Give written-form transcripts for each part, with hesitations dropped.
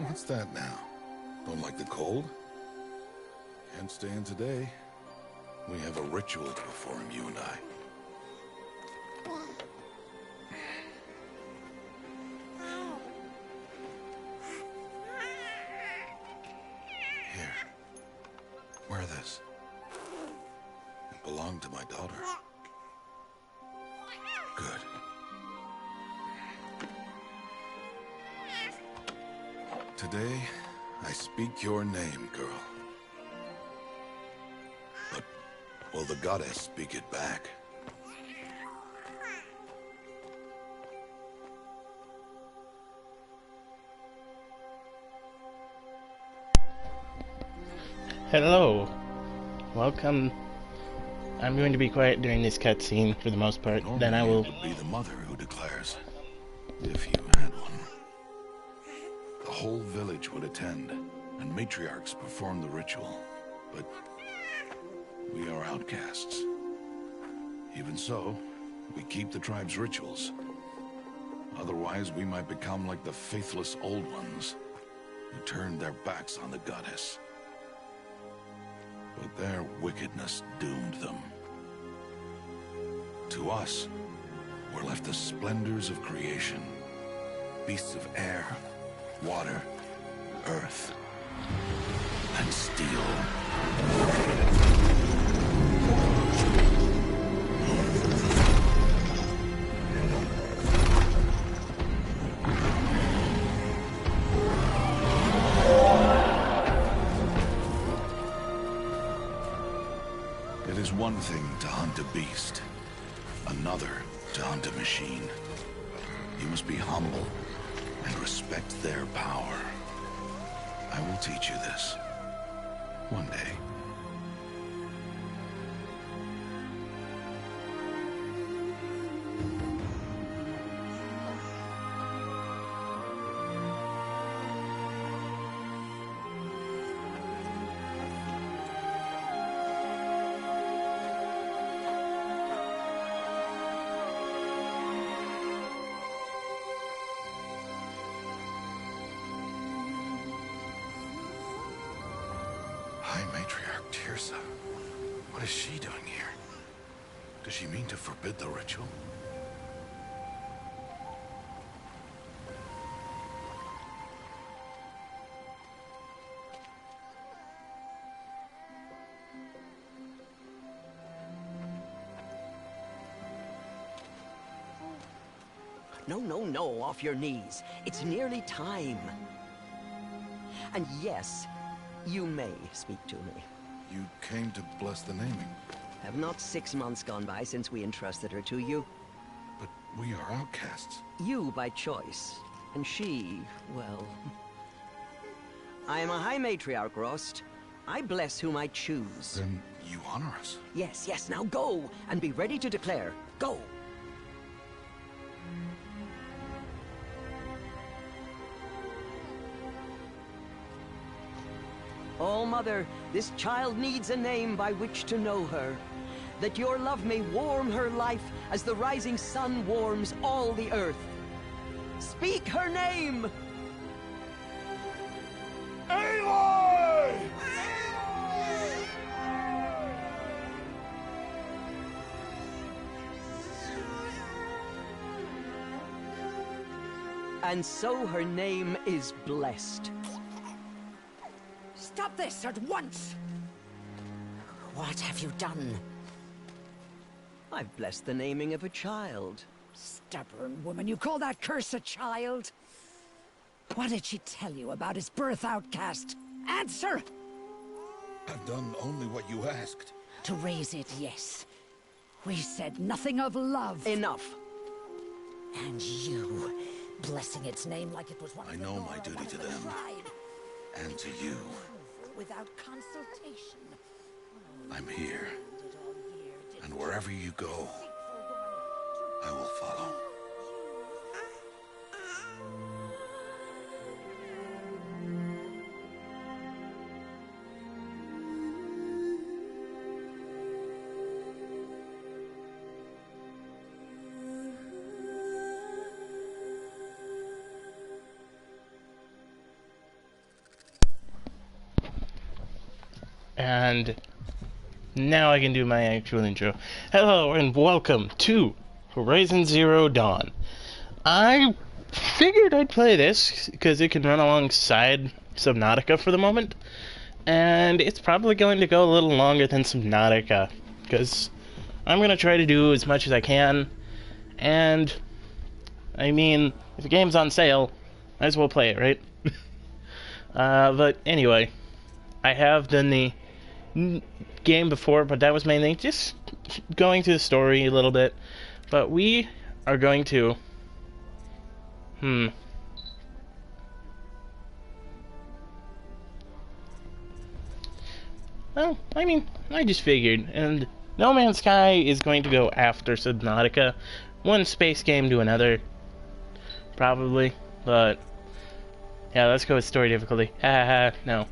What's that now? Don't like the cold? Can't stay in today. We have a ritual to perform, you and I. Here. Wear this. It belonged to my daughter. Good. Today, I speak your name, girl. But will the goddess speak it back? Hello. Welcome. I'm going to be quiet during this cutscene for the most part. Normally Then I will... it would be the mother who declares, if you had one. The whole village would attend, and matriarchs perform the ritual. But we are outcasts. Even so, we keep the tribe's rituals. Otherwise, we might become like the faithless old ones, who turned their backs on the goddess. But their wickedness doomed them. To us, were left the splendors of creation. Beasts of air, water, earth, and steel. It is one thing to hunt a beast, another to hunt a machine. You must be humble and respect their power. I will teach you this. One day. High Matriarch Tirsa. What is she doing here? Does she mean to forbid the ritual? No, off your knees. It's nearly time. And yes, you may speak to me. You came to bless the naming, Have not 6 months gone by since we entrusted her to you? but we are outcasts. You by choice, and she, well... I am a High Matriarch, Rost. I bless whom I choose. Then you honor us. Yes, now go, and be ready to declare. Go! Oh, Mother, this child needs a name by which to know her. That your love may warm her life as the rising sun warms all the earth. Speak her name! Aloy! And so her name is blessed. Stop this at once! What have you done? I've blessed the naming of a child. Stubborn woman, you call that curse a child? What did she tell you about his birth, outcast? Answer! I've done only what you asked. To raise it, yes. We said nothing of love. Enough. And you, blessing its name like it was one I of the know Nora, my duty one of to the them. tribe. And to you. Without consultation. I'm here. Did all year, did And wherever you go, faithful woman I will follow. And now I can do my actual intro. Hello and welcome to Horizon Zero Dawn. I figured I'd play this because it can run alongside Subnautica for the moment. And it's probably going to go a little longer than Subnautica because I'm going to try to do as much as I can. And, I mean, if the game's on sale, might as well play it, right? But anyway, I have done the game before, but that was mainly just going through the story a little bit. But we are going to... Well, I mean, I just figured, and No Man's Sky is going to go after Subnautica. One space game to another, probably, but... Yeah, let's go with story difficulty. No.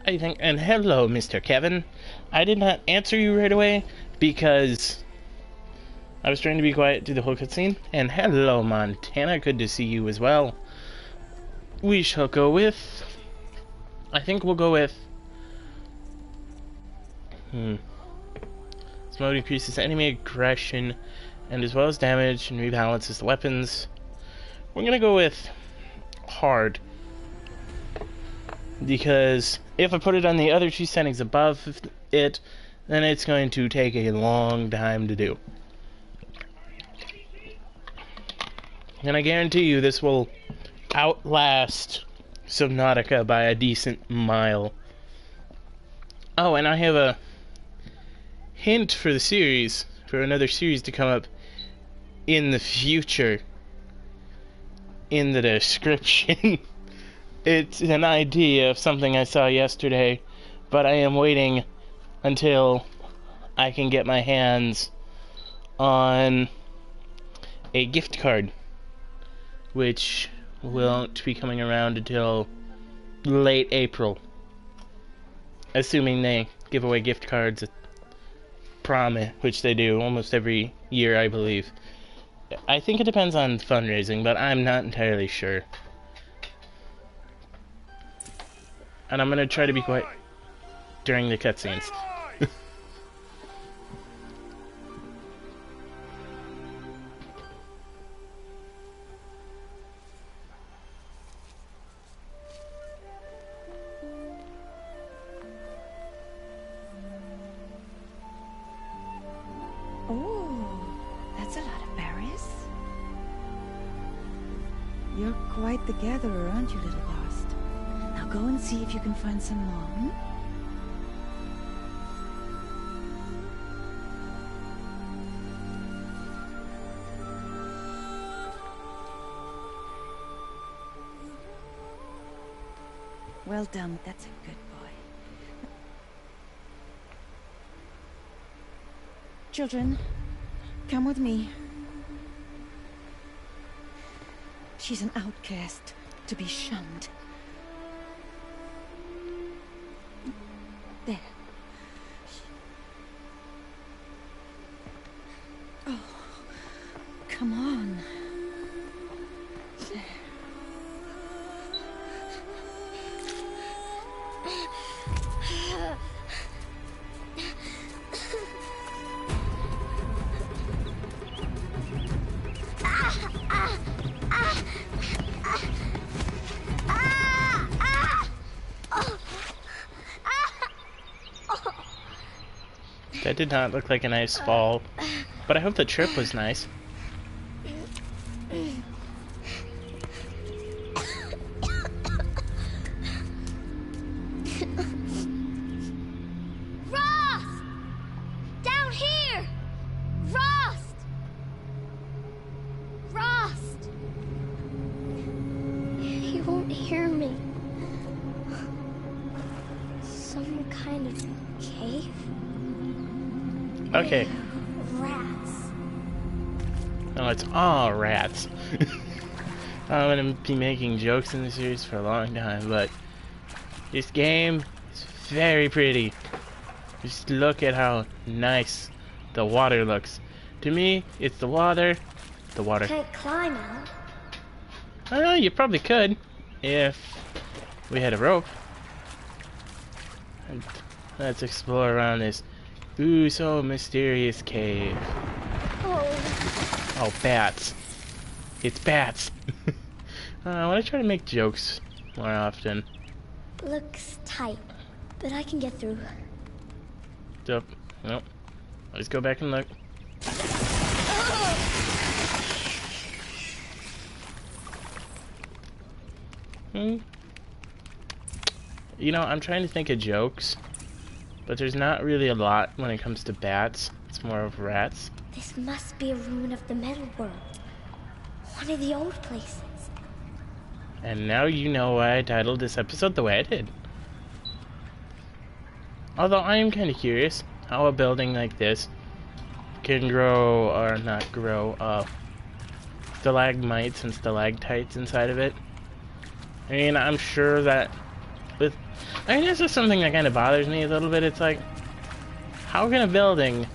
I think, and hello, Mr. Kevin. I did not answer you right away because I was trying to be quiet through the whole cutscene. And hello, Montana. Good to see you as well. We shall go with... I think we'll go with... This mode increases enemy aggression and as well as damage and rebalances the weapons. We're gonna go with hard, because if I put it on the other two settings above it, then it's going to take a long time to do. And I guarantee you this will outlast Subnautica by a decent mile. Oh, and I have a hint for the series, for another series to come up in the future in the description. It's an idea of something I saw yesterday, but I am waiting until I can get my hands on a gift card, which won't be coming around until late April, assuming they give away gift cards at prom, which they do almost every year, I believe. I think it depends on fundraising, but I'm not entirely sure. And I'm gonna try to be quiet during the cutscenes. You're quite the gatherer, aren't you, little Lost? Now go and see if you can find some more, Well done, that's a good boy. Children, come with me. She's an outcast, to be shunned. There. Oh, come on. There. That did not look like a nice fall, but I hope the trip was nice. Rost! Down here! Rost! Rost! He won't hear me. Some kind of cave? Okay. Rats. Oh, it's all rats. I'm gonna be making jokes in the series for a long time, but this game is very pretty. Just look at how nice the water looks. To me, it's the water. Can't climb out. You probably could, if we had a rope. And let's explore around this ooh so mysterious cave. Oh, bats. It's bats. I want to try to make jokes more often. Looks tight, but I can get through. Nope. Nope. Let's go back and look. You know, I'm trying to think of jokes, but there's not really a lot when it comes to bats. It's more of rats. This must be a ruin of the metal world. One of the old places. And now you know why I titled this episode the way I did. Although I am kind of curious how a building like this can grow, or not grow, stalagmites and stalactites inside of it. I mean, I'm sure that this is something that kind of bothers me a little bit. It's like, how can a building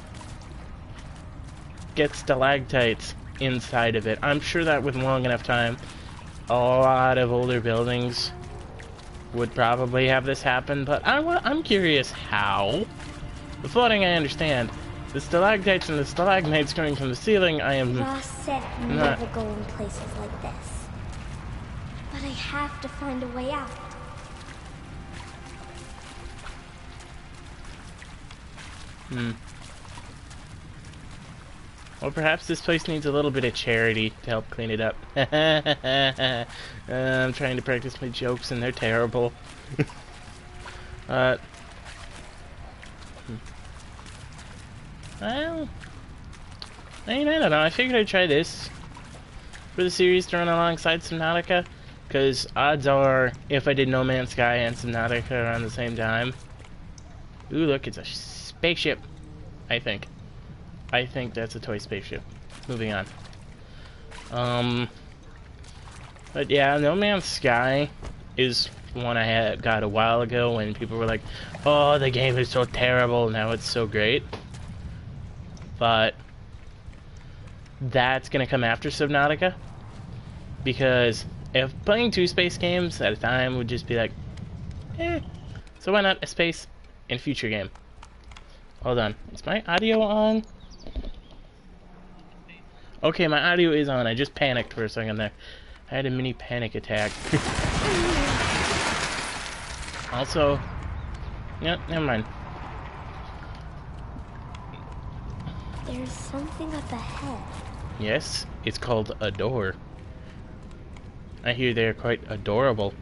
get stalactites inside of it? I'm sure that with long enough time, a lot of older buildings would probably have this happen, but I'm curious how. The flooding, I understand. The stalactites and the stalagmites coming from the ceiling, I am Ross said never go in places like this. But I have to find a way out. Well, perhaps this place needs a little bit of charity to help clean it up. I'm trying to practice my jokes and they're terrible. Well, I mean, I don't know. I figured I'd try this for the series to run alongside Subnautica, because odds are, if I did No Man's Sky and Subnautica around the same time... Ooh, look, it's a spaceship, I think. I think that's a toy spaceship. Moving on. But yeah, No Man's Sky is one I got a while ago when people were like, oh, the game is so terrible, now it's so great. But that's gonna come after Subnautica, because if playing 2 space games at a time would just be like, so why not a space and future game? Hold on, is my audio on? Okay, my audio is on. I just panicked for a second there. I had a mini panic attack. Also, yeah, never mind. There's something up ahead. Yes, it's called a door. I hear they're quite adorable.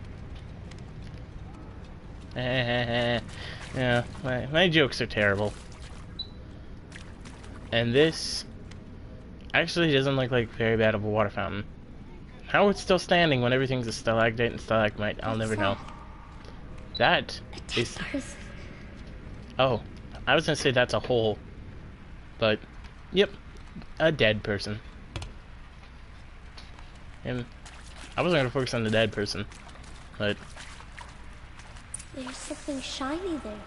Yeah, my jokes are terrible. And this actually doesn't look like very bad of a water fountain. How it's still standing when everything's a stalactite and stalagmite, I'll never know. That is... Oh, I was gonna say that's a hole. But, yep, a dead person. And I wasn't gonna focus on the dead person, but... There's something shiny there.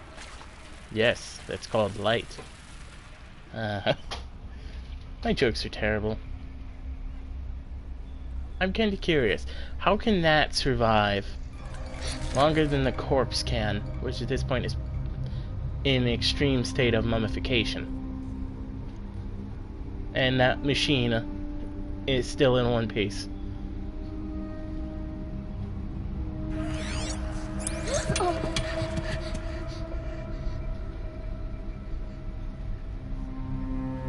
Yes, that's called light. My jokes are terrible. I'm kinda curious. How can that survive longer than the corpse can, which at this point is in an extreme state of mummification? And that machine is still in one piece.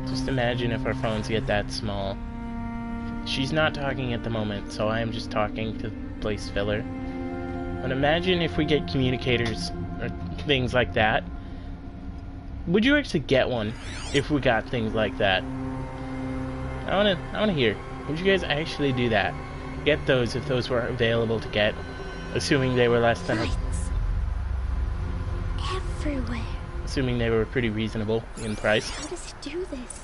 Just imagine if our phones get that small. She's not talking at the moment, so I am just talking to place filler. But imagine if we get communicators or things like that. Would you actually get one if we got things like that? I wanna hear. Would you guys actually do that? Get those if those were available to get, assuming they were less than Lights. Everywhere. assuming they were pretty reasonable in price. How does it do this?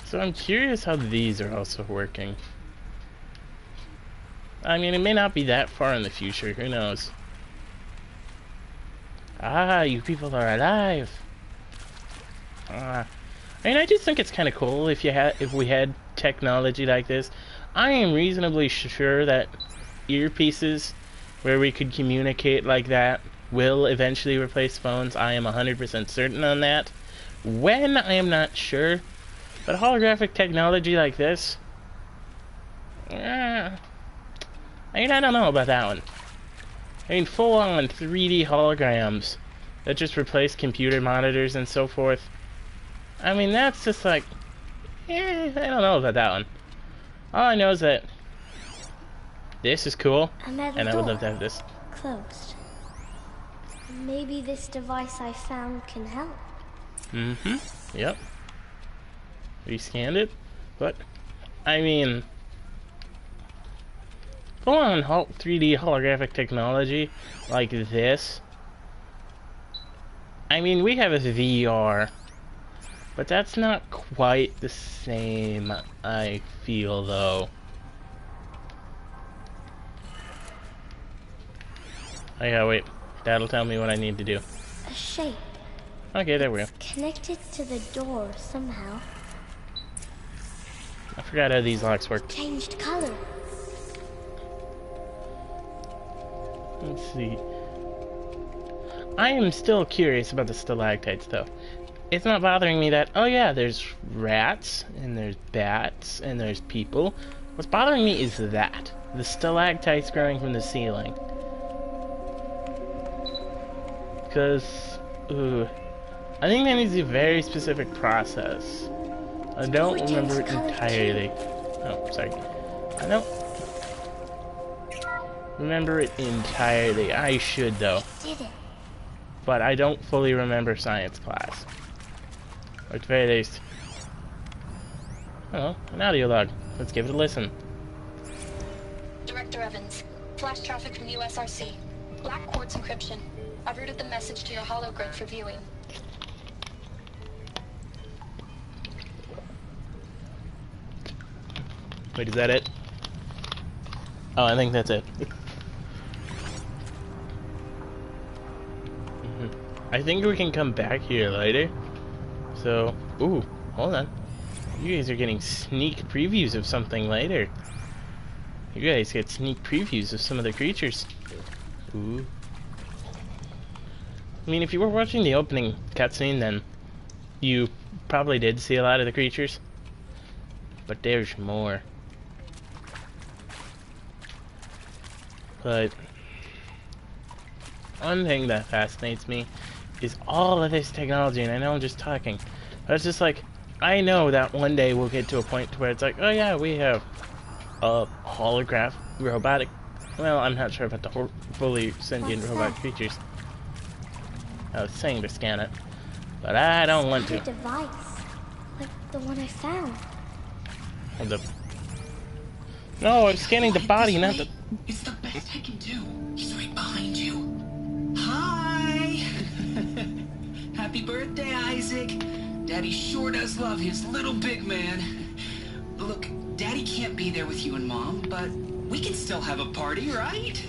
So I'm curious how these are also working. I mean, it may not be that far in the future, who knows? Ah, you people are alive. I mean, I just think it's kind of cool if we had technology like this. I am reasonably sure that earpieces where we could communicate like that will eventually replace phones. I am 100% certain on that. When, I am not sure. But holographic technology like this, I mean, I don't know about that one. I mean, full-on 3D holograms that just replace computer monitors and so forth. I mean, that's just like, I don't know about that one. All I know is that this is cool, A metal and I would door. love to have this. Closed. Maybe this device I found can help. Mm-hmm. Yep. We scanned it, but I mean, full-on 3D holographic technology like this. I mean, we have a VR, but that's not quite the same, I feel, though. Oh yeah, wait. That'll tell me what I need to do. A shape. Okay, there we go. Connected to the door somehow. I forgot how these locks work. Changed color. Let's see. I am still curious about the stalactites, though. It's not bothering me that, oh yeah, there's rats, and there's bats, and there's people. What's bothering me is that. The stalactites growing from the ceiling. Because, I think that needs a very specific process. I don't remember it entirely. Oh, sorry. I don't remember it entirely. I should, though. Did it. But I don't fully remember science class. Or at the very least. Oh, an audio log. Let's give it a listen. Director Evans, flash traffic from USRC. Black quartz encryption. I've routed the message to your hologrid for viewing. Wait, is that it? Oh, I think that's it. I think we can come back here later. So, ooh, hold on. You guys are getting sneak previews of something later. You guys get sneak previews of some of the creatures. Ooh. I mean, if you were watching the opening cutscene, then you probably did see a lot of the creatures. But there's more. But one thing that fascinates me is all of this technology, and I know I'm just talking, but it's just like, I know that one day we'll get to a point where it's like, oh yeah, we have a holograph robotic, well, I'm not sure about the fully sentient robot creatures. I was saying to scan it, but I don't want to. A device. Like the one I found. Hold up. No, I'm scanning the body, not the... It's the best I can do. He's right behind you. Hi! Happy birthday, Isaac. Daddy sure does love his little big man. Look, Daddy can't be there with you and Mom, but we can still have a party, right?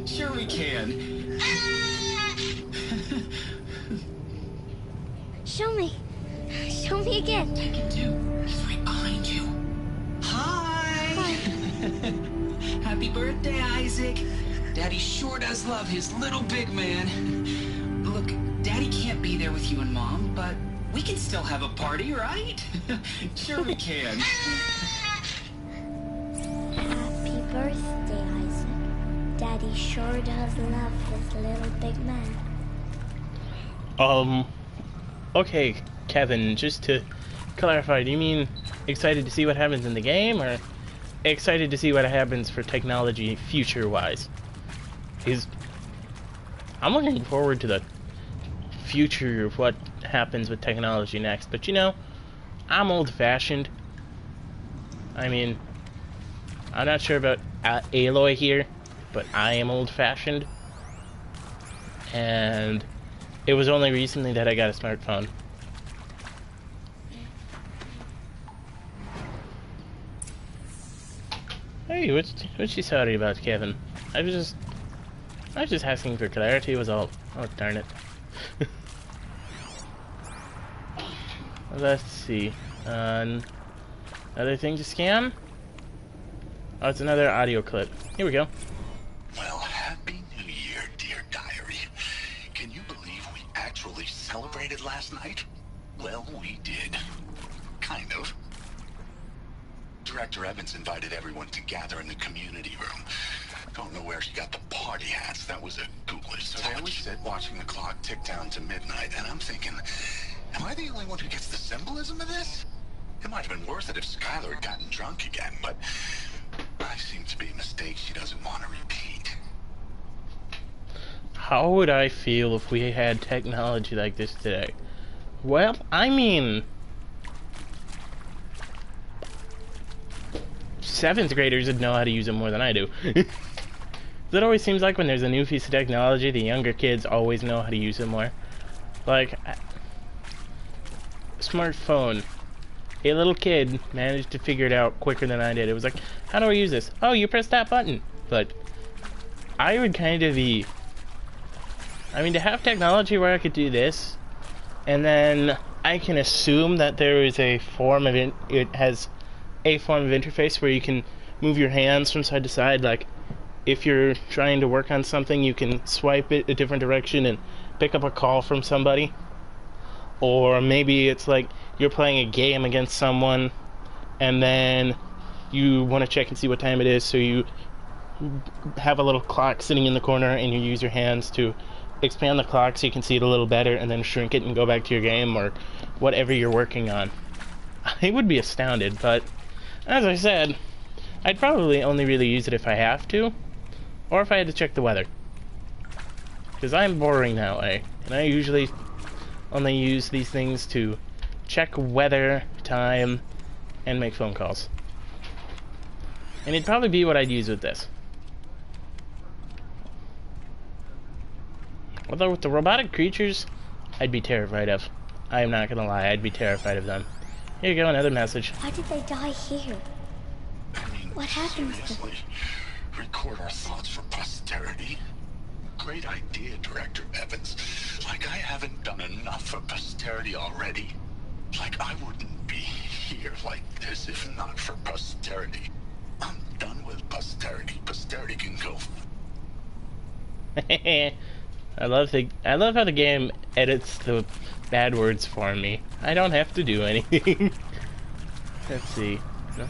Sure we can. Show me. Show me again. I can do. He's right behind you. Hi! Happy birthday, Isaac. Daddy sure does love his little big man. Look, Daddy can't be there with you and Mom, but we can still have a party, right? Sure we can. Happy birthday, Isaac. Daddy sure does love his little big man. Okay, Kevin, just to clarify, do you mean excited to see what happens in the game, or excited to see what happens for technology future-wise? I'm looking forward to the future of what happens with technology next, but you know, I'm old-fashioned. I mean, I'm not sure about Aloy here, but I am old-fashioned. And it was only recently that I got a smartphone. Hey, what's she sorry about, Kevin? I was just asking for clarity was all. Oh, darn it. Let's see. Another thing to scan? Oh, it's another audio clip. Here we go. Well, Happy New Year, dear diary. Can you believe we actually celebrated last night? Well, we did. Kind of. Director Evans invited everyone to gather in the community room. Don't know where she got the party hats. That was a ghoulish touch. So there we sit watching the clock tick down to midnight, and I'm thinking, am I the only one who gets the symbolism of this? It might have been worth it if Skylar had gotten drunk again, but I seem to be a mistake she doesn't want to repeat. How would I feel if we had technology like this today? Well, I mean, 7th graders would know how to use it more than I do. It always seems like when there's a new piece of technology, the younger kids always know how to use it more. Like, smartphone. A little kid managed to figure it out quicker than I did. It was like, how do I use this? Oh, you press that button. But I would kind of be... I mean, to have technology where I could do this, and then I can assume that there is a form of... it has a form of interface where you can move your hands from side to side. Like, if you're trying to work on something, you can swipe it a different direction and pick up a call from somebody. Or maybe it's like you're playing a game against someone and then you want to check and see what time it is, so you have a little clock sitting in the corner and you use your hands to expand the clock so you can see it a little better, and then shrink it and go back to your game or whatever you're working on. I would be astounded, but as I said, I'd probably only really use it if I have to, or if I had to check the weather. Because I'm boring that way, and I usually only use these things to check weather, time, and make phone calls. And it'd probably be what I'd use with this. Although with the robotic creatures, I'd be terrified of. I am not gonna lie, I'd be terrified of them. Here you go, another message. Why did they die here? I mean, What happened? seriously, record our thoughts for posterity. Great idea, Director Evans. Like I haven't done enough for posterity already. Like I wouldn't be here like this if not for posterity. I'm done with posterity. Posterity can go. I love how the game edits the bad words for me. I don't have to do anything. Let's see. No.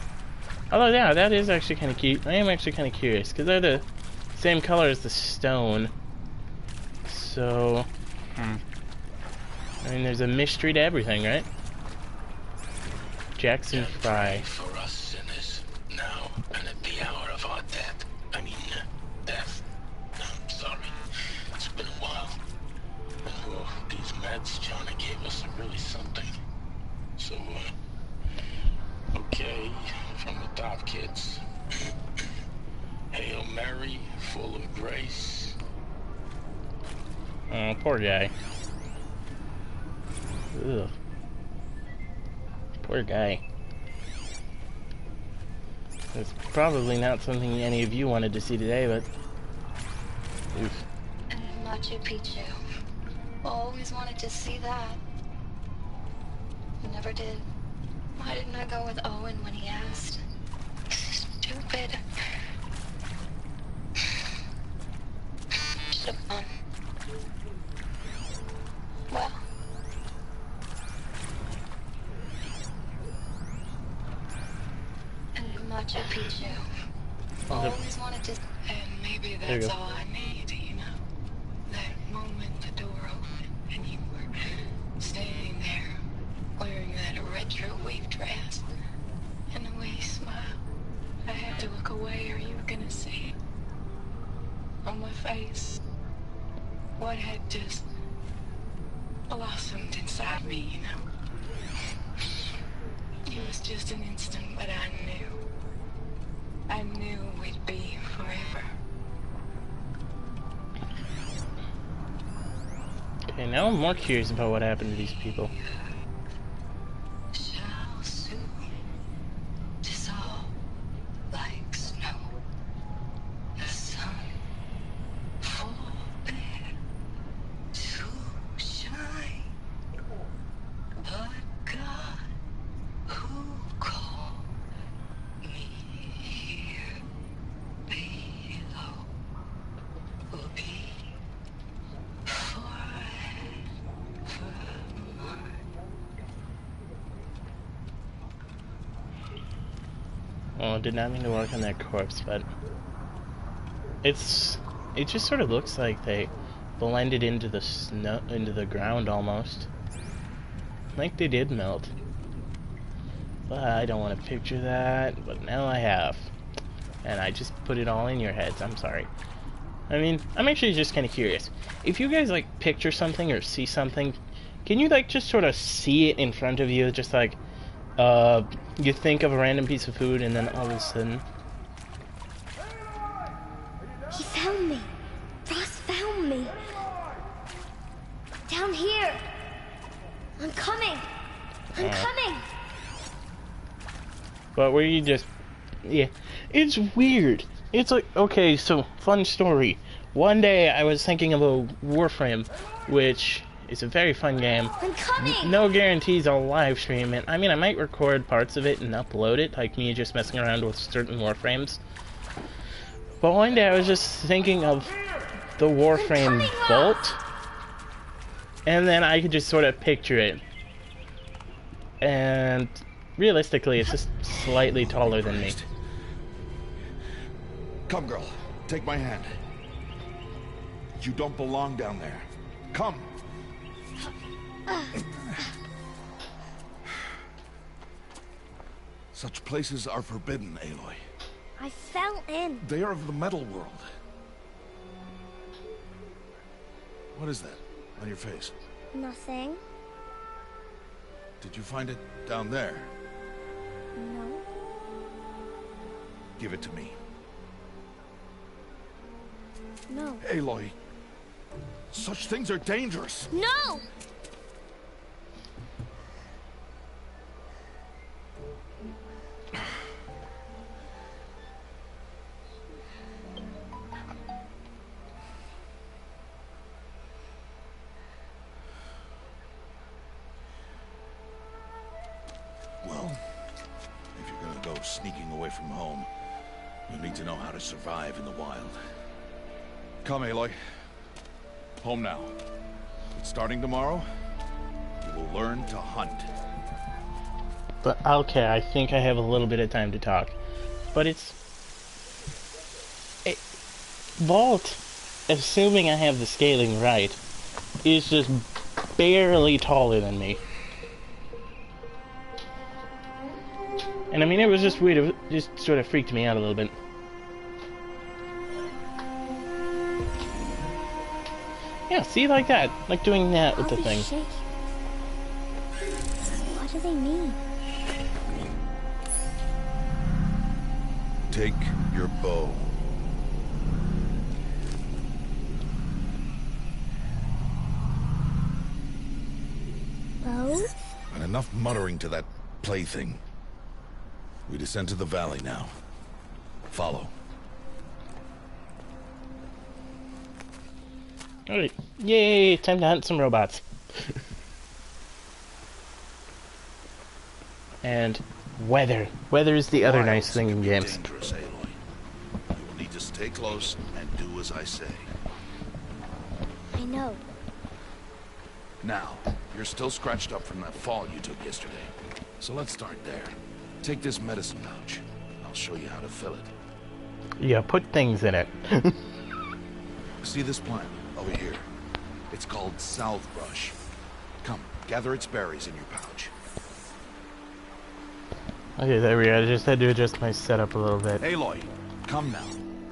Although, yeah, that is actually kind of cute. I am actually kind of curious, because they're the same color as the stone. So, I mean, there's a mystery to everything, right? Jackson Fry. For us sinners, now and at the hour of our death. I mean, death. I'm sorry. It's been a while. Oh, these meds Johnny gave us are really something. So, okay, from the top, kids. Hail Mary, full of grace. Oh, poor guy. Ugh. Poor guy. It's probably not something any of you wanted to see today, but... Oof. And Machu Picchu. Always wanted to see that. Never did. Why didn't I go with Owen when he asked? Stupid. Should've gone. Well. And Machu Picchu. Always wanted to. And maybe There you that's go. all I need, you know? That moment the door opened and you were standing there wearing that retro wave dress and the way you smiled. I had to look away or you were gonna see it on my face. What had just blossomed inside me, you know? It was just an instant, but I knew we'd be forever. Okay, now I'm more curious about what happened to these people. Shall soon dissolve like snow. The sun forbid to shine, but God Oh, did not mean to work on that corpse, but it just sort of looks like they blended into the snow, into the ground almost. Like they did melt. But I don't want to picture that, but now I have. And I just put it all in your heads, I'm sorry. I mean, I'm actually just kind of curious. If you guys, like, picture something or see something, can you, like, just sort of see it in front of you? Just like, you think of a random piece of food and then all of a sudden... He found me. Ross found me. Down here. I'm coming. I'm coming. But were you just... Yeah. It's weird. It's like... Okay, so, fun story. One day I was thinking of a Warframe, which is a very fun game. I'm coming. No guarantees I'll live stream it. I mean, I might record parts of it and upload it, like me just messing around with certain Warframes. But one day I was just thinking of the Warframe vault, and then I could just sort of picture it. And realistically, it's just slightly taller than me. Come, girl. Take my hand. You don't belong down there. Come. Such places are forbidden, Aloy. I fell in. They are of the metal world. What is that on your face? Nothing. Did you find it down there? No. Give it to me. No. Aloy, such things are dangerous. No! Well, if you're gonna go sneaking away from home, you need to know how to survive in the wild. Come, Aloy. Home now. But starting tomorrow, you will learn to hunt. But, okay, I think I have a little bit of time to talk. But it's... Vault, assuming I have the scaling right, is just barely taller than me. And I mean, it was just weird. It just sort of freaked me out a little bit. Yeah, see, like that. Like doing that with the thing. What do they mean? Take your bow. Bow? And enough muttering to that plaything. We descend to the valley now. Follow. Alright. Yay! Time to hunt some robots. And weather. Weather is the other nice thing in games. Dangerous, Aloy. You will need to stay close and do as I say. I know. Now, you're still scratched up from that fall you took yesterday. So let's start there. Take this medicine pouch. I'll show you how to fill it. Yeah, put things in it. See this plant over here? It's called salvebrush. Come, gather its berries in your pouch. Okay, there we go. I just had to adjust my setup a little bit. Aloy, come now.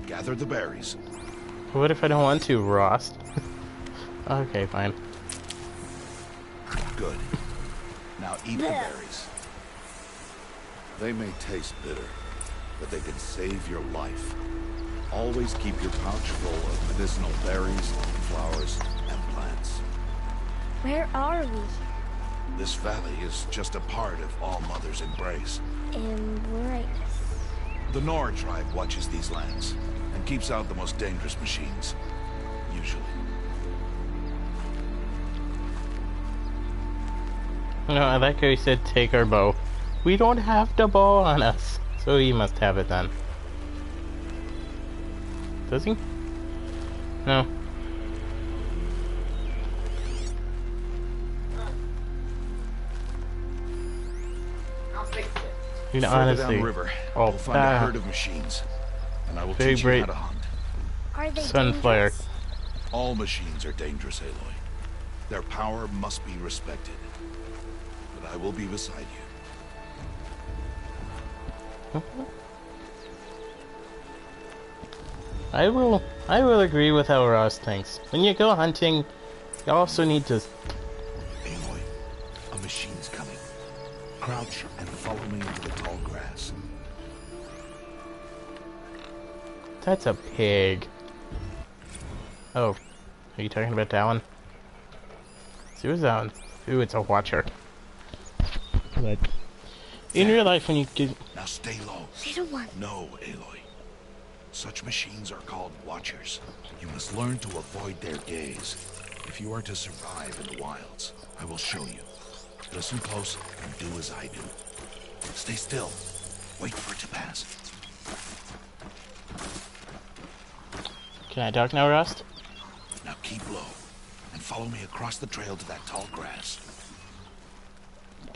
Gather the berries. What if I don't want to, Ross? Okay, fine. Good. Now eat the berries. They may taste bitter, but they can save your life. Always keep your pouch full of medicinal berries, flowers, and plants. Where are we? This valley is just a part of All Mother's embrace. Embrace. The Nora tribe watches these lands and keeps out the most dangerous machines. Usually. No, I like how he said take our bow. We don't have the bow on us. So he must have it then. Does he? No. I'll fix it. Dude, Further honestly. downriver, Oh, we'll find a herd of machines, and I will Very teach you great. how to hunt. Are they Sunflare. dangerous? All machines are dangerous, Aloy. Their power must be respected. But I will be beside you. I will agree with how Ross thinks. When you go hunting, you also need to... Aloy, a machine's coming. Crouch and follow me into the tall grass. That's a pig. Oh, are you talking about that one? See what's that one? Ooh, it's a watcher. But in real life, when you get... Now stay low. Little one. No, Aloy. Such machines are called watchers. You must learn to avoid their gaze. If you are to survive in the wilds, I will show you. Listen close and do as I do. Stay still. Wait for it to pass. Can I talk now, Rust? Now keep low and follow me across the trail to that tall grass.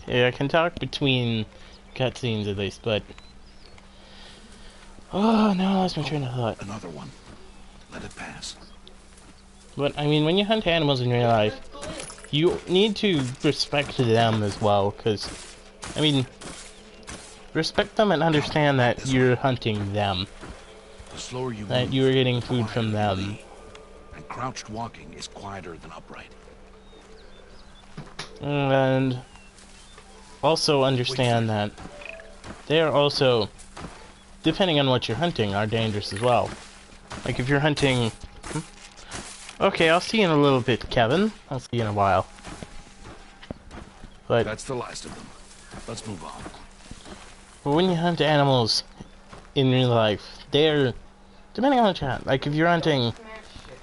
Yeah, I can talk between cutscenes at least, but... Oh, no, I lost my train of thought. Another one. Let it pass. But, I mean, when you hunt animals in real life, you need to respect them as well, because, I mean, respect them and understand that you're hunting them. The slower you That move, you are getting the food quieter from you them. be. And crouched walking is quieter than upright. And also understand that they are also, depending on what you're hunting, are dangerous as well. Like if you're hunting... Okay, I'll see you in a little bit, Kevin. I'll see you in a while. But That's the last of them. Let's move on. when you hunt animals in real life, they're... Depending on what you hunt. Like if you're hunting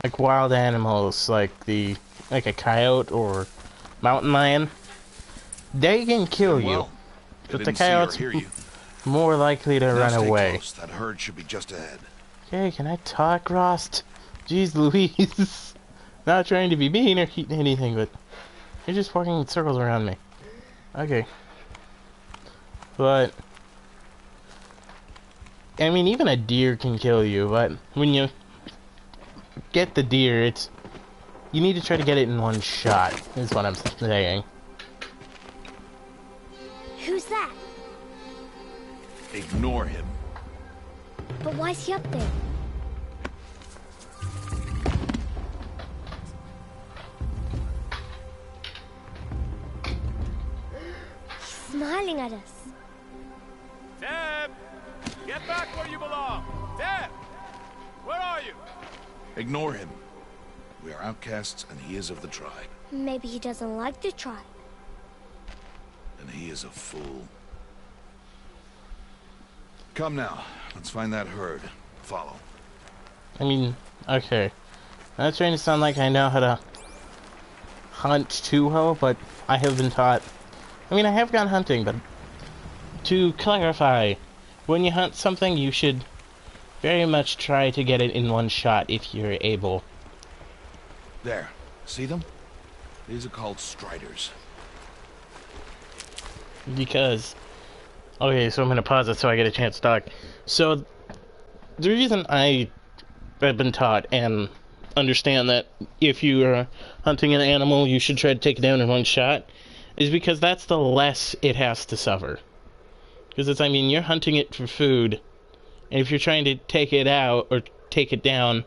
like wild animals, like a coyote or mountain lion, they can kill you. Well, they But the didn't see or coyote's hear you. more likely to Now run stay away. close. That herd should be just ahead. Okay, can I talk, Rost? Jeez Louise. Not trying to be mean or anything, but you're just walking in circles around me. Okay. But I mean, even a deer can kill you, but when you get the deer, you need to try to get it in one shot, is what I'm saying. Who's that? Ignore him. But why's he up there? He's smiling at us. Deb! Get back where you belong! Deb! Where are you? Ignore him. We are outcasts, and he is of the tribe. Maybe he doesn't like the tribe. And he is a fool. Come now. Let's find that herd. Follow. I mean, okay. I'm not trying to sound like I know how to hunt too well, but I have been taught. I mean, I have gone hunting, but to clarify, when you hunt something, you should very much try to get it in one shot if you're able. There. See them? These are called striders. Because... Okay, so I'm going to pause it so I get a chance to talk. So, the reason I have been taught and understand that if you are hunting an animal, you should try to take it down in one shot, is because that's the less it has to suffer. Because it's, I mean, you're hunting it for food, and if you're trying to take it out, or take it down,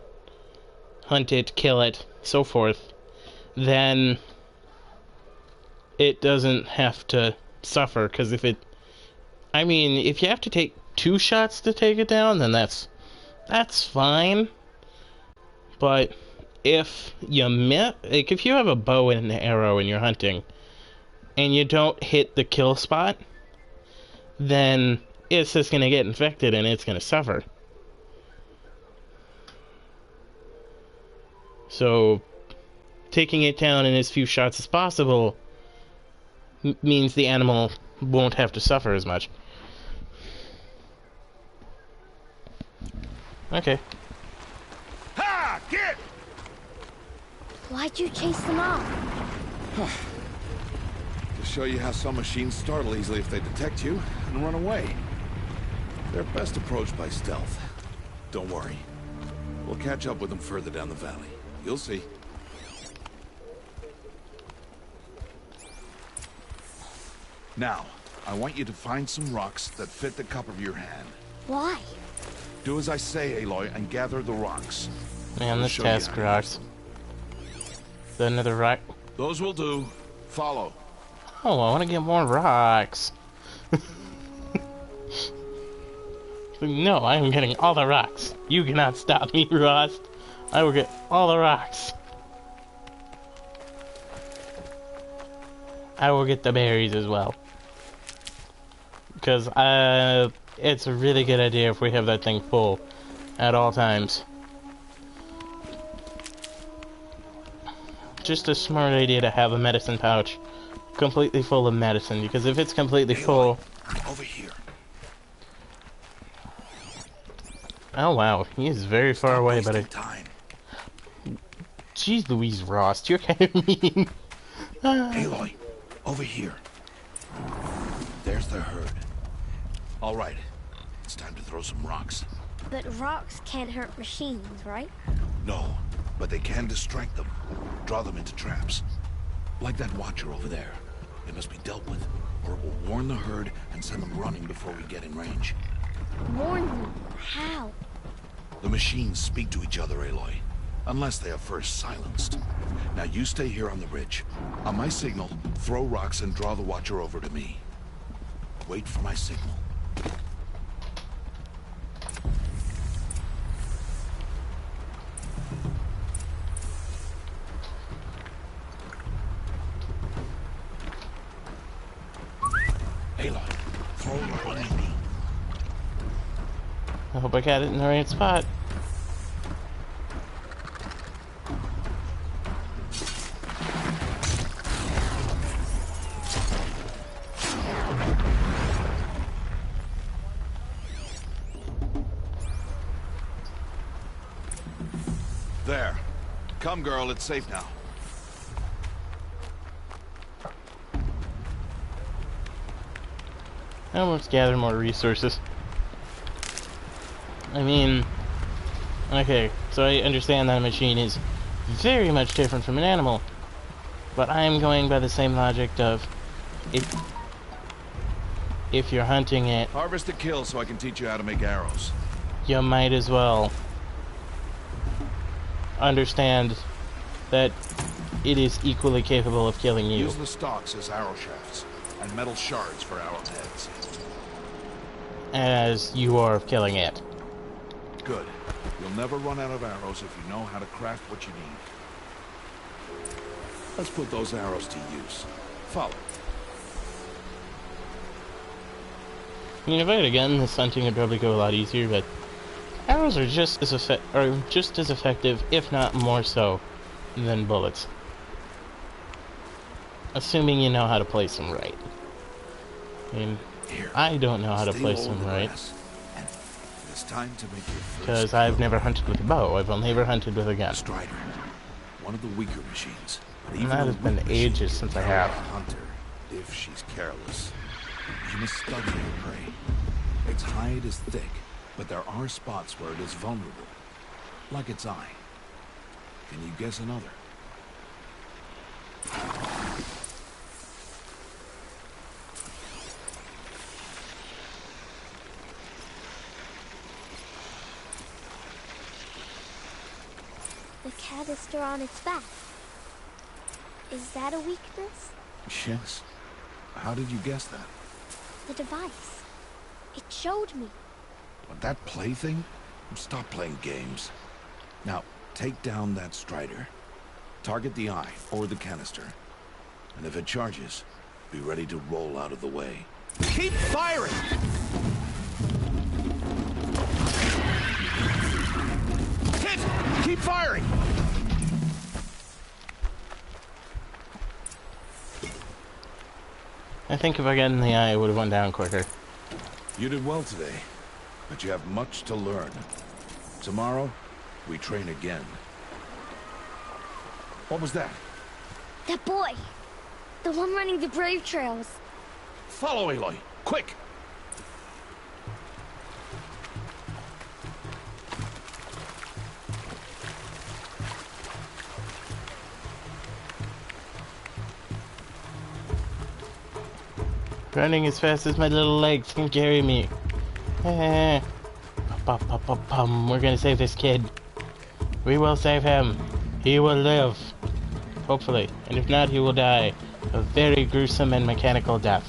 hunt it, kill it, so forth, then it doesn't have to suffer, because if it... I mean, if you have to take 2 shots to take it down, then that's fine. But if you miss, like if you have a bow and an arrow and you're hunting, and you don't hit the kill spot, then it's just gonna get infected and it's gonna suffer. So, taking it down in as few shots as possible means the animal won't have to suffer as much. Okay. Ha! Get! Why'd you chase them off? The show you how some machines startle easily if they detect you and run away. They're best approached by stealth. Don't worry. We'll catch up with them further down the valley. You'll see. Now, I want you to find some rocks that fit the cup of your hand. Why? Do as I say, Aloy, and gather the rocks. Man, this task rocks. Is that another rock? Those will do. Follow. Oh, I want to get more rocks. No, I am getting all the rocks. You cannot stop me, Rost. I will get all the rocks. I will get the berries as well. Because it's a really good idea if we have that thing full at all times. Just a smart idea to have a medicine pouch completely full of medicine, because if it's completely full... Over here. Oh wow, he is very far away, but Jeez Louise, Rost, you're kind of mean. Aloy, over here. There's the herd. All right, it's time to throw some rocks. But rocks can't hurt machines, right? No, but they can distract them. Draw them into traps. Like that watcher over there. It must be dealt with, or it will warn the herd and send them running before we get in range. Warn them? How? The machines speak to each other, Aloy. Unless they are first silenced. Now you stay here on the ridge. On my signal, throw rocks and draw the watcher over to me. Wait for my signal. Aloy, throw a rock at me. I hope I got it in the right spot. There. Come, girl, it's safe now. Now let's gather more resources. I mean, okay, so I understand that a machine is very much different from an animal, but I am going by the same logic of if you're hunting it, Harvest a kill so I can teach you how to make arrows. you might as well understand that it is equally capable of killing you. Use the stalks as arrow shafts, and metal shards for arrowheads. As you are of killing it. Good. You'll never run out of arrows if you know how to craft what you need. Let's put those arrows to use. Follow. I mean, if I had a gun, this hunting would probably go a lot easier, but arrows are just as effective, if not more so, than bullets. Assuming you know how to place them right. I mean, I don't know how to place them right. It's time to make your first Because I've never hunted with a bow. I've only ever hunted with a gun. Strider, one of the weaker machines. But And that has been ages since I have. Hunter, if she's careless. You must study your prey. Its hide is thick, but there are spots where it is vulnerable. Like its eye. Can you guess another? The canister on its back. Is that a weakness? Yes. How did you guess that? The device. It showed me. But that plaything? Stop playing games. Now, take down that strider. Target the eye, or the canister. And if it charges, be ready to roll out of the way. Keep firing! Hit! Keep firing! I think if I got in the eye, it would have went down quicker. You did well today, but you have much to learn. Tomorrow, we train again. What was that? That boy. The one running the brave trails. Follow Aloy, quick! Running as fast as my little legs can carry me. We're gonna save this kid. We will save him. He will live. Hopefully. And if not, he will die. A very gruesome and mechanical death.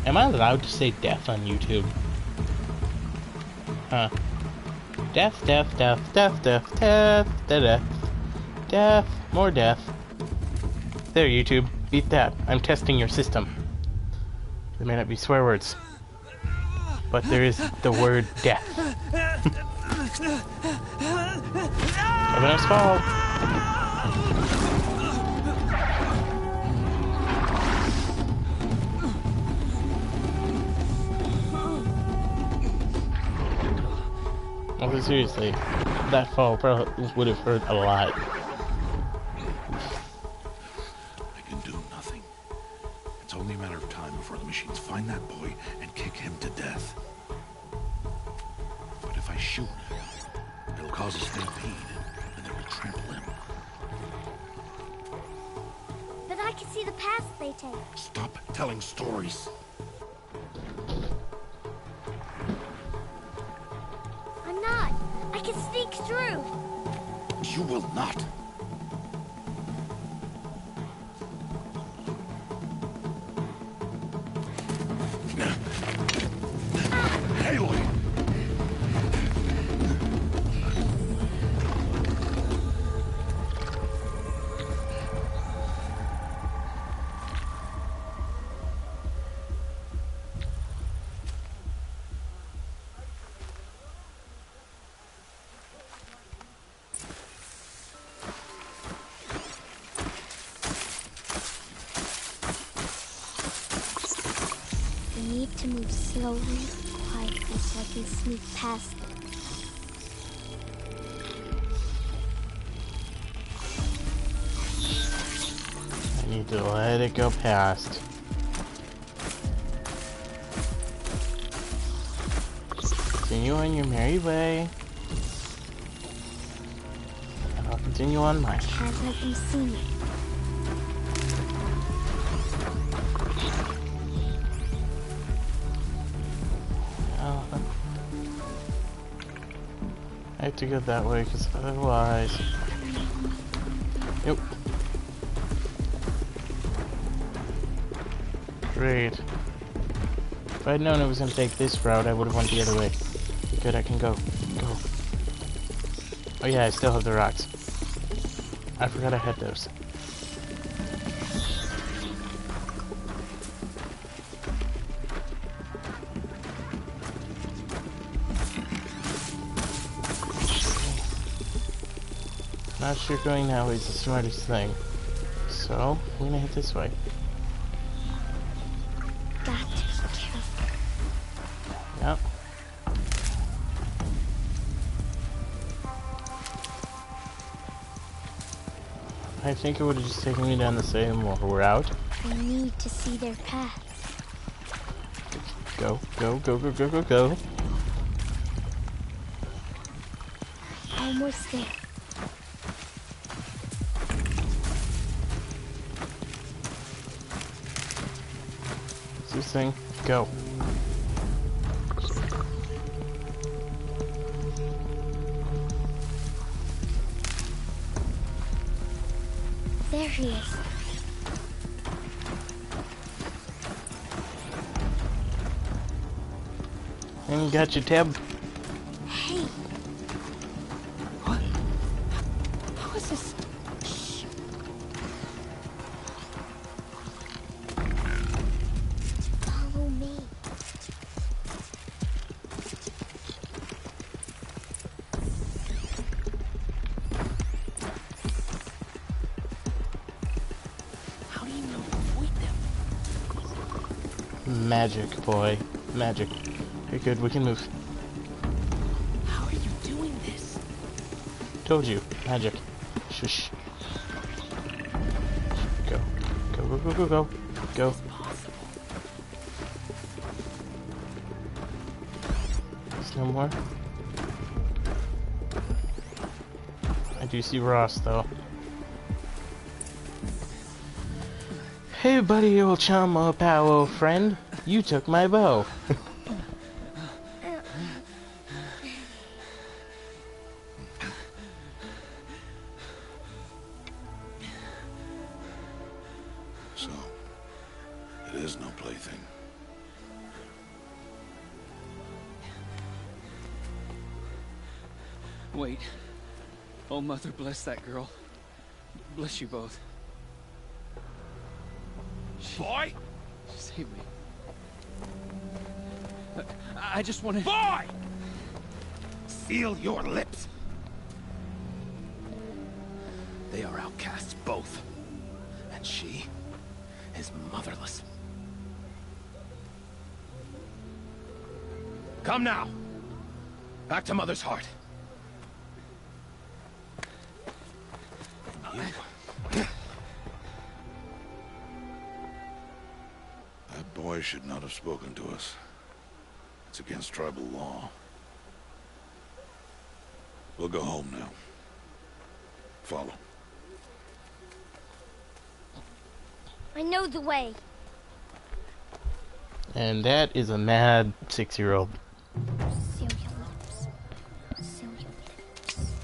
Am I allowed to say death on YouTube? Huh. Death, death, death, death, death, death, death, death, more death. There, YouTube. Beat that. I'm testing your system. There may not be swear words, but there is the word death. Everyone's fall. Well, seriously, that fall probably would have hurt a lot. I can do nothing. It's only a matter of time before the machines find that boy and kick him to death. But if I shoot, it'll cause a stampede, and they will trample him. But I can see the paths they take. Stop telling stories. I'm not. I can sneak through. You will not. Aloy! We need to move slowly, quietly, so I can sneak past them. I need to let it go past. Continue on your merry way. And I'll continue on mine. Can't let them see me. I have to go that way, because otherwise... Yep. Great. If I'd known it was going to take this route, I would have went the other way. Good, I can go. Go. Oh yeah, I still have the rocks. I forgot I had those. Not sure going that way is the smartest thing. So, I'm gonna hit this way. Got to be careful. Yep. I think it would have just taken me down the same route. I need to see their paths. Go, go, go, go, go, go, go. Almost there. This thing, go. There he is. And got your tab. Hey. What? How is this? Shh. Follow me. How do you know to avoid them? Magic, boy. Magic. Okay, good, we can move. How are you doing this? Told you. Magic. Shush. Go. Go, go, go, go. Go. There's no more. I do see Ross, though. Hey, buddy, old chum, old pal, old friend. You took my bow. So, it is no plaything. Wait. Oh, Mother, bless that girl. Bless you both. Boy! Save me. I just want to... Boy! Seal your lips. They are outcasts, both. And she is motherless. Come now. Back to Mother's heart. And you. That boy should not have spoken to us. It's against tribal law. We'll go home now. Follow. I know the way. And that is a mad 6-year-old. Seal your lips. Seal your lips.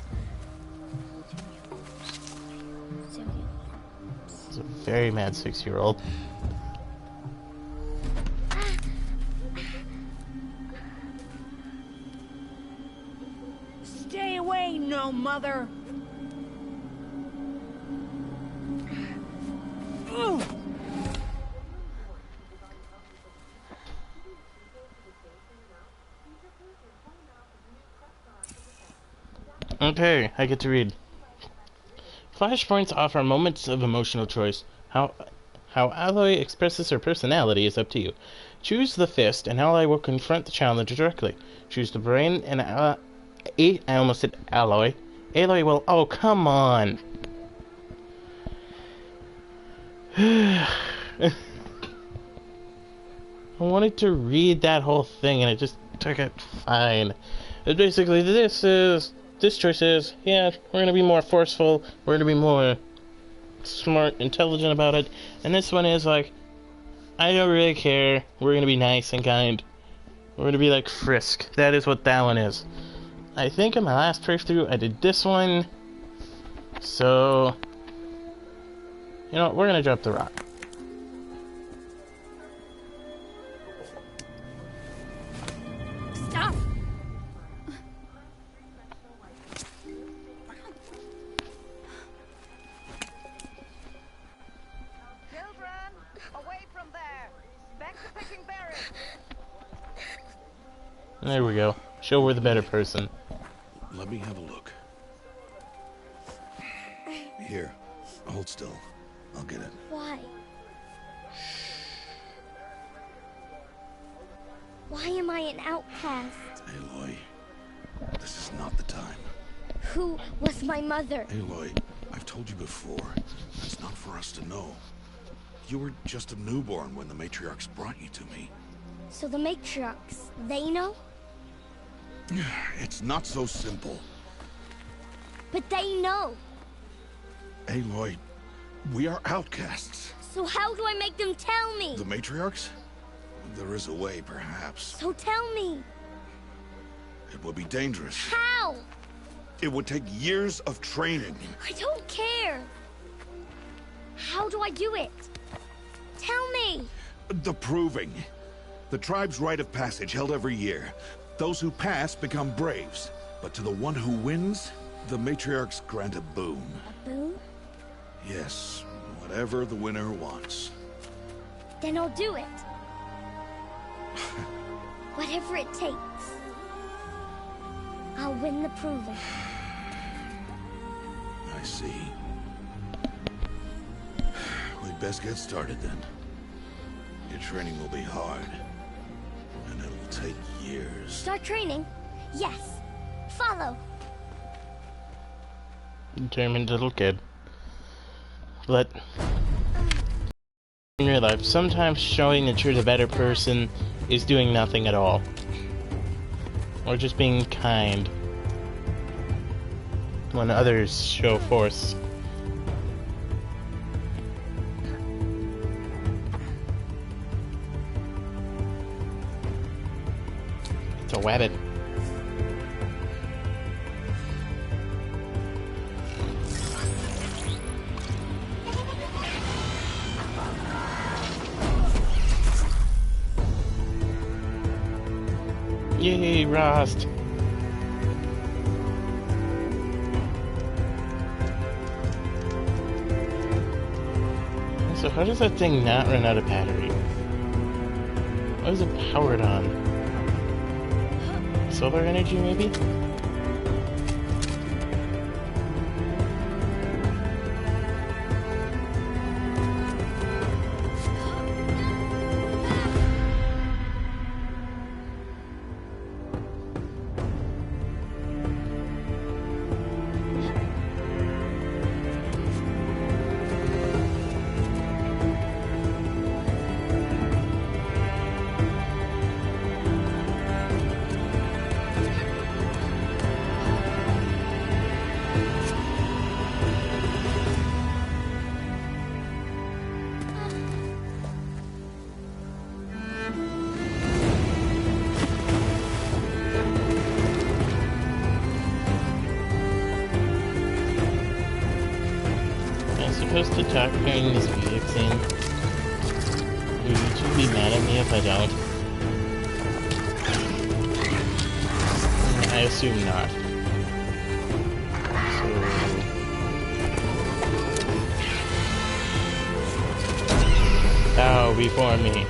Seal your lips. It's a very mad 6-year-old. Stay away, no mother. Ugh. Okay, I get to read. Flashpoints offer moments of emotional choice. How Aloy expresses her personality is up to you. Choose the fist, and Aloy will confront the challenger directly. Choose the brain, and I almost said Aloy. Aloy will... Oh, come on! I wanted to read that whole thing, and I just took it fine. But basically, this choice is, yeah, we're gonna be more forceful, we're gonna be more smart, intelligent about it, and this one is like, I don't really care, we're gonna be nice and kind. We're gonna be like Frisk. That is what that one is. I think in my last playthrough I did this one, so, you know, we're gonna drop the rock. Stop! Children, away from there. Back to picking berries. There we go. Show we're the better person. Let me have a look. Here, hold still. I'll get it. Why? Why am I an outcast? Aloy, this is not the time. Who was my mother? Aloy, I've told you before. It's not for us to know. You were just a newborn when the matriarchs brought you to me. So the matriarchs, they know? It's not so simple. But they know. Aloy, we are outcasts. So how do I make them tell me? The matriarchs? There is a way, perhaps. So tell me. It would be dangerous. How? It would take years of training. I don't care. How do I do it? Tell me. The proving. The tribe's rite of passage held every year. Those who pass become braves. But to the one who wins, the matriarchs grant a boon. A boon? Yes, whatever the winner wants. Then I'll do it. Whatever it takes. I'll win the proving. I see. We'd best get started then. Your training will be hard. And it'll take years. Start training? Yes. Follow. Determined little kid. But in real life, sometimes showing that you're the better person is doing nothing at all. Or just being kind when others show force. It's a wabbit. Yay, Rost! So how does that thing not run out of battery? What is it powered on? Solar energy, maybe? Supposed to talk during this music scene? Would you be mad at me if I don't? I assume not. So... bow before me.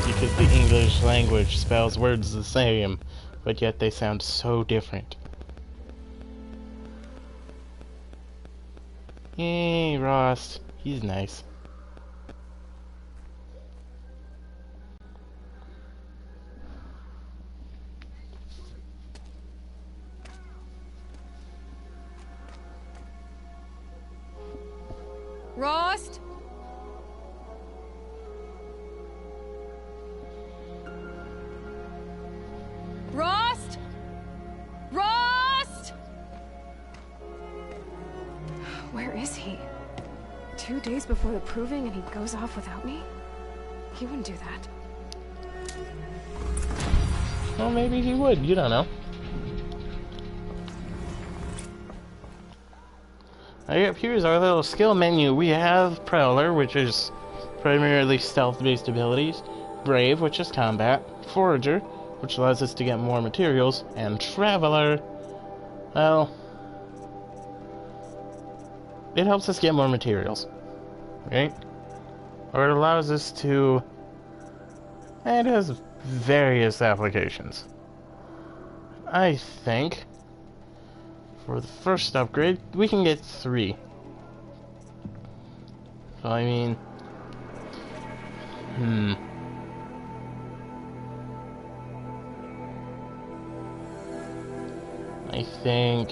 Because the English language spells words the same, but yet they sound so different. Yay, Rost. He's nice. Rost? Rost? Rost? Where is he? 2 days before the proving and he goes off without me? He wouldn't do that. Well, maybe he would. You don't know. Alright, here's our little skill menu. We have Prowler, which is primarily stealth-based abilities. Brave, which is combat. Forager, which allows us to get more materials. And Traveler, well... it helps us get more materials, right? Or it allows us to... it has various applications. I think for the first upgrade, we can get 3. So, I mean... I think...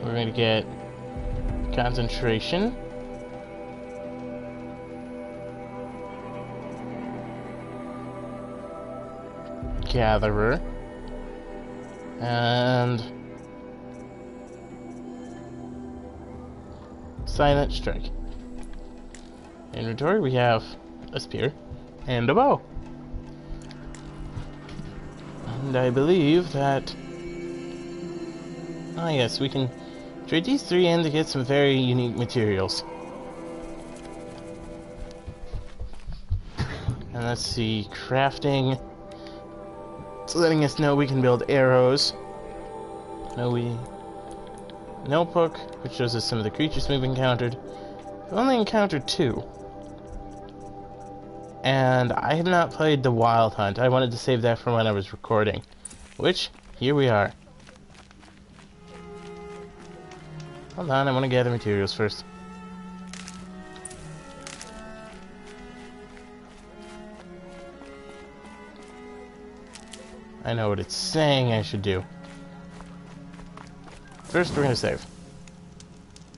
we're going to get concentration, gatherer, and silent strike. Inventory, we have a spear and a bow. And I believe that... ah, yes, we can trade these 3 in to get some very unique materials. And let's see, crafting. It's letting us know we can build arrows. Notebook, which shows us some of the creatures we've encountered. We've only encountered 2. And I have not played the Wild Hunt. I wanted to save that for when I was recording. Which, here we are. Hold on, I want to gather materials first. I know what it's saying I should do. First, we're going to save.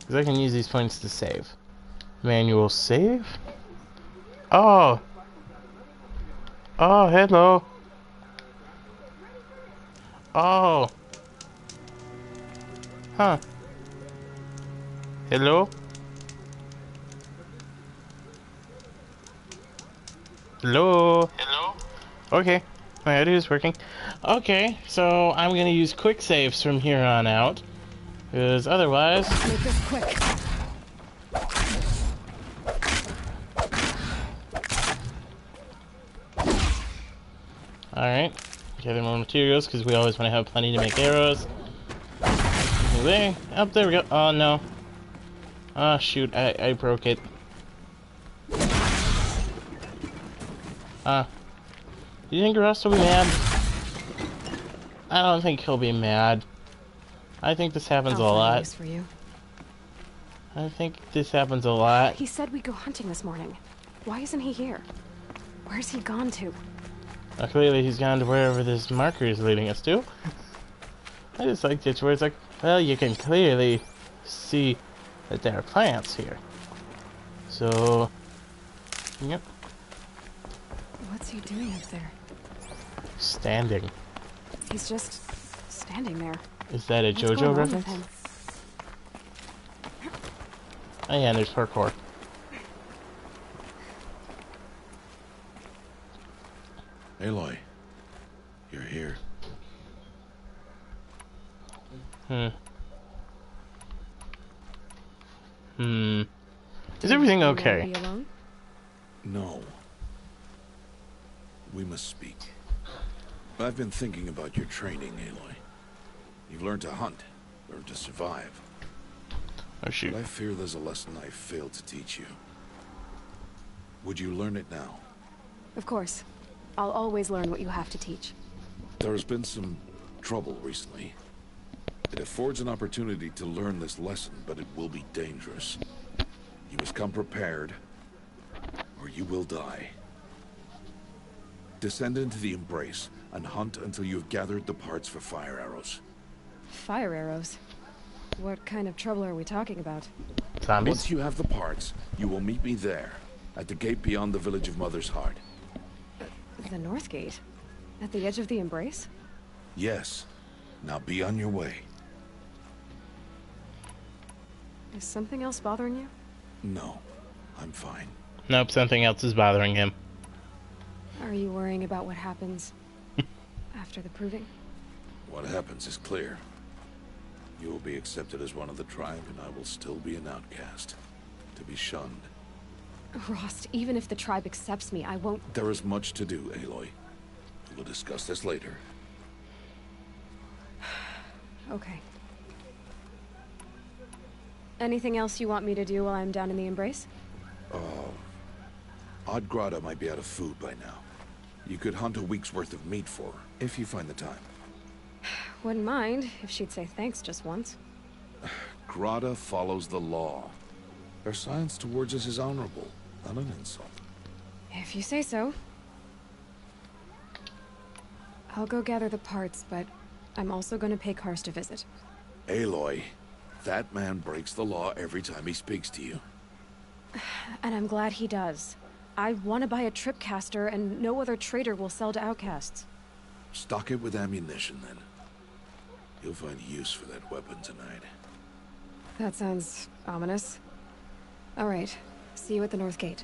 Because I can use these points to save. Manual save? Oh! Oh, hello! Oh! Huh. Hello? Hello? Hello? Okay. My audio is working. Okay, so I'm gonna use quick saves from here on out. Because otherwise... Make this quick. Alright. Gather more materials, because we always want to have plenty to make arrows. There. Oh, there we go. Oh, no. Oh, shoot. I broke it. Do you think Rust will be mad? I don't think he'll be mad. I think this happens a lot. For you. I think this happens a lot. He said we'd go hunting this morning. Why isn't he here? Where's he gone to? Clearly he's gone to wherever this marker is leading us to. I just like this where it's like, well, you can clearly see that there are plants here. So, yep. What's he doing up there? Standing. He's just standing there. Is that a JoJo reference? Oh yeah, and there's parkour. Aloy, you're here. Is everything okay? No. We must speak. I've been thinking about your training, Aloy. You've learned to hunt, learned to survive. Oh shoot. But I fear there's a lesson I failed to teach you. Would you learn it now? Of course. I'll always learn what you have to teach. There has been some trouble recently. It affords an opportunity to learn this lesson, but it will be dangerous. You must come prepared, or you will die. Descend into the Embrace and hunt until you have gathered the parts for fire arrows. Fire arrows? What kind of trouble are we talking about? Zombies? Once you have the parts, you will meet me there, at the gate beyond the village of Mother's Heart. The North Gate? At the edge of the Embrace? Yes. Now be on your way. Is something else bothering you? No, I'm fine. Nope, something else is bothering him. Are you worrying about what happens after the proving? What happens is clear. You will be accepted as one of the tribe, and I will still be an outcast, to be shunned. Rost, even if the tribe accepts me, I won't... There is much to do, Aloy. We'll discuss this later. Okay. Anything else you want me to do while I'm down in the Embrace? Odd Grata might be out of food by now. You could hunt a week's worth of meat for her, if you find the time. Wouldn't mind if she'd say thanks just once. Grata follows the law. Her silence towards us is honorable, not an insult. If you say so. I'll go gather the parts, but I'm also going to pay Karst a visit. Aloy, that man breaks the law every time he speaks to you. And I'm glad he does. I want to buy a tripcaster, and no other trader will sell to outcasts. Stock it with ammunition, then. You'll find use for that weapon tonight. That sounds ominous. All right. See you at the North Gate.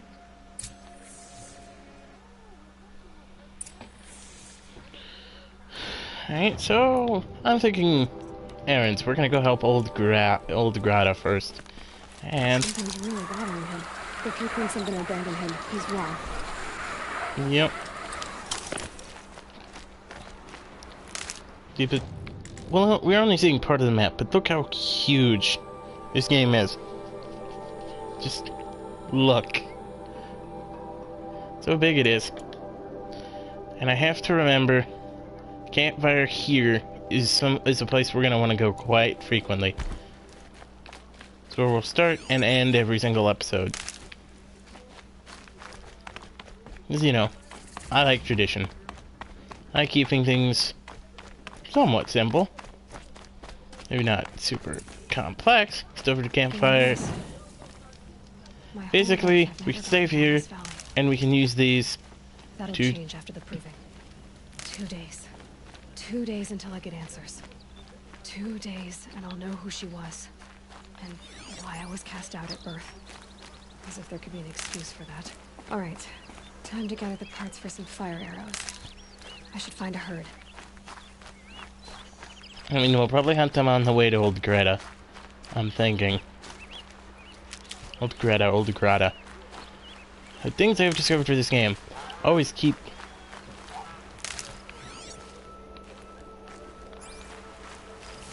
Alright, so I'm thinking errands. We're gonna go help old Grata first. And something's really bothering him. If he thinks I'm gonna abandon him, he's wrong. yep. Well, we're only seeing part of the map, but look how huge this game is. Just look. So big it is. And I have to remember, campfire here is a place we're gonna want to go quite frequently. It's where we'll start and end every single episode. Because, you know, I like tradition. I like keeping things somewhat simple. Maybe not super complex. Just over the campfire. Basically, we can save here, and we can use these That'll to... change after the proving. 2 days. 2 days until I get answers. 2 days, and I'll know who she was. And why I was cast out at birth. As if there could be an excuse for that. Alright. Time to gather the parts for some fire arrows. I should find a herd. I mean, we'll probably hunt them on the way to Old Greta. I'm thinking. Old Greta. The things I've discovered for this game. Always keep...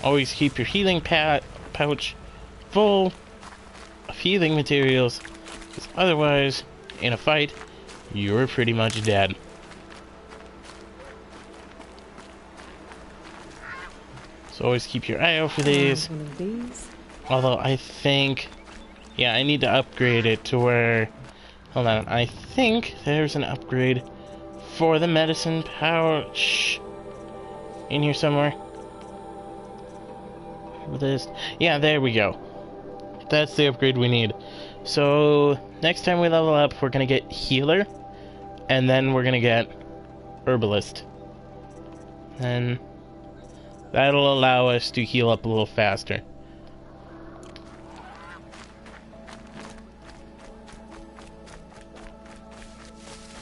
Always keep your healing pouch full of healing materials. Because otherwise, in a fight, you're pretty much dead. So always keep your eye out for these. Although I think... Yeah, I need to upgrade it to where... Hold on, I think there's an upgrade for the medicine pouch in here somewhere. This, yeah, there we go. That's the upgrade we need. So next time we level up, we're gonna get healer, and then we're gonna get herbalist, and that'll allow us to heal up a little faster.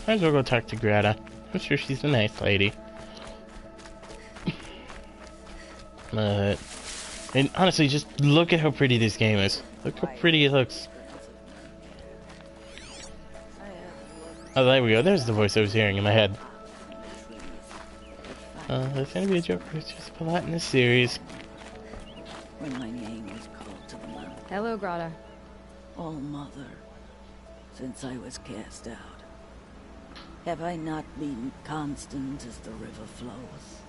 Might as well go talk to Greta. I'm sure she's a nice lady. And honestly, just look at how pretty this game is. Look how pretty it looks. Oh, there we go. There's the voice I was hearing in my head. There's gonna be a joke who's just a lot in this series. When my name was called to the mountain. Hello, Greta. Oh, Mother, since I was cast out, have I not been constant as the river flows?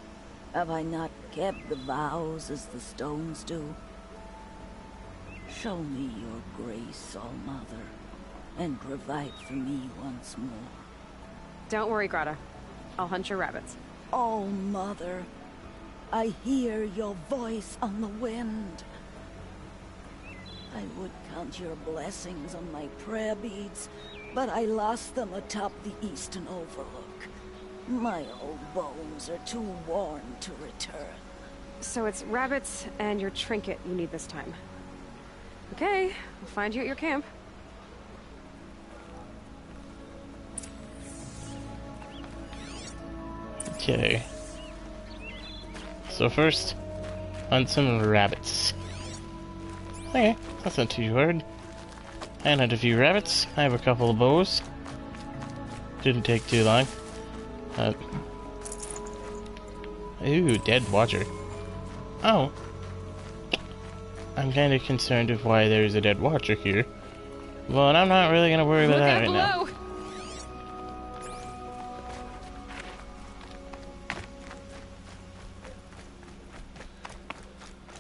Have I not kept the vows as the stones do? Show me your grace, All Mother, and provide for me once more. Don't worry, Greta. I'll hunt your rabbits. Oh, Mother, I hear your voice on the wind. I would count your blessings on my prayer beads, but I lost them atop the eastern overlook. My old bones are too worn to return. So it's rabbits and your trinket you need this time. Okay, I'll find you at your camp. Okay. So first, hunt some rabbits. Okay, that's not too hard. I hunt a few rabbits. I have a couple of bows. Didn't take too long. Ooh, dead watcher. Oh. I'm kind of concerned with why there's a dead watcher here. But I'm not really going to worry about that right now.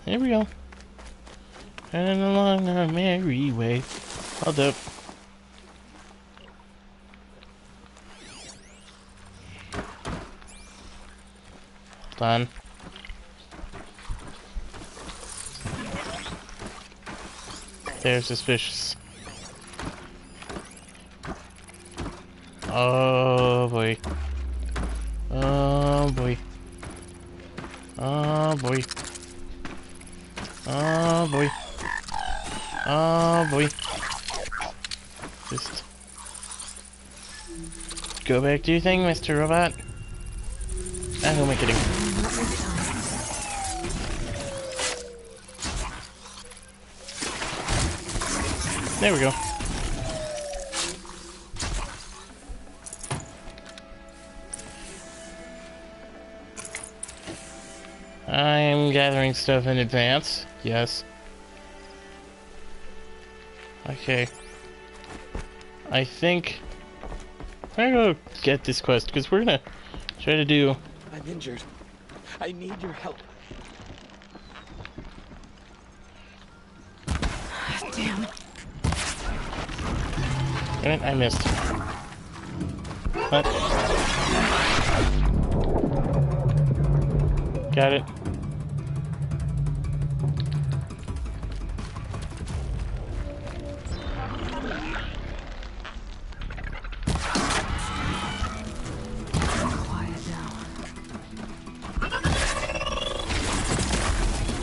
There we go. Running along our merry way. Hold up. Hold on. They're suspicious. Oh boy. Oh boy. Oh boy. Oh boy. Oh boy. Just go back to your thing, Mr. Robot. Ah, who am I kidding? There we go. I am gathering stuff in advance. Yes. Okay. I think I'm gonna go get this quest because we're gonna try to do. I'm injured. I need your help. Damn. Damn it, I missed. What? Got it.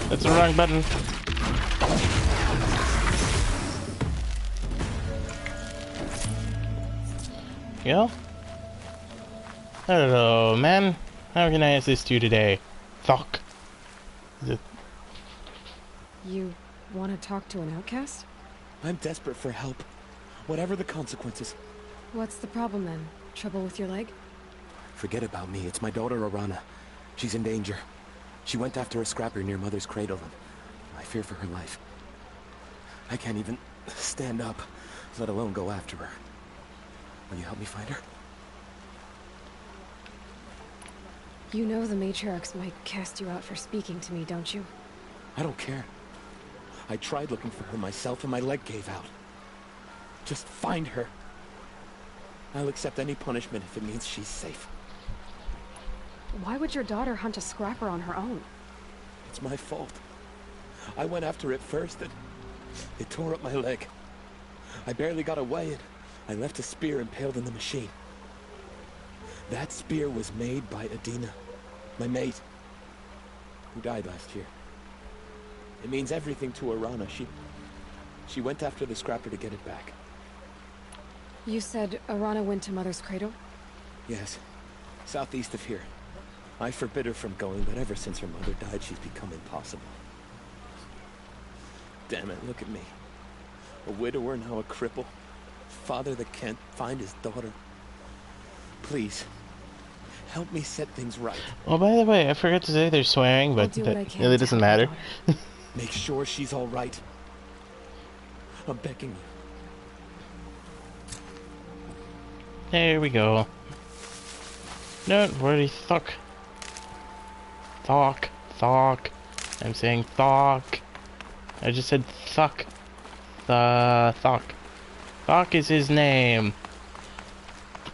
That's the wrong button. Yo? Hello, man. How can I assist you today? Fuck. You want to talk to an outcast? I'm desperate for help. Whatever the consequences. What's the problem then? Trouble with your leg? Forget about me. It's my daughter, Arana. She's in danger. She went after a scrapper near Mother's cradle, and I fear for her life. I can't even stand up, let alone go after her. Will you help me find her? You know the matriarchs might cast you out for speaking to me, don't you? I don't care. I tried looking for her myself and my leg gave out. Just find her. I'll accept any punishment if it means she's safe. Why would your daughter hunt a scrapper on her own? It's my fault. I went after it first and it tore up my leg. I barely got away and I left a spear impaled in the machine. That spear was made by Adina, my mate, who died last year. It means everything to Arana. She went after the scrapper to get it back. You said Arana went to Mother's cradle? Yes, southeast of here. I forbid her from going, but ever since her mother died, she's become impossible. Damn it, look at me. A widower, now a cripple. Father that can't find his daughter. Please, help me set things right. Oh, by the way, I forgot to say they're swearing, but that really doesn't matter. Make sure she's all right. I'm begging you. There we go. Don't worry, Thok. Thok. Thok. I'm saying Thok. I just said Thok. Thok. Thok is his name.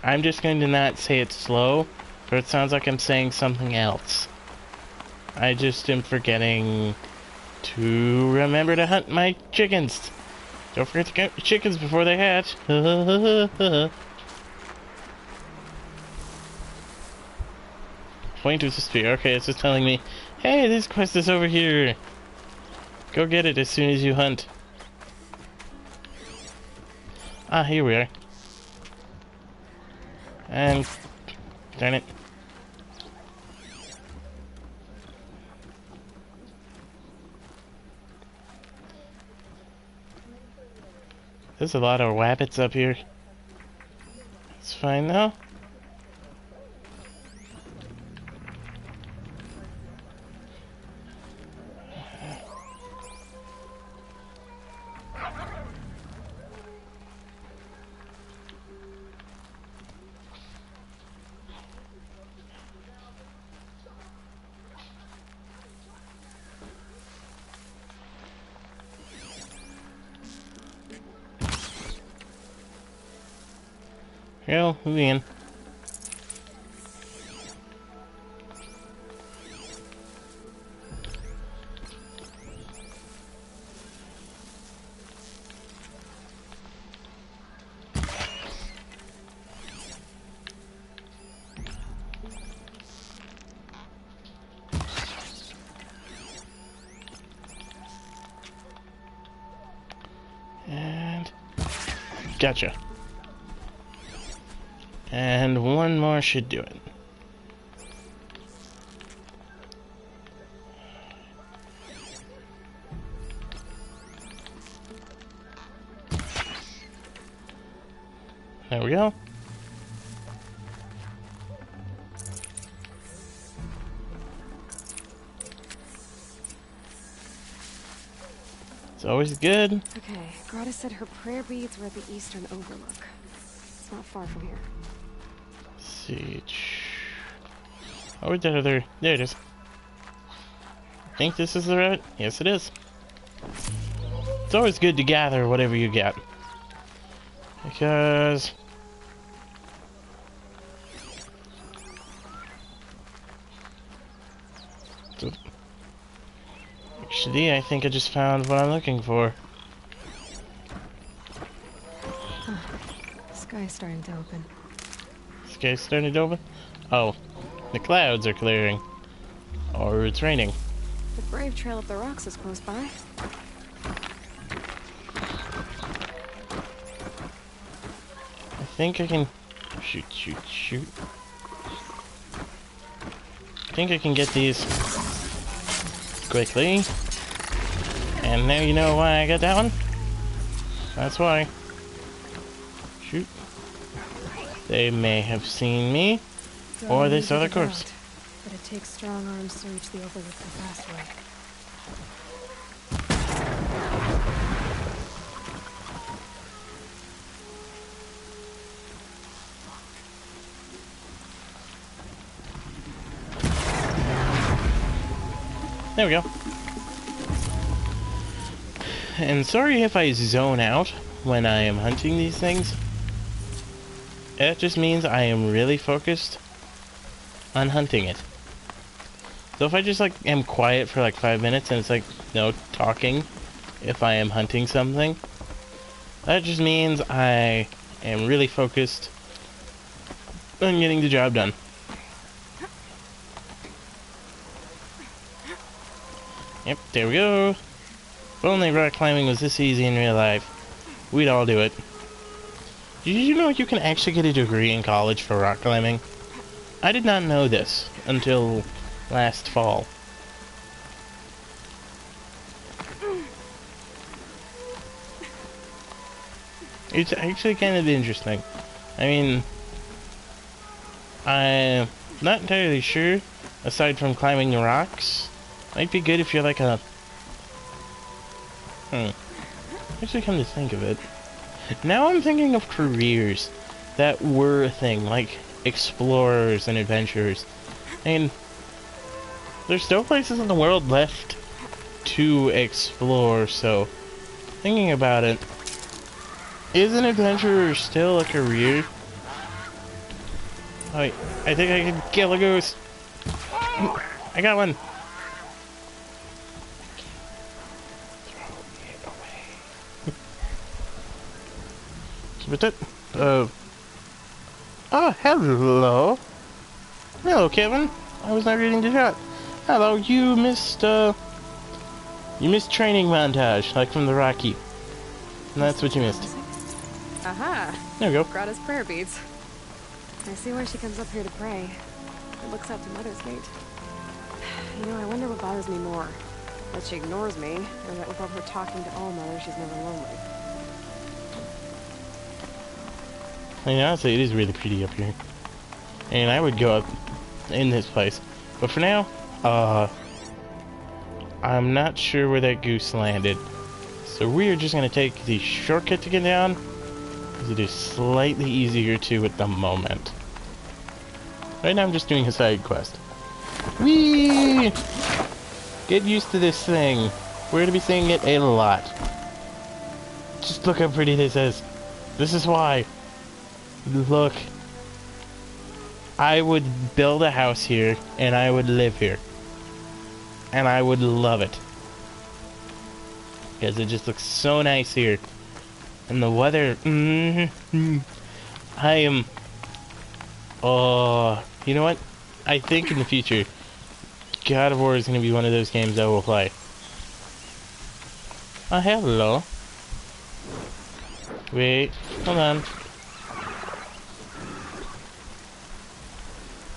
I'm just going to not say it slow, or it sounds like I'm saying something else. I just am forgetting to remember to hunt my chickens. Don't forget to count your chickens before they hatch. Point with the spear. Okay, it's just telling me, hey, this quest is over here. Go get it as soon as you hunt. Ah, here we are. And darn it. There's a lot of rabbits up here. It's fine now. Well, moving in. And gotcha. And one more should do it. There we go. It's always good. Okay, Grata said her prayer beads were at the eastern overlook. It's not far from here. Siege. Oh, there it is. Think this is the route? Yes, it is. It's always good to gather whatever you get, because actually, I think I just found what I'm looking for. Huh. The sky's starting to open. Sky's starting to open? Oh, the clouds are clearing. Or it's raining. The brave trail up the rocks is close by. I think I can... Shoot, shoot, shoot. I think I can get these quickly. And now you know why I got that one? That's why. Shoot. They may have seen me, or they saw the corpse. But it takes strong arms to reach the overlook the fast way. There we go. And sorry if I zone out when I am hunting these things. That just means I am really focused on hunting it. So if I just like am quiet for like 5 minutes and it's like no talking if I am hunting something, that just means I am really focused on getting the job done. Yep, there we go. If only rock climbing was this easy in real life, we'd all do it. Did you know you can actually get a degree in college for rock climbing? I did not know this until last fall. It's actually kind of interesting. I mean, I'm not entirely sure, aside from climbing the rocks. Might be good if you're like a... Actually, come to think of it. Now I'm thinking of careers that were a thing, like explorers and adventurers. I mean, there's still places in the world left to explore, so thinking about it, is an adventurer still a career? Oh, wait, I think I can kill a goose. I got one. Keep it. Oh, hello. Hello, Kevin. I was not reading the chat. Hello, you missed training montage, like from the Rocky. And that's what you missed. Aha! There we go. Grata's prayer beads. I see why she comes up here to pray. It looks up to Mother's Gate. You know, I wonder what bothers me more. That she ignores me, or that without her talking to all mothers, she's never lonely. I mean, honestly, it is really pretty up here. And I would go up in this place. But for now, I'm not sure where that goose landed. So we're just going to take the shortcut to get down, because it is slightly easier to at the moment. Right now I'm just doing a side quest. Whee! Get used to this thing. We're going to be seeing it a lot. Just look how pretty this is. This is why. Look. I would build a house here, and I would live here. And I would love it. Because it just looks so nice here. And the weather, I am, you know what? I think in the future, God of War is going to be one of those games I will play. Oh, hello. Wait, hold on.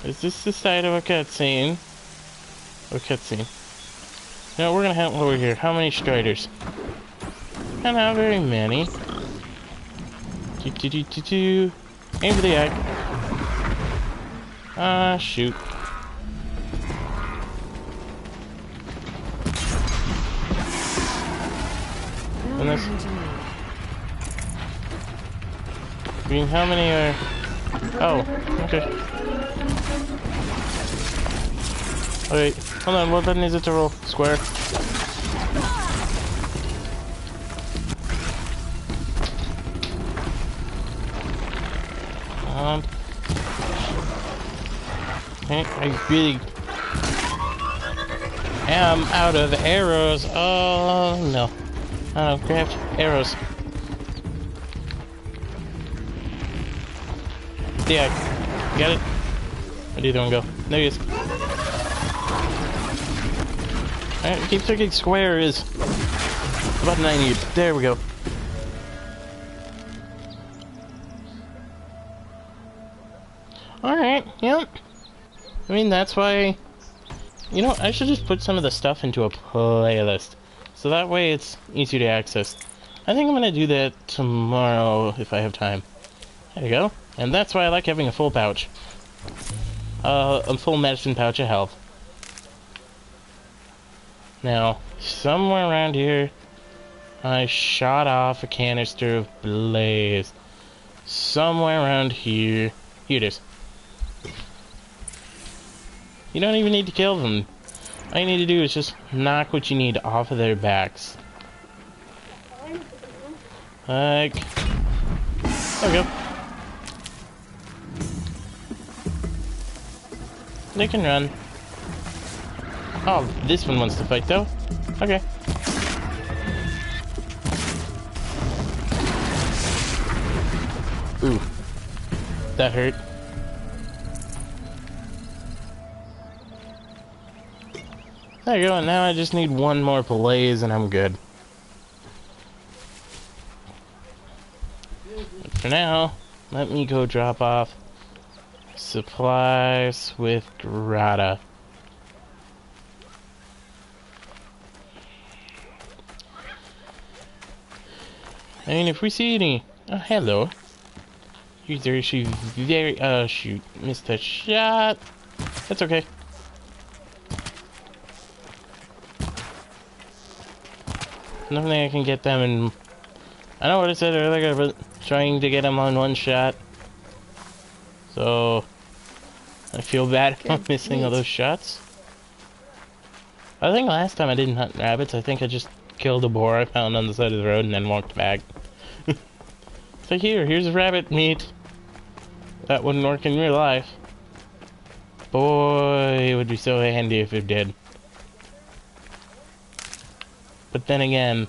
Is this the side of a cutscene? Or cutscene? No, we're gonna head over here. How many striders? Not very many. Aim for the eye. Ah, shoot. And this. I mean, how many are? Oh, okay. Oh, wait, hold on. What button is it to roll? Square. I really am out of arrows. Oh no. Oh, craft arrows. Yeah, got it. Where did he go? There he is. Alright, keep thinking square is the button I need. There we go. Alright, yep. I mean, that's why... You know, I should just put some of the stuff into a playlist. So that way it's easy to access. I think I'm gonna do that tomorrow if I have time. There you go. And that's why I like having a full pouch. A full medicine pouch of health. Now, somewhere around here, I shot off a canister of blaze. Somewhere around here. Here it is. You don't even need to kill them. All you need to do is just knock what you need off of their backs. Like... There we go. They can run. Oh, this one wants to fight though. Okay. Ooh. That hurt. There you go, and now I just need one more blaze and I'm good. But for now, let me go drop off supplies with Grata. I mean, if we see any... Oh, hello. You're actually very... shoot. Missed a shot. That's okay. Nothing I can get them in... I know what I said earlier, but trying to get them on one shot. So... I feel bad about missing all those shots. I think last time I didn't hunt rabbits, I think I just killed a boar I found on the side of the road and then walked back. So here's rabbit meat. That wouldn't work in real life. Boy, it would be so handy if it did. But then again...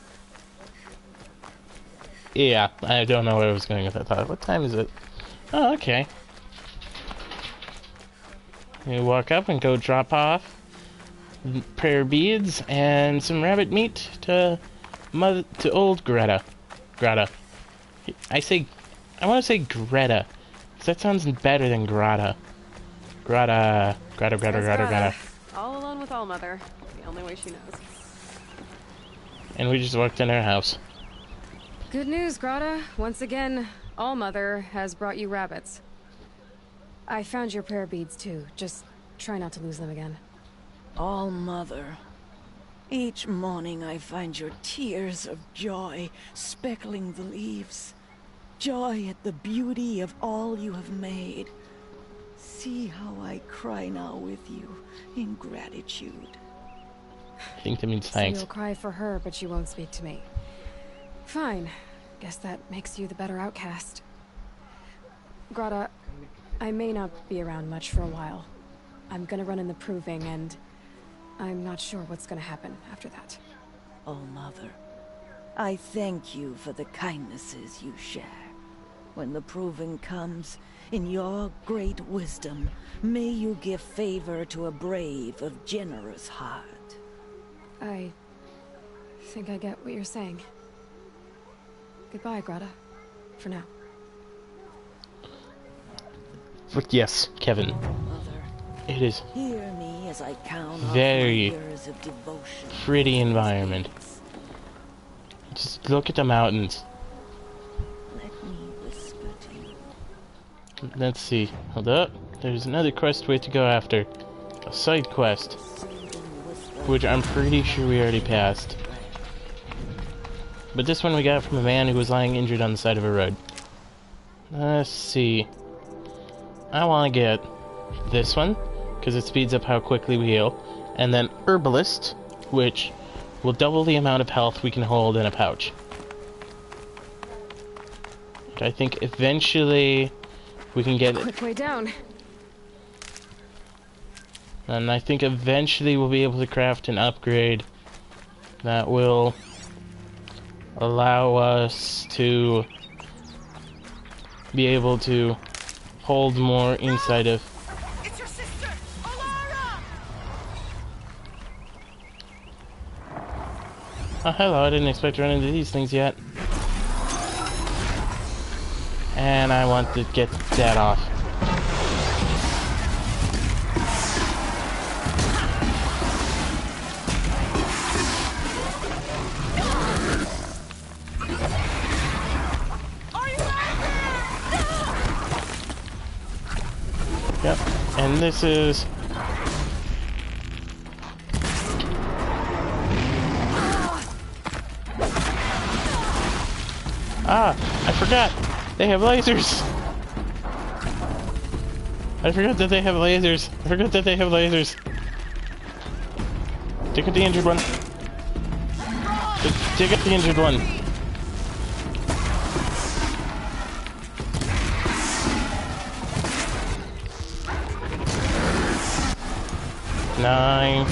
Yeah, I don't know where I was going with that thought. What time is it? Oh, okay. You walk up and go drop off prayer beads and some rabbit meat to old Greta. Greta. I want to say Greta, because that sounds better than Grata. Grata. All alone with Allmother. The only way she knows. And we just walked in her house. Good news, Grata. Once again, Allmother has brought you rabbits. I found your prayer beads too. Just try not to lose them again. Allmother. Each morning I find your tears of joy speckling the leaves. Joy at the beauty of all you have made. See how I cry now with you in gratitude. I think that means thanks. So you'll cry for her, but you won't speak to me. Fine. Guess that makes you the better outcast. Grata, I may not be around much for a while. I'm gonna run in the proving, and I'm not sure what's gonna happen after that. Allmother, I thank you for the kindnesses you share. When the proving comes, in your great wisdom, may you give favor to a brave of generous heart. I think I get what you're saying. Goodbye, Grata. For now. But yes, Kevin. It is Hear me as I count very years of devotion. Pretty environment. Just look at the mountains. Let me whisper to you. Let's see. Hold up. There's another quest way to go after. A side quest. Which I'm pretty sure we already passed. But this one we got from a man who was lying injured on the side of a road. Let's see. I want to get this one, because it speeds up how quickly we heal. And then Herbalist, which will double the amount of health we can hold in a pouch. Which I think eventually we can get it. Quick way down. And I think eventually we'll be able to craft an upgrade that will allow us to be able to hold more inside of... It's your sister, Alara! Oh, hello, I didn't expect to run into these things yet. And I want to get that off. Yep, and this is... Ah, I forgot! They have lasers! I forgot that they have lasers. I forgot that they have lasers. Take out the injured one. Take out the injured one. Nine.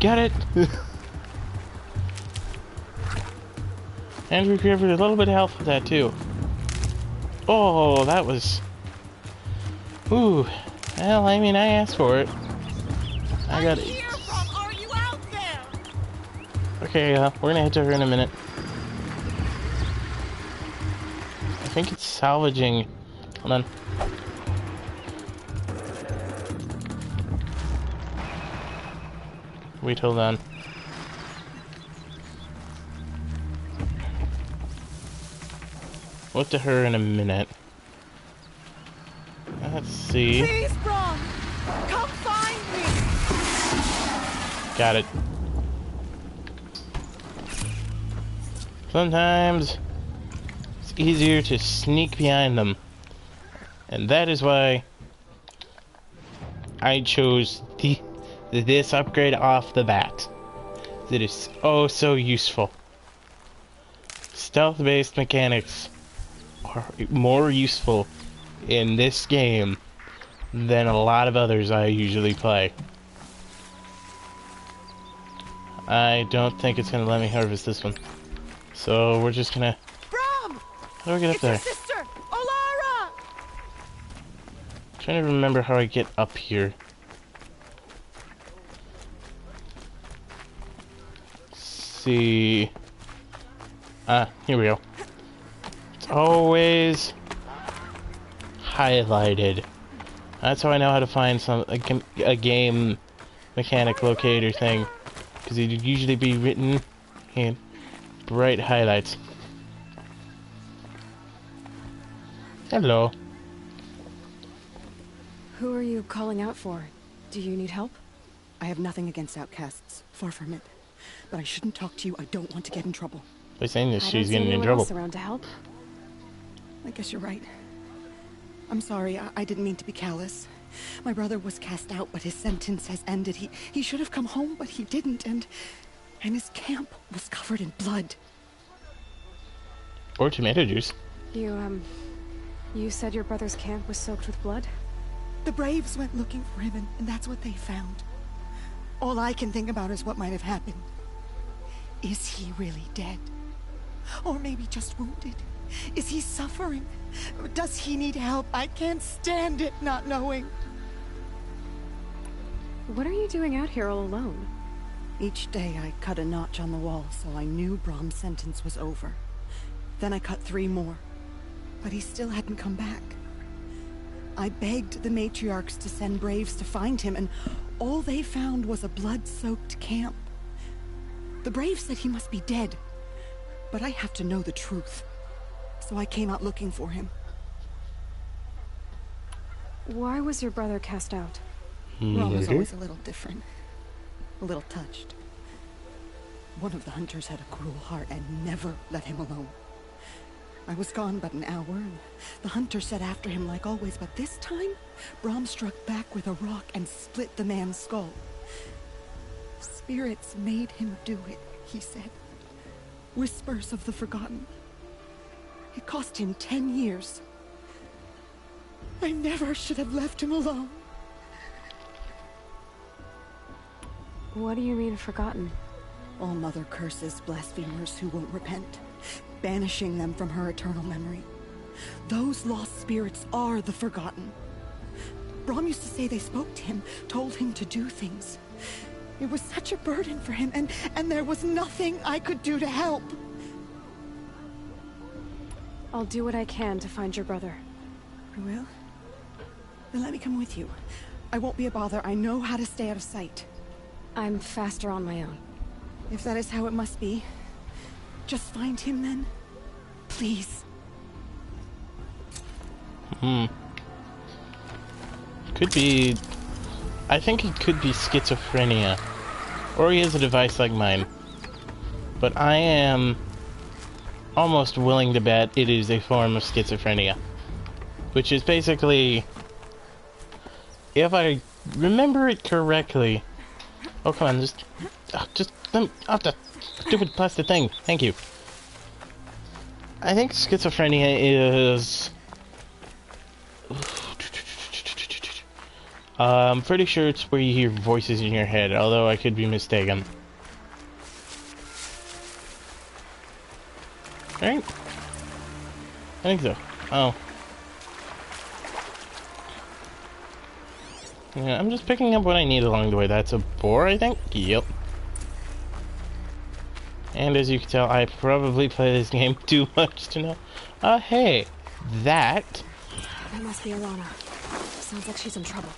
Got it! And we recovered a little bit of health with that too. Oh, that was... Ooh. Well, I mean, I asked for it. I got it. Are you out there? Okay, we're gonna head to her in a minute. I think it's salvaging. Hold on. Wait, hold on. We'll to her in a minute. Let's see. Please, Brom! Come find me! Got it. Sometimes it's easier to sneak behind them. And that is why I chose this upgrade off the bat. It is oh so useful. Stealth-based mechanics are more useful in this game than a lot of others I usually play. I don't think it's gonna let me harvest this one. So we're just gonna... Brom! How do I get up there? It's your sister, Olara! Trying to remember how I get up here. See. Here we go. It's always highlighted. That's how I know how to find a game mechanic locator thing, because it'd usually be written in bright highlights. Hello. Who are you calling out for? Do you need help? I have nothing against outcasts. Far from it. But I shouldn't talk to you. I don't want to get in trouble. By saying this, she's I don't see getting in anyone trouble. else around to help. I guess you're right. I'm sorry. I didn't mean to be callous. My brother was cast out, but his sentence has ended. He should have come home, but he didn't, and his camp was covered in blood. Or tomato juice. You said your brother's camp was soaked with blood? The Braves went looking for him, and that's what they found. All I can think about is what might have happened. Is he really dead? Or maybe just wounded? Is he suffering? Does he need help? I can't stand it not knowing. What are you doing out here all alone? Each day I cut a notch on the wall, so I knew Brom's sentence was over. Then I cut 3 more. But he still hadn't come back. I begged the matriarchs to send Braves to find him, and all they found was a blood-soaked camp. The Braves said he must be dead, but I have to know the truth. So I came out looking for him. Why was your brother cast out? Ron was always a little different. A little touched. One of the hunters had a cruel heart and never let him alone. I was gone but an hour, and the hunter set after him like always, but this time, Brom struck back with a rock and split the man's skull. Spirits made him do it, he said. Whispers of the forgotten. It cost him 10 years. I never should have left him alone. What do you mean, forgotten? All Mother curses blasphemers who won't repent, banishing them from her eternal memory. Those lost spirits are the forgotten. Brom used to say they spoke to him, told him to do things. It was such a burden for him, and there was nothing I could do to help. I'll do what I can to find your brother. You will? Then let me come with you. I won't be a bother. I know how to stay out of sight. I'm faster on my own. If that is how it must be, just find him then. Please. Could be... I think it could be schizophrenia. Or he has a device like mine. But I am almost willing to bet it is a form of schizophrenia. Which is basically... If I remember it correctly... Oh, come on, just let me off the stupid plastic thing. Thank you. I think schizophrenia is... I'm pretty sure it's where you hear voices in your head, although I could be mistaken. Right? I think so. Oh. Yeah, I'm just picking up what I need along the way. That's a boar, I think? Yep. And as you can tell, I probably play this game too much to know. Hey, that... That must be Alana. Sounds like she's in trouble.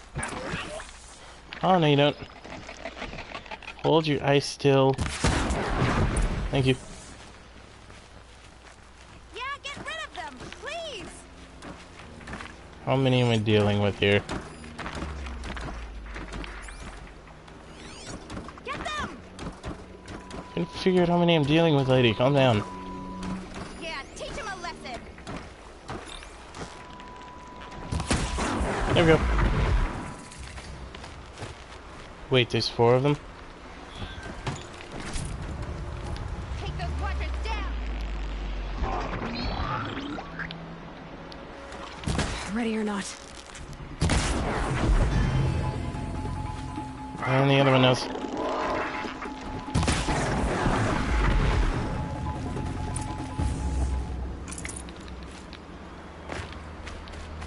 Oh, no you don't. Hold your eyes still. Thank you. Yeah, get rid of them, please! How many am I dealing with here? Get them! I can figure out how many I'm dealing with, lady. Calm down. Yeah, teach him a lesson! There we go. Wait, there's 4 of them? Take those quadrants down! Ready or not. And the other one knows.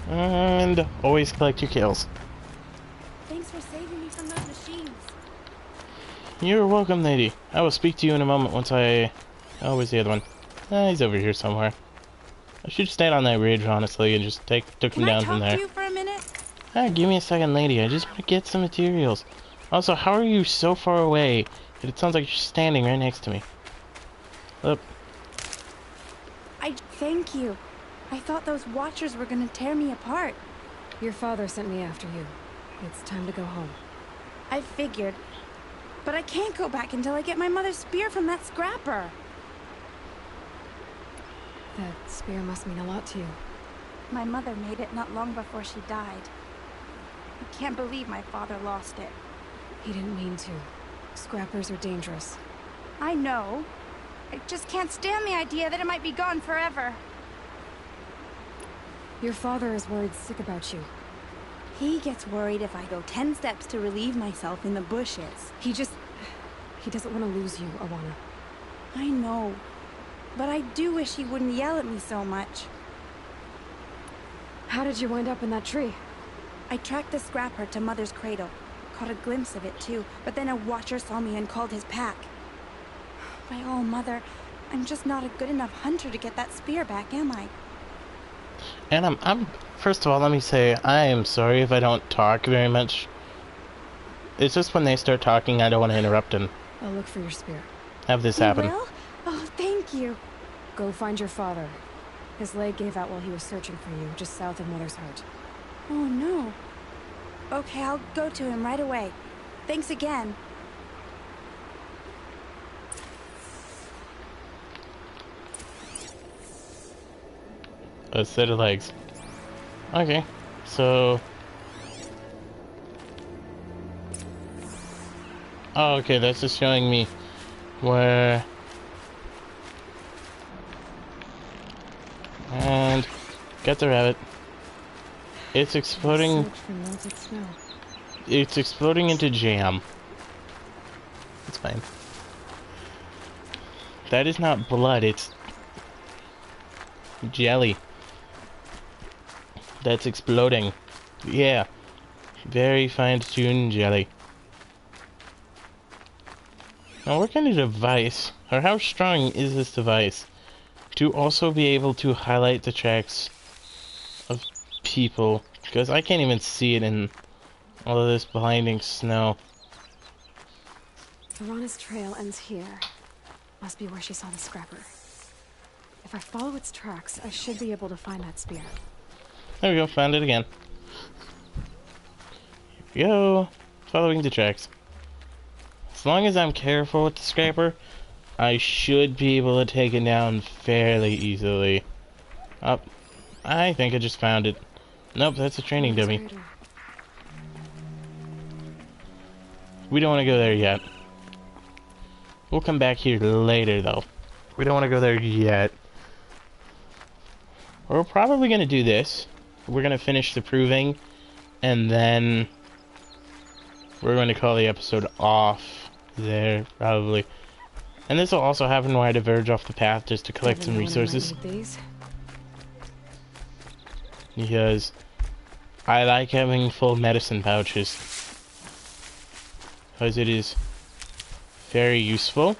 And always collect your kills. Thanks for saving me from those machines. You're welcome, lady. I will speak to you in a moment once I... Oh, where's the other one? He's over here somewhere. I should have stayed on that ridge, honestly, and just took him down from there. Can I talk to you for a minute? Give me a second, lady. I just want to get some materials. Also, how are you so far away that it sounds like you're standing right next to me? Look. Thank you. I thought those watchers were gonna tear me apart. Your father sent me after you. It's time to go home. I figured. But I can't go back until I get my mother's spear from that scrapper. That spear must mean a lot to you. My mother made it not long before she died. I can't believe my father lost it. He didn't mean to. Scrappers are dangerous. I know. I just can't stand the idea that it might be gone forever. Your father is worried sick about you. He gets worried if I go 10 steps to relieve myself in the bushes. He doesn't want to lose you, Alana. I know. But I do wish he wouldn't yell at me so much. How did you wind up in that tree? I tracked the scrapper to Mother's cradle. Caught a glimpse of it too, but then a watcher saw me and called his pack. By all, Mother, I'm just not a good enough hunter to get that spear back, am I? And I'm first of all, let me say, I am sorry if I don't talk very much. It's just when they start talking, I don't want to interrupt and I'll look for your spear. have this You happen. will? Oh, thank you. Go find your father. His leg gave out while he was searching for you, just south of Mother's Heart. Oh, no. Okay, I'll go to him right away. Thanks again. A set of legs. Okay, so... Oh, okay, that's just showing me where... And... Get the rabbit. It's exploding. Search for melted snow. It's exploding into jam. It's fine. That is not blood, it's jelly. That's exploding. Yeah. Very fine-tuned jelly. Now what kind of device, or how strong is this device, to also be able to highlight the tracks of people? Because I can't even see it in all of this blinding snow. Verana's trail ends here. Must be where she saw the scrapper. If I follow its tracks, I should be able to find that spear. There we go, found it again. Here we go. Following the tracks. As long as I'm careful with the scrapper, I should be able to take it down fairly easily. Oh, I think I just found it. Nope, that's a training dummy. We don't want to go there yet. We'll come back here later, though. We don't want to go there yet. We're probably going to do this. We're going to finish the proving, and then we're going to call the episode off there, probably. And this will also happen when I diverge off the path just to collect some resources. Because I like having full medicine pouches. Because it is very useful,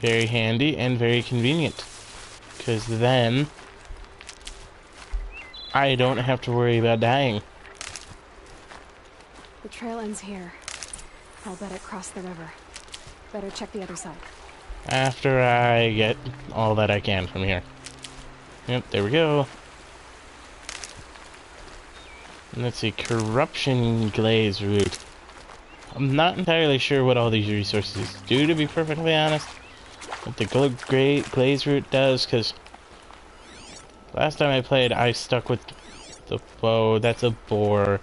very handy, and very convenient. Because then I don't have to worry about dying. The trail ends here. I'll bet it crossed the river. Better check the other side. After I get all that I can from here. Yep, there we go. And let's see, corruption glaze root. I'm not entirely sure what all these resources do, to be perfectly honest. What the glaze root does, because last time I played, I stuck with the bow. That's a boar.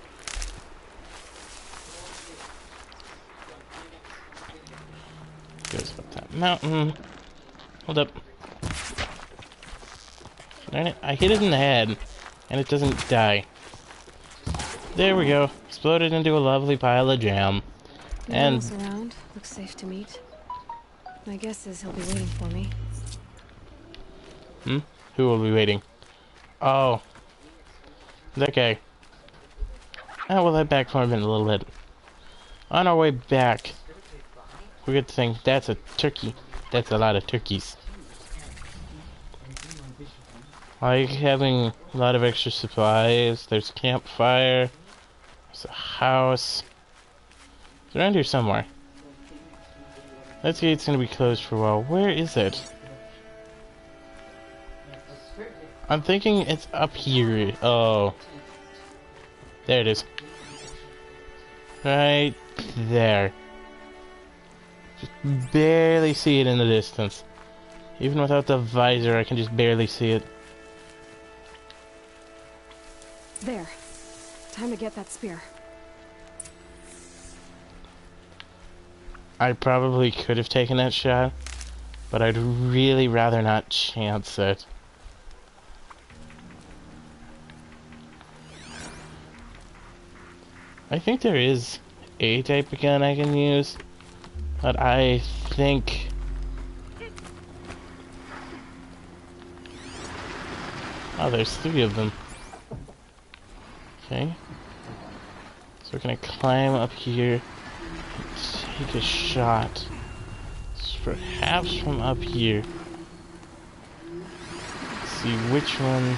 Goes up that mountain. Hold up. Darn it, I hit it in the head, and it doesn't die. There we go. Exploded into a lovely pile of jam. No one else around. Looks safe to meet. My guess is he'll be waiting for me. Who will be waiting? Oh. That guy. Oh, we'll head back for him in a little bit. On our way back, we get to think that's a turkey. That's a lot of turkeys. I like having a lot of extra supplies. There's a campfire. There's a house. It's around here somewhere. That gate's gonna be closed for a while. Where is it? I'm thinking it's up here. Oh. There it is. Right there. Just barely see it in the distance. Even without the visor, I can just barely see it. There. Time to get that spear. I probably could have taken that shot, but I'd really rather not chance it. I think there is a type of gun I can use, but I think oh, there's 3 of them. Okay. So we're gonna climb up here and take a shot. Perhaps from up here. Let's see which one.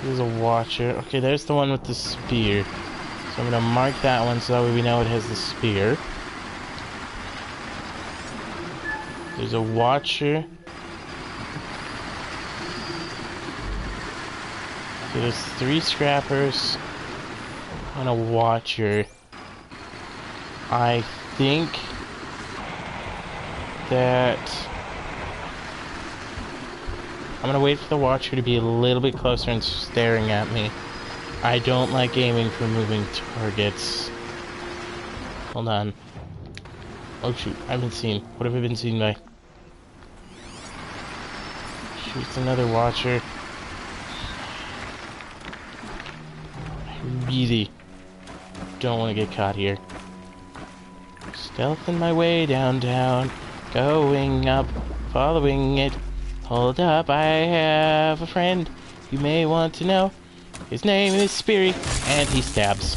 There's a watcher. Okay, there's the one with the spear. So I'm gonna mark that one so that way we know it has the spear. There's a watcher. So there's 3 scrappers and a watcher. I think that I'm gonna wait for the watcher to be a little bit closer and staring at me. I don't like aiming for moving targets. Hold on. Oh shoot, I've been seen. What have I been seen by? Shoots another watcher. Really don't want to get caught here. Stealthing my way downtown, going up, following it. Hold up, I have a friend you may want to know. His name is Speary, and he stabs.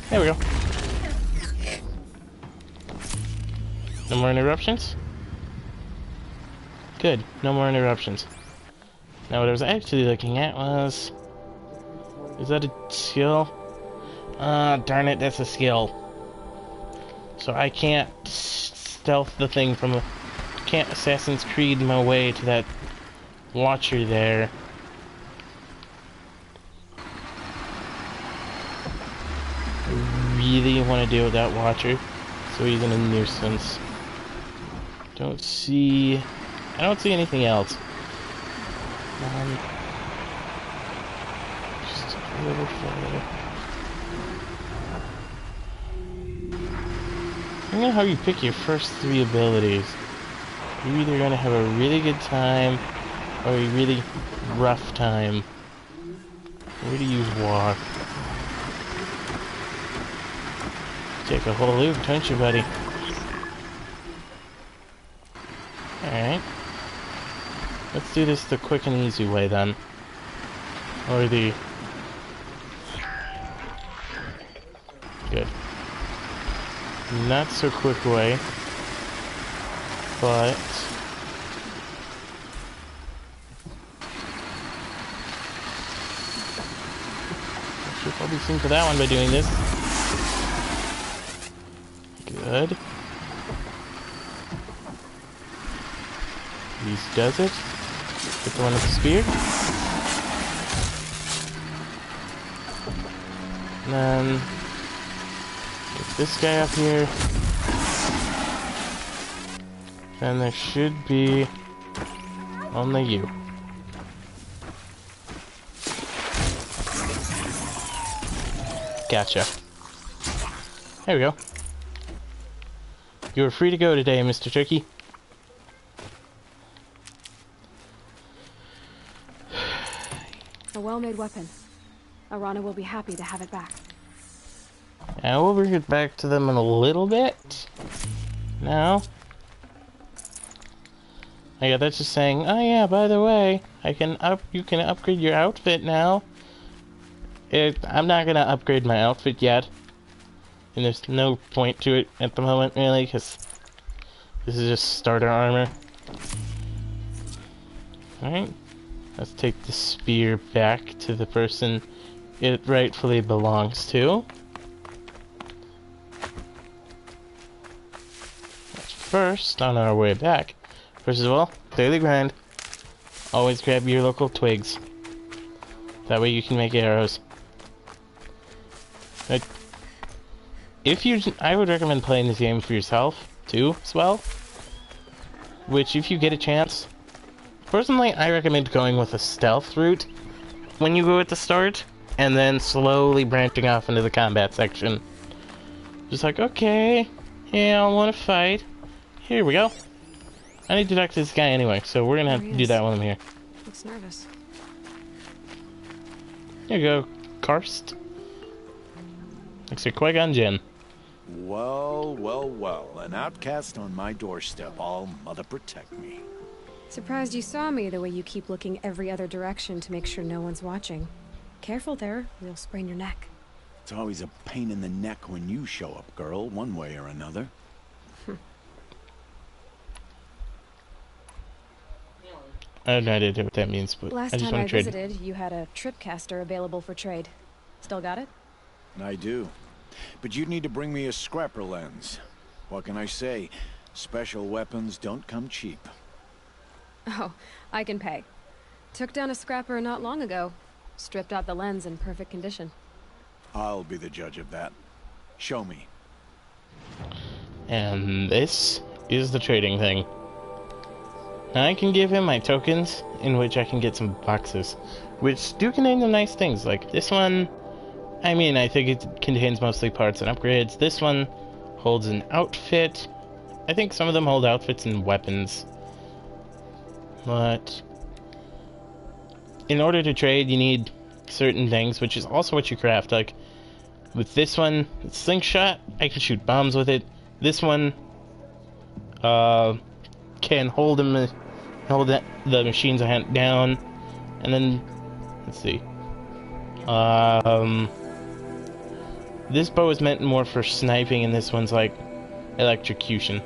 There we go. No more interruptions? Good, no more interruptions. Now what I was actually looking at was... Is that a skill? Darn it, that's a skill. So I can't stealth the thing from the... Can't Assassin's Creed my way to that watcher there. I really want to deal with that watcher, so he's in a nuisance. I don't see anything else. Just a little further. I'm gonna have you pick your first 3 abilities. You're either gonna have a really good time or a really rough time. Way to use walk. Take a whole loop, don't you, buddy? Alright. Let's do this the quick and easy way then. Or the... Good. Not so quick way. But... Should probably sing for that one by doing this. Good. These does it. Get the one with the spear. And then get this guy up here. And there should be only you. Gotcha. There we go. You are free to go today, Mr. Turkey. A well-made weapon. Arana will be happy to have it back. I will bring it back to them in a little bit. Now. Oh yeah, that's just saying, oh yeah, by the way, you can upgrade your outfit now. I'm not gonna upgrade my outfit yet. And there's no point to it at the moment, really, because this is just starter armor. Alright. Let's take the spear back to the person it rightfully belongs to. First, on our way back, first of all, daily grind. Always grab your local twigs. That way you can make arrows. I would recommend playing this game for yourself, too, as well. Which, if you get a chance... Personally, I recommend going with a stealth route when you go at the start, and then slowly branching off into the combat section. Just like, okay, yeah, I want to fight. Here we go. I need to talk to this guy anyway, so we're gonna have to do that while I'm here. Looks nervous. Here you go, Karst. Looks like Qui-Gon Jinn. Well, well, well. An outcast on my doorstep. All mother protect me. Surprised you saw me the way you keep looking every other direction to make sure no one's watching. Careful there, you'll sprain your neck. It's always a pain in the neck when you show up, girl, one way or another. I have no idea what that means, but Last I just time want to trade. visited, you had a tripcaster available for trade. Still got it? I do. But you'd need to bring me a scrapper lens. What can I say? Special weapons don't come cheap. Oh, I can pay. Took down a scrapper not long ago. Stripped out the lens in perfect condition. I'll be the judge of that. Show me. And this is the trading thing. Now I can give him my tokens, in which I can get some boxes, which do contain some nice things. Like this one, I mean, I think it contains mostly parts and upgrades. This one holds an outfit. I think some of them hold outfits and weapons. But in order to trade, you need certain things, which is also what you craft. Like, with this one, it's slingshot, I can shoot bombs with it. This one, can hold the machines I hunt down. And then, let's see. This bow is meant more for sniping, and this one's like electrocution.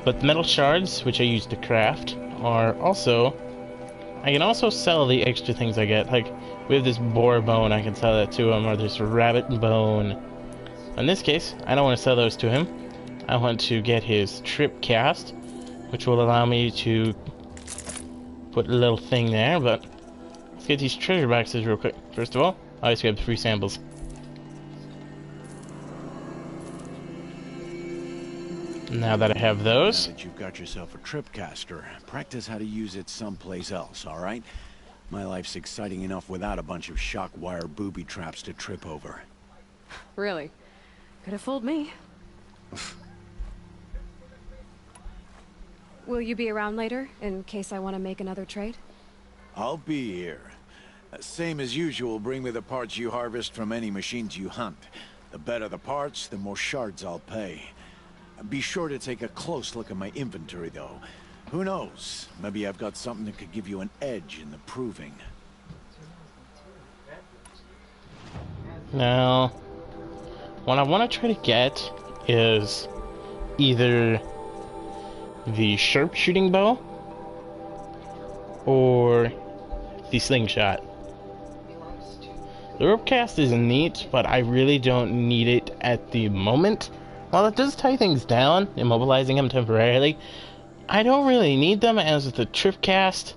But the metal shards, which I use to craft, are also... I can also sell the extra things I get. Like, we have this boar bone, I can sell that to him, or this rabbit bone. In this case, I don't want to sell those to him. I want to get his trip cast, which will allow me to put a little thing there, but let's get these treasure boxes real quick. First of all, I always grab 3 samples. Now that I have those... Now that you've got yourself a tripcaster, practice how to use it someplace else, alright? My life's exciting enough without a bunch of shock wire booby traps to trip over. Really? Could have fooled me. Will you be around later, in case I want to make another trade? I'll be here. Same as usual, bring me the parts you harvest from any machines you hunt. The better the parts, the more shards I'll pay. Be sure to take a close look at my inventory, though. Who knows? Maybe I've got something that could give you an edge in the proving. Now, what I want to try to get is either the sharpshooting bow or the slingshot. The rope cast is neat, but I really don't need it at the moment. While it does tie things down, immobilizing them temporarily, I don't really need them, as the trip cast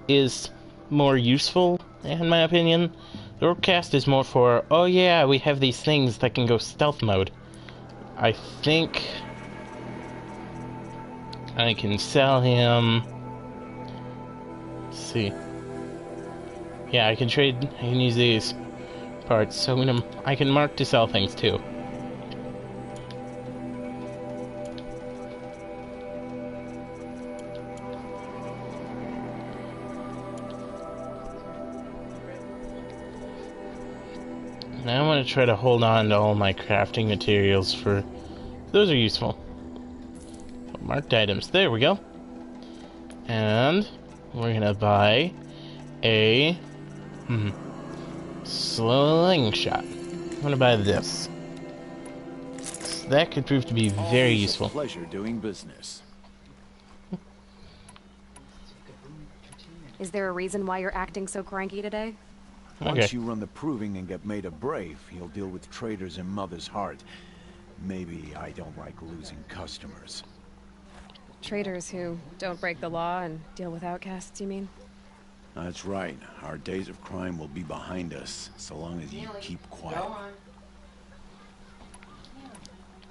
is more useful, in my opinion. The rope cast is more for, oh yeah, we have these things that can go stealth mode. I think I can sell him... Let's see. Yeah, I can use these parts, so I can mark to sell things too. Now I'm going to try to hold on to all my crafting materials for... Those are useful. Marked items. There we go. And we're going to buy a... slingshot. I'm going to buy this. So that could prove to be very useful. Pleasure doing business. Is there a reason why you're acting so cranky today? Once you run the proving and get made a brave, you'll deal with traitors in Mother's Heart. Maybe I don't like losing customers. Traitors who don't break the law and deal with outcasts, you mean? That's right. Our days of crime will be behind us, so long as you keep quiet.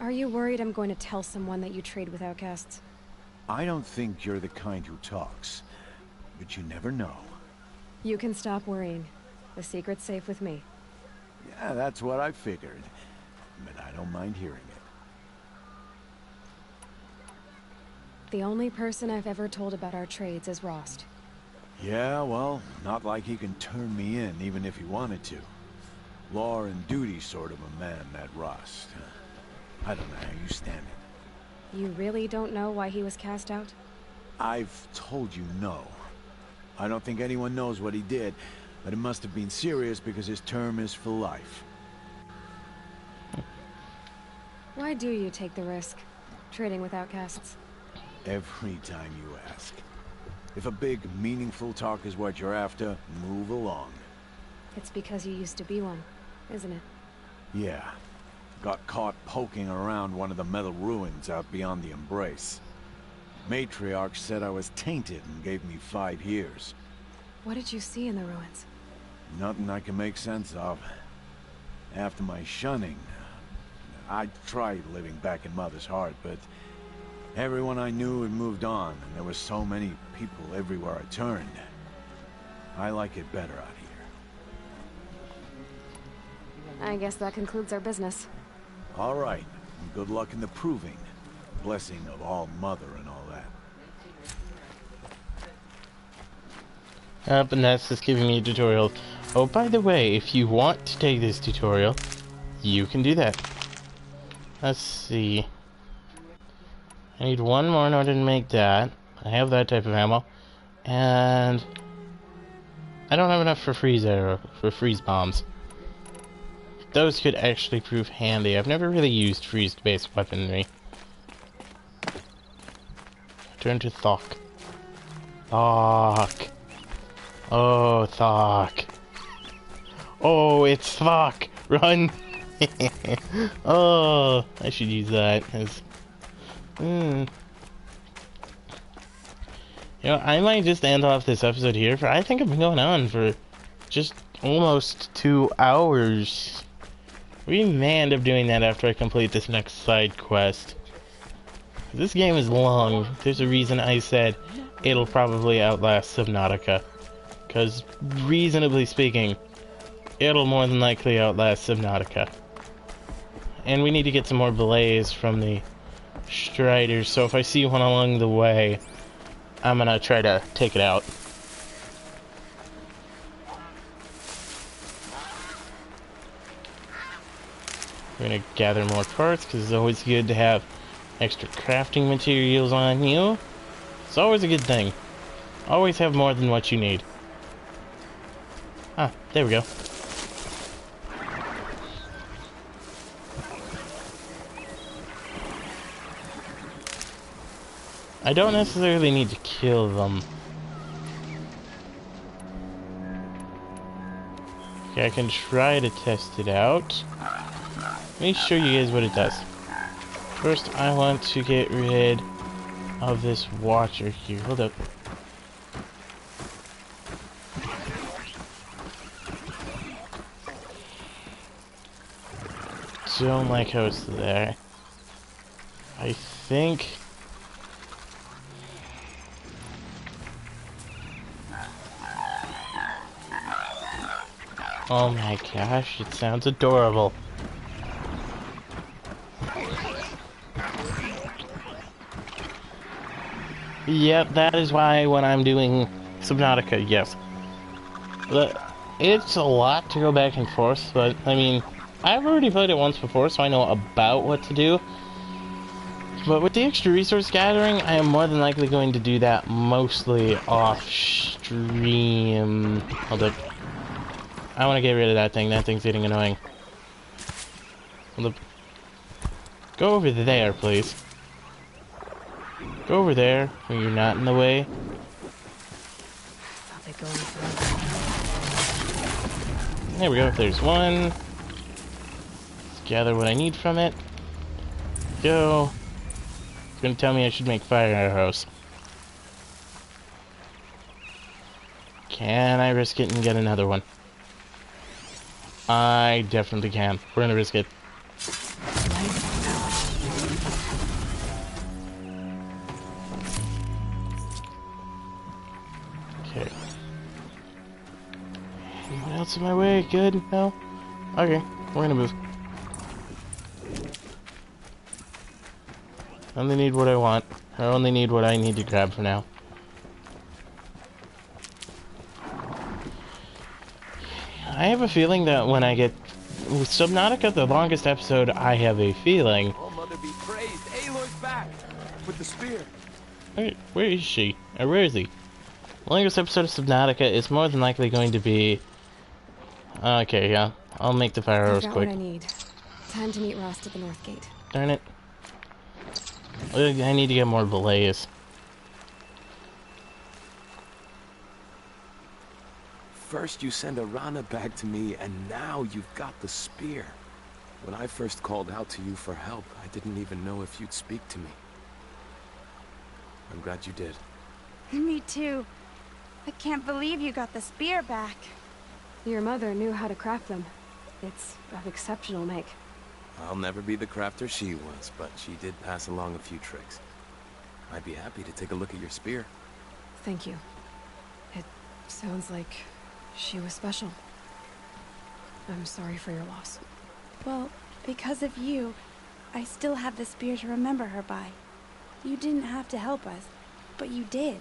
Are you worried I'm going to tell someone that you trade with outcasts? I don't think you're the kind who talks, but you never know. You can stop worrying. The secret's safe with me. Yeah, that's what I figured. But I don't mind hearing it. The only person I've ever told about our trades is Rost. Yeah, well, not like he can turn me in, even if he wanted to. Law and duty sort of a man, that Rost. I don't know how you stand it. You really don't know why he was cast out? I've told you no. I don't think anyone knows what he did, but it must have been serious because his term is for life. Why do you take the risk, trading with outcasts? Every time you ask. If a big, meaningful talk is what you're after, move along. It's because you used to be one, isn't it? Yeah. Got caught poking around one of the metal ruins out beyond the Embrace. Matriarch said I was tainted and gave me 5 years. What did you see in the ruins? Nothing I can make sense of. After my shunning, I tried living back in Mother's Heart, but everyone I knew had moved on, and there were so many people everywhere I turned. I like it better out here. I guess that concludes our business. All right, and good luck in the proving. Blessing of All Mother and all that. And that's just giving me a tutorial Oh, by the way, if you want to take this tutorial, you can do that. Let's see. I need one more in order to make that. I have that type of ammo. And I don't have enough for freeze bombs. Those could actually prove handy. I've never really used freeze-based weaponry. Turn to Thok. Thok. Oh, Thok. Oh, it's Thok. Run. Oh, I should use that as... You know, I might just end off this episode here, for I think I've been going on for just almost 2 hours. We may end up doing that after I complete this next side quest. This game is long. There's a reason I said it'll probably outlast Subnautica. Because, reasonably speaking, it'll more than likely outlast Subnautica. And we need to get some more belays from the Striders, so if I see one along the way, I'm gonna try to take it out. We're gonna gather more parts, because it's always good to have extra crafting materials on you. It's always a good thing. Always have more than what you need. Ah, there we go. I don't necessarily need to kill them. Okay, I can try to test it out. Let me show you guys what it does. First, I want to get rid of this watcher here. Hold up. Don't like how it's there. I think... Oh my gosh, it sounds adorable. Yep, that is why when I'm doing Subnautica, yes. It's a lot to go back and forth, but, I mean, I've already played it once before, so I know about what to do. But with the extra resource gathering, I am more than likely going to do that mostly off-stream. Hold up. I want to get rid of that thing. That thing's getting annoying. Hold up. Go over there, please. Go over there, when you're not in the way. There we go. There's one. Let's gather what I need from it. Go. It's gonna tell me I should make fire arrows. Can I risk it and get another one? I definitely can. We're gonna risk it. Okay. Anyone else in my way? Good? No? Okay. We're gonna move. I only need what I want. I only need what I need to grab for now. I have a feeling that when I get with Subnautica, the longest episode, I have a feeling. Oh, mother be praised! Aloy's back with the spear. Where is she? Or where is he? The longest episode of Subnautica is more than likely going to be. Okay, yeah, I'll make the fire arrows quick. What I need. Time to meet Rost at the North Gate. Darn it! I need to get more belays. First you send Arana back to me, and now you've got the spear. When I first called out to you for help, I didn't even know if you'd speak to me. I'm glad you did. Me too. I can't believe you got the spear back. Your mother knew how to craft them. It's of exceptional make. I'll never be the crafter she was, but she did pass along a few tricks. I'd be happy to take a look at your spear. Thank you. It sounds like she was special. I'm sorry for your loss. Well, because of you, I still have the spear to remember her by. You didn't have to help us, but you did.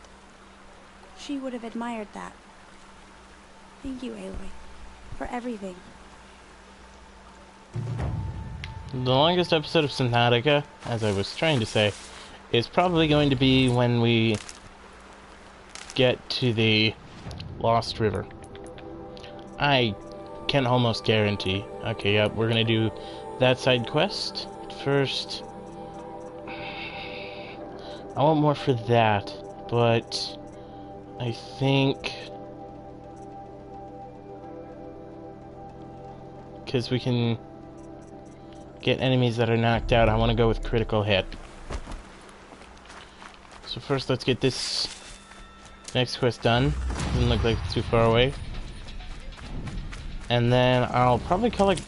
She would have admired that. Thank you, Aloy. for everything. The longest episode of Subnautica, as I was trying to say, is probably going to be when we get to the Lost River. I can almost guarantee. Okay, yep, we're gonna do that side quest first. I want more for that, but I think because we can get enemies that are knocked out, I want to go with critical hit. So first, let's get this next quest done. Doesn't look like it's too far away. And then I'll probably call it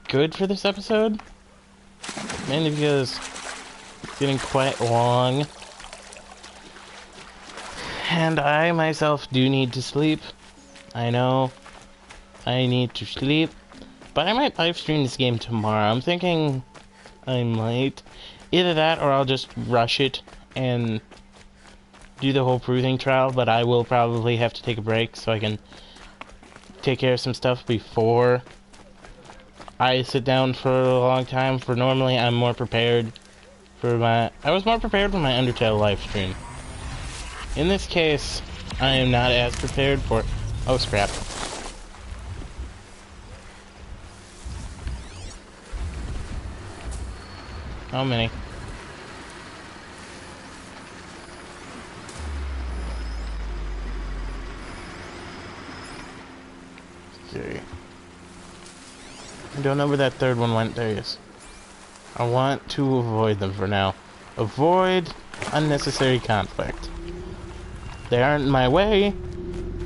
good for this episode. Mainly because it's getting quite long. And I myself do need to sleep. I know. I need to sleep. But I might live stream this game tomorrow. I'm thinking I might. Either that or I'll just rush it and do the whole proving trial, but I will probably have to take a break so I can take care of some stuff before I sit down for a long time. For normally I'm more prepared for I was more prepared for my Undertale live stream. In this case, I am not as prepared for... Oh, scrap. How many? Okay. I don't know where that third one went. There he is. I want to avoid them for now. Avoid unnecessary conflict. They aren't in my way.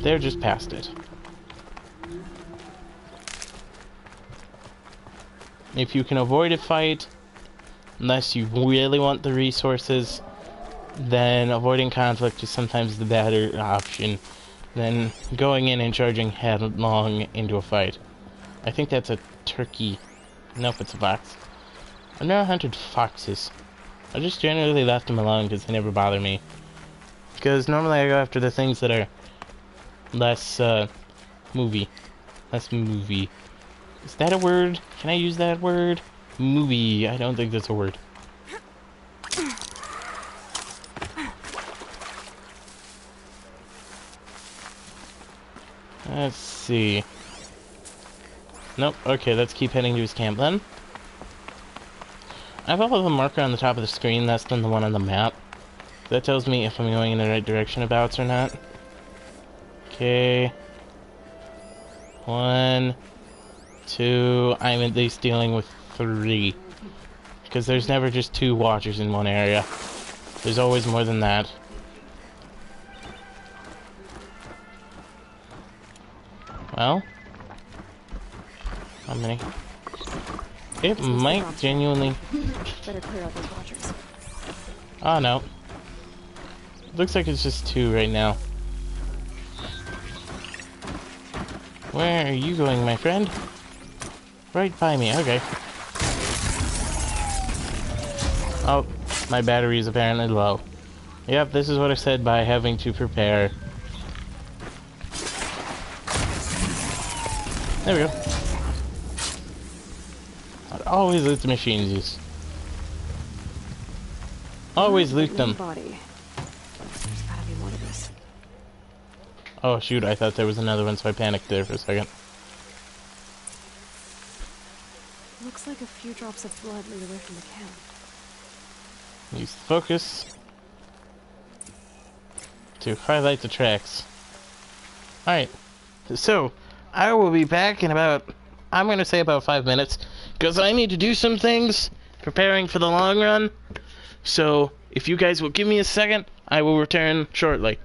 They're just past it. If you can avoid a fight, unless you really want the resources, then avoiding conflict is sometimes the better option than going in and charging headlong into a fight. I think that's a turkey. Nope, it's a fox. I've never hunted foxes. I just generally left them alone because they never bother me. Because normally I go after the things that are less, movie. Less movie. Is that a word? Can I use that word? Movie. I don't think that's a word. Let's see. Nope. Okay, let's keep heading to his camp then. I follow the marker on the top of the screen less than the one on the map. That tells me if I'm going in the right direction abouts or not. Okay. 1, 2. I'm at least dealing with 3. Because there's never just 2 watchers in one area. There's always more than that. Well. How many? It might genuinely... Better clear out those watchers. Oh, no. Looks like it's just 2 right now. Where are you going, my friend? Right by me, okay. Oh, my battery is apparently low. Yep, this is what I said by having to prepare. There we go. I'd always loot the machines use. Always loot them. Body. There's gotta be more to this. Oh shoot, I thought there was another one, so I panicked there for a second. Looks like a few drops of blood lead away from the camp. Use focus to highlight the tracks. Alright, so I will be back in about, I'm going to say about 5 minutes, because I need to do some things preparing for the long run. So if you guys will give me a second, I will return shortly.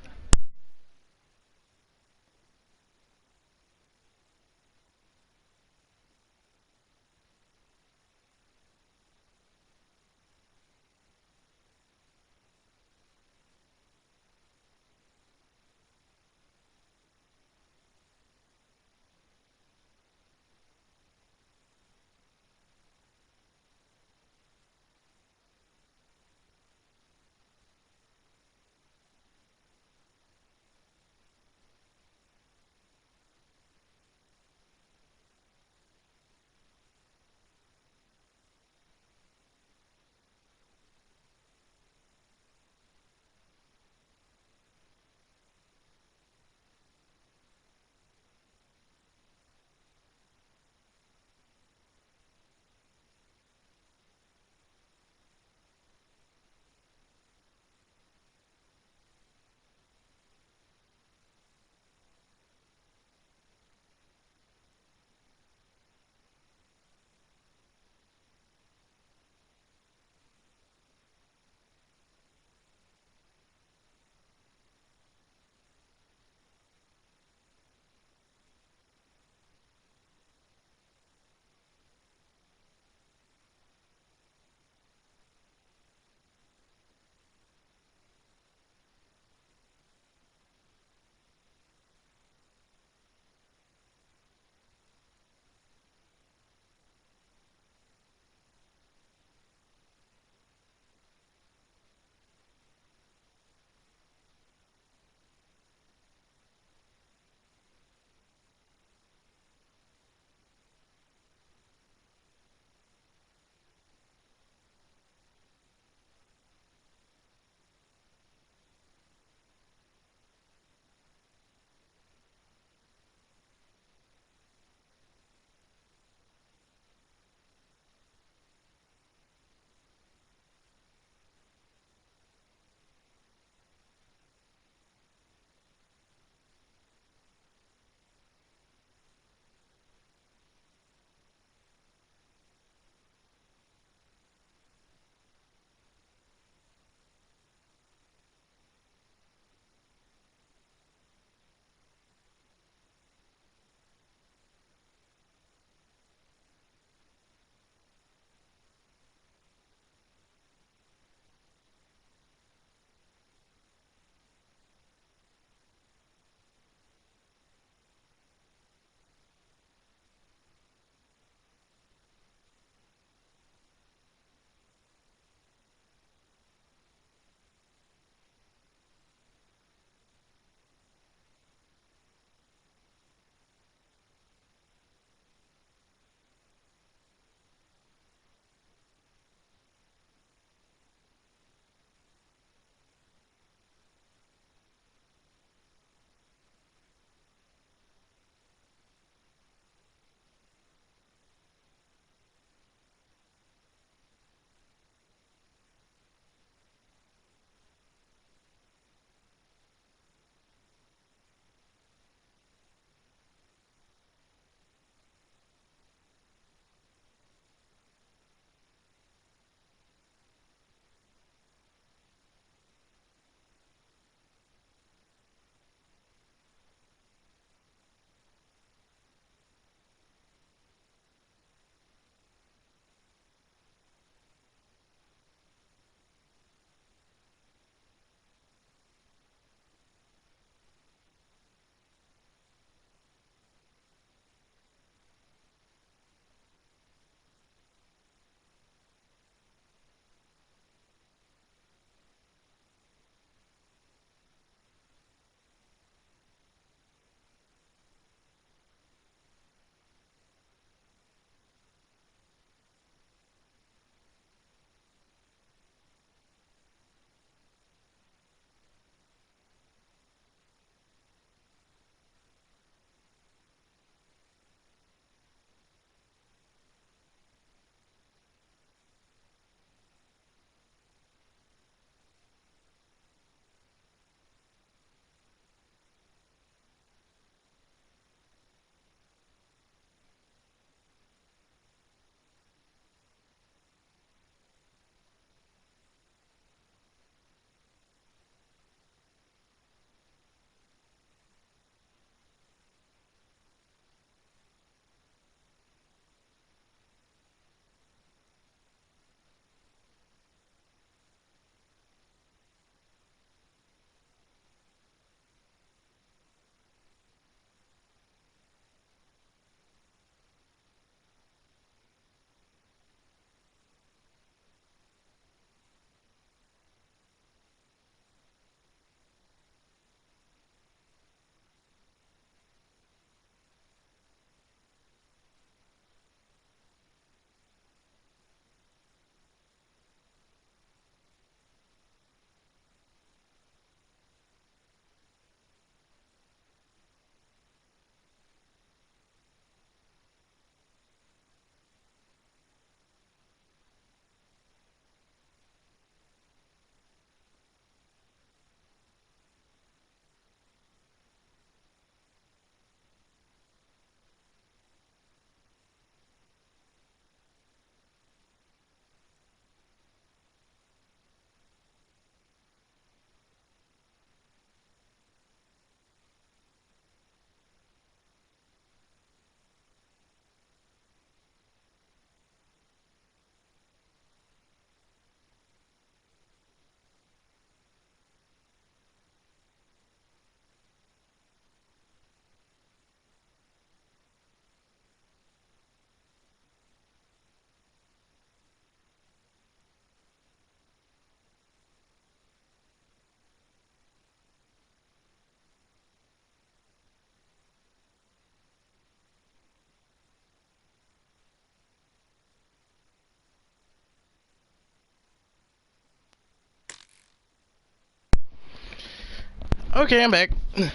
Okay, I'm back. It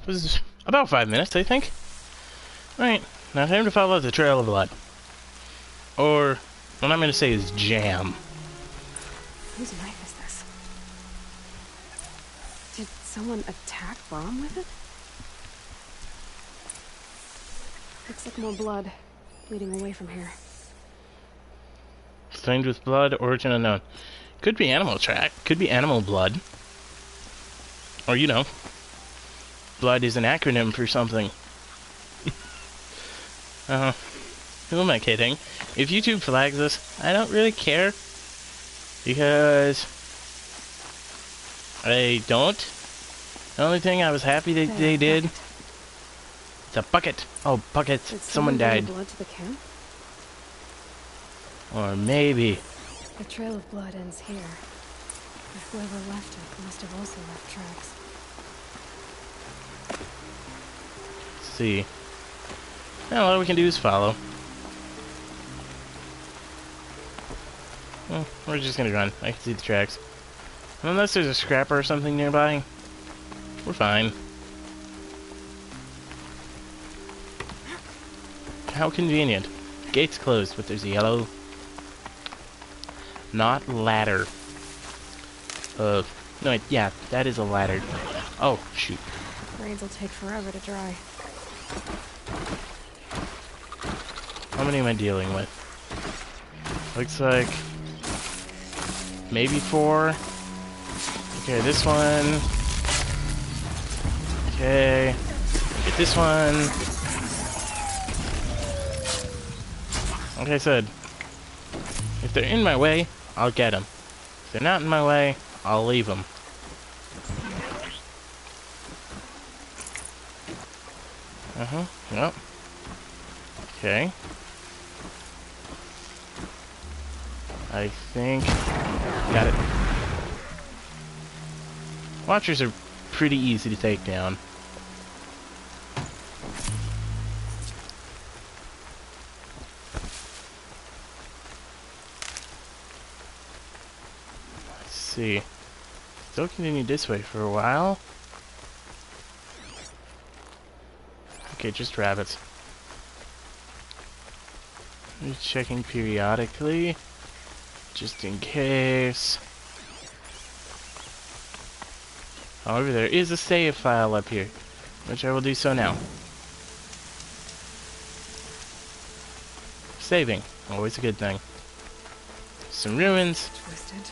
was about 5 minutes, I think. Alright, now time to follow the trail of blood. Or, what I'm going to say is jam. Whose knife is this? Did someone attack Brom with it? Looks like more blood leading away from here. Stained with blood, origin unknown. Could be animal track, could be animal blood. Or, you know, blood is an acronym for something. Who am I kidding? If YouTube flags this, I don't really care. Because I don't. The only thing I was happy that they did... It's a bucket. Oh, bucket. Did Someone died. Blood to the camp? Or maybe. The trail of blood ends here. But whoever left it must have also left tracks. Let's see. Now all we can do is follow. Well, we're just gonna run. I can see the tracks. Unless there's a scrapper or something nearby, we're fine. How convenient. Gate's closed, but there's a yellow... Not ladder. No, yeah, that is a ladder. Oh, shoot. Rains will take forever to dry. How many am I dealing with? Looks like... maybe 4. Okay, this one. Okay. Get this one. Like I said, if they're in my way, I'll get them. If they're not in my way, I'll leave them. Yep. Okay. I think... got it. Watchers are pretty easy to take down. Let's see. Still continue this way for a while. Okay, just rabbits. Just checking periodically. Just in case. However, there is a save file up here, which I will do so now. Saving, always a good thing. Some ruins. Twisted.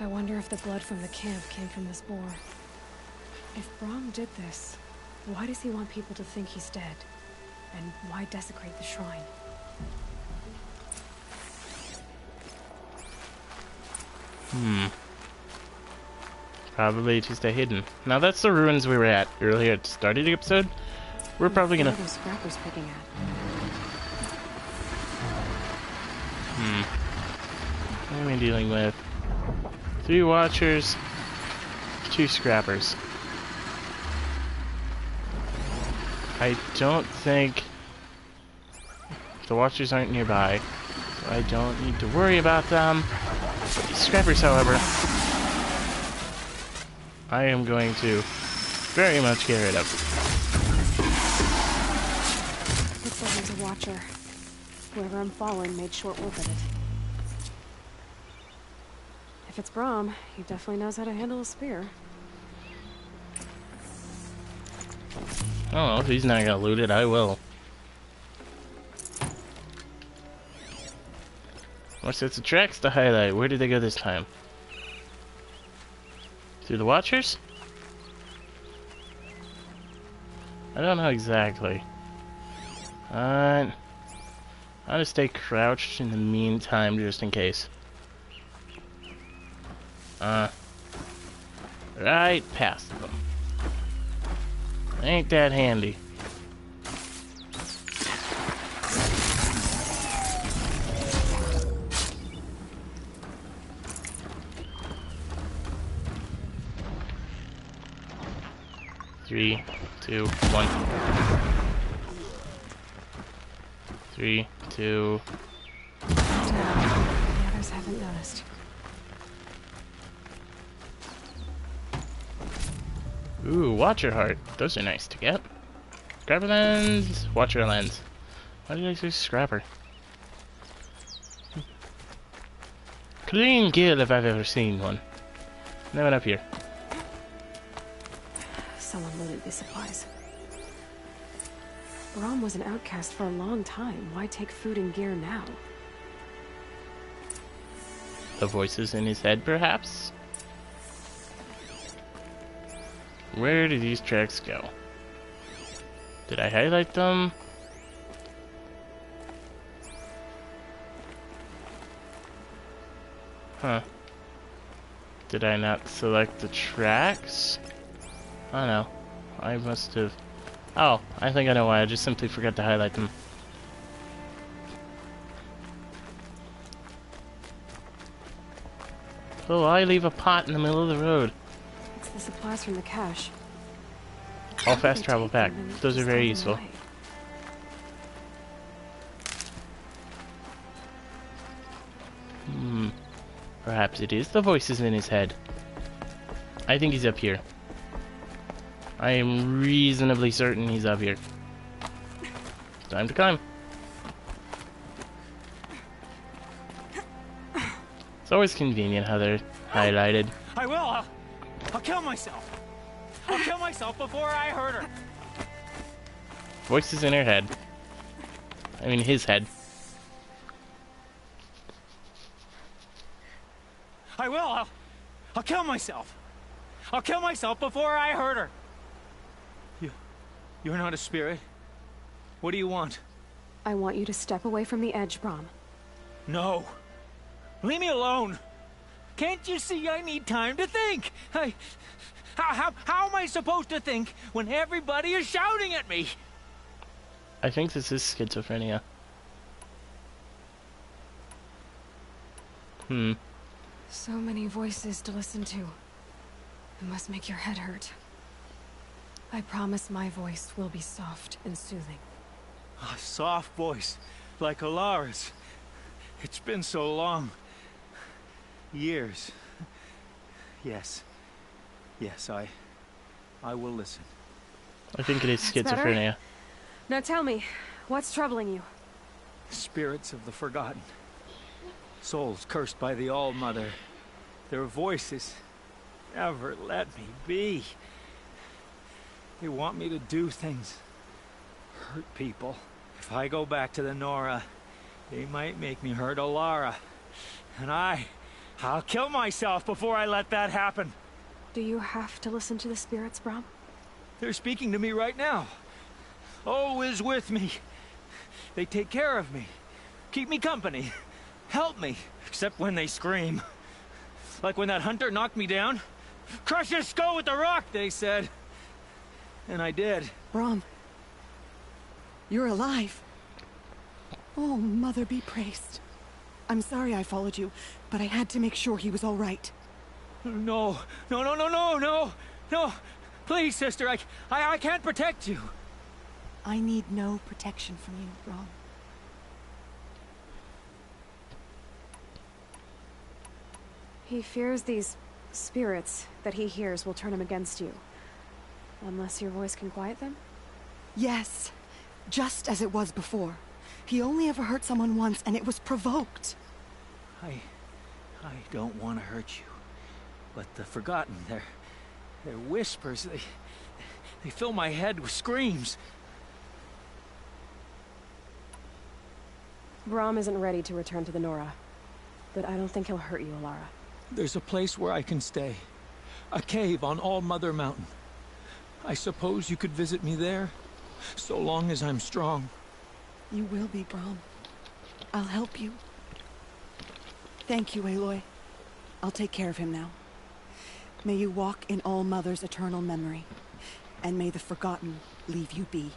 I wonder if the blood from the camp came from this boar. If Brom did this, why does he want people to think he's dead? And why desecrate the shrine? Probably to stay hidden. Now that's the ruins we were at earlier at the start of the episode. We're probably gonna... What are those scrappers picking at? What am I dealing with? 3 watchers, 2 scrappers. I don't think... the watchers aren't nearby, so I don't need to worry about them. The scrappers, however, I am going to very much get rid of. Looks like there's a watcher. Whoever I'm following made short work of it. If it's Brom, he definitely knows how to handle a spear. Oh, if he's not gonna loot it, I will. More sets of tracks to highlight. Where did they go this time? Through the watchers? I don't know exactly. I'm gonna stay crouched in the meantime, just in case. Right past them. Ain't that handy. Three, 2, 1. 3, 2. The others haven't noticed. Ooh, Watcher Heart. Those are nice to get. Scrapper Lens, Watcher Lens. Why did I say Scrapper? Clean gill if I've ever seen one. No one up here. Someone looted these supplies. Brom was an outcast for a long time. Why take food and gear now? The voices in his head, perhaps? Where do these tracks go? Did I highlight them? Huh. Did I not select the tracks? I don't know. I must have... Oh, I think I know why. I just simply forgot to highlight them. Oh, I leave a pot in the middle of the road. It's the supplies from the cache. All fast travel pack. Those are very useful. Perhaps it is the voices in his head. I think he's up here. I am reasonably certain he's up here. Time to climb. It's always convenient how they're highlighted. I will. I'll kill myself. I'll kill myself before I hurt her. Voices in her head. I mean, his head. I will. I'll kill myself. I'll kill myself before I hurt her. You're not a spirit. What do you want? I want you to step away from the edge, Brom. No. Leave me alone. Can't you see I need time to think? How am I supposed to think when everybody is shouting at me? I think this is schizophrenia. So many voices to listen to. It must make your head hurt. I promise my voice will be soft and soothing. A soft voice, like Alara's. It's been so long. Years. Yes. Yes, I will listen. I think it is That's schizophrenia. better. Now tell me, what's troubling you? Spirits of the forgotten. Souls cursed by the All-Mother. Their voices never let me be. They want me to do things. Hurt people. If I go back to the Nora, they might make me hurt Alara. And I'll kill myself before I let that happen. Do you have to listen to the spirits, Brom? They're speaking to me right now. Oh is with me. They take care of me. Keep me company. Help me. Except when they scream. Like when that hunter knocked me down. Crush his skull with the rock, they said. And I did. Brom. You're alive. Oh, Mother be praised. I'm sorry I followed you, but I had to make sure he was all right. No. Please, sister, I can't protect you. I need no protection from you, Brom. He fears these spirits that he hears will turn him against you. Unless your voice can quiet them? Yes. Just as it was before. He only ever hurt someone once, and it was provoked. I don't want to hurt you. But the Forgotten, their whispers, they fill my head with screams. Brom isn't ready to return to the Nora. But I don't think he'll hurt you, Alara. There's a place where I can stay. A cave on All-Mother Mountain. I suppose you could visit me there, so long as I'm strong. You will be, Brom. I'll help you. Thank you, Aloy. I'll take care of him now. May you walk in All-Mother's eternal memory, and may the Forgotten leave you be.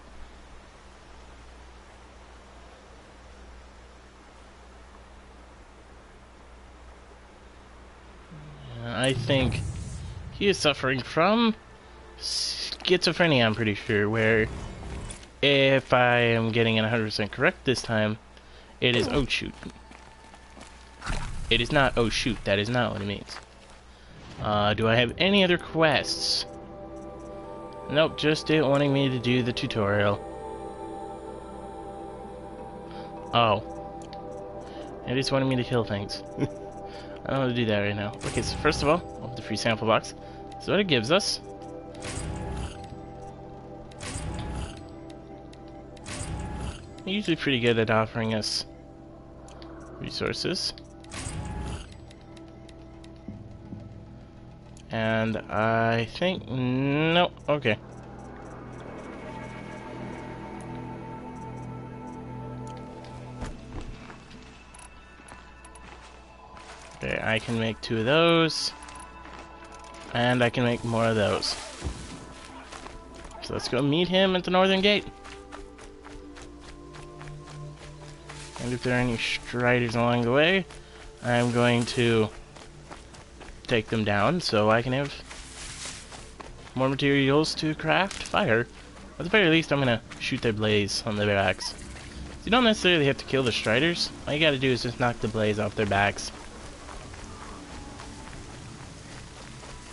I think he is suffering from schizophrenia, I'm pretty sure, where, if I am getting it 100% correct this time, it is oh shoot. It is not oh shoot, that is not what it means. Do I have any other quests? Nope, just it wanting me to do the tutorial. Oh. It is wanting me to kill things. I don't want to do that right now. Okay, so first of all, open the free sample box. So what it gives us. They're usually pretty good at offering us resources. And I think... no, okay. Okay, I can make 2 of those. And I can make more of those. So let's go meet him at the northern gate. And if there are any striders along the way, I'm going to take them down so I can have more materials to craft fire. At the very least, I'm going to shoot their blaze on their backs. You don't necessarily have to kill the striders. All you gotta do is just knock the blaze off their backs.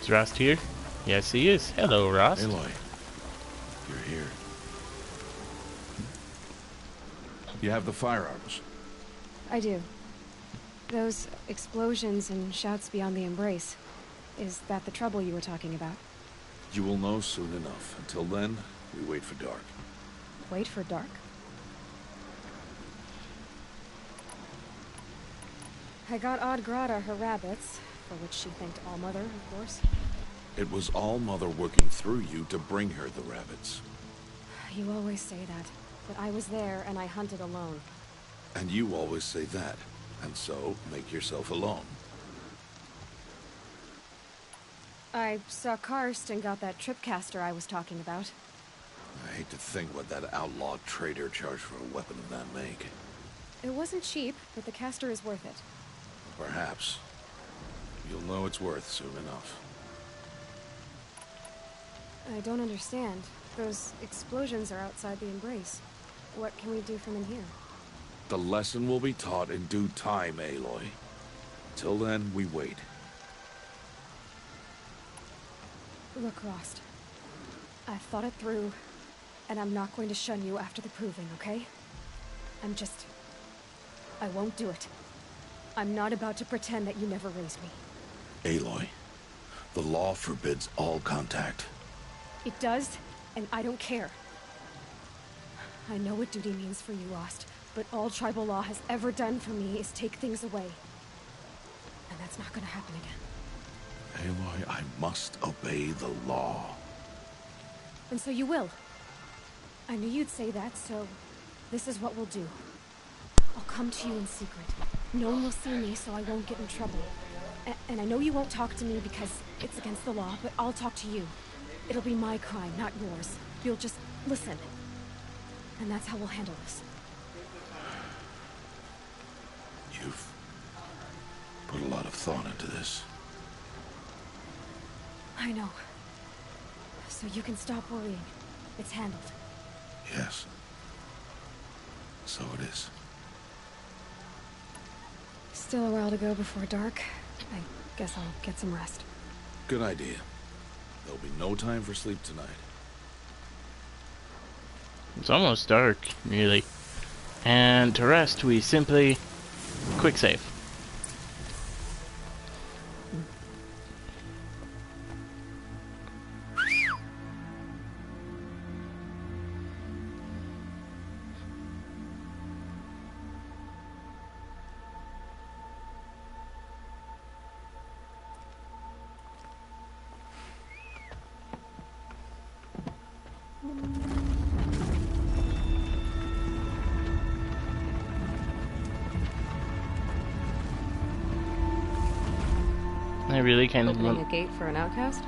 Is Rost here? Yes, he is. Hello, Rost. Aloy, you're here. You have the firearms. I do. Those explosions and shouts beyond the embrace. Is that the trouble you were talking about? You will know soon enough. Until then, we wait for dark. Wait for dark? I got Odd Grata her rabbits, for which she thanked All-Mother, of course. It was All-Mother working through you to bring her the rabbits. You always say that, but I was there and I hunted alone. And you always say that, and so make yourself alone. I saw Karst and got that tripcaster I was talking about. I hate to think what that outlaw trader charged for a weapon of that make. It wasn't cheap, but the caster is worth it. Perhaps. You'll know it's worth soon enough. I don't understand. Those explosions are outside the embrace. What can we do from in here? The lesson will be taught in due time, Aloy. Till then, we wait. Look, Rost. I've thought it through, and I'm not going to shun you after the proving, okay? I won't do it. I'm not about to pretend that you never raised me. Aloy, the law forbids all contact. It does, and I don't care. I know what duty means for you, Rost, but all tribal law has ever done for me is take things away. And that's not gonna happen again. Aloy, I must obey the law. And so you will. I knew you'd say that, so this is what we'll do. I'll come to you in secret. No one will see me, so I won't get in trouble. And I know you won't talk to me because it's against the law, but I'll talk to you. It'll be my crime, not yours. You'll just listen. And that's how we'll handle this. You've put a lot of thought into this. I know. So you can stop worrying. It's handled. Yes. So it is. Still a while to go before dark. I guess I'll get some rest. Good idea. There'll be no time for sleep tonight. It's almost dark, really. And to rest, we simply quick save. I really kind of Opening a gate for an outcast?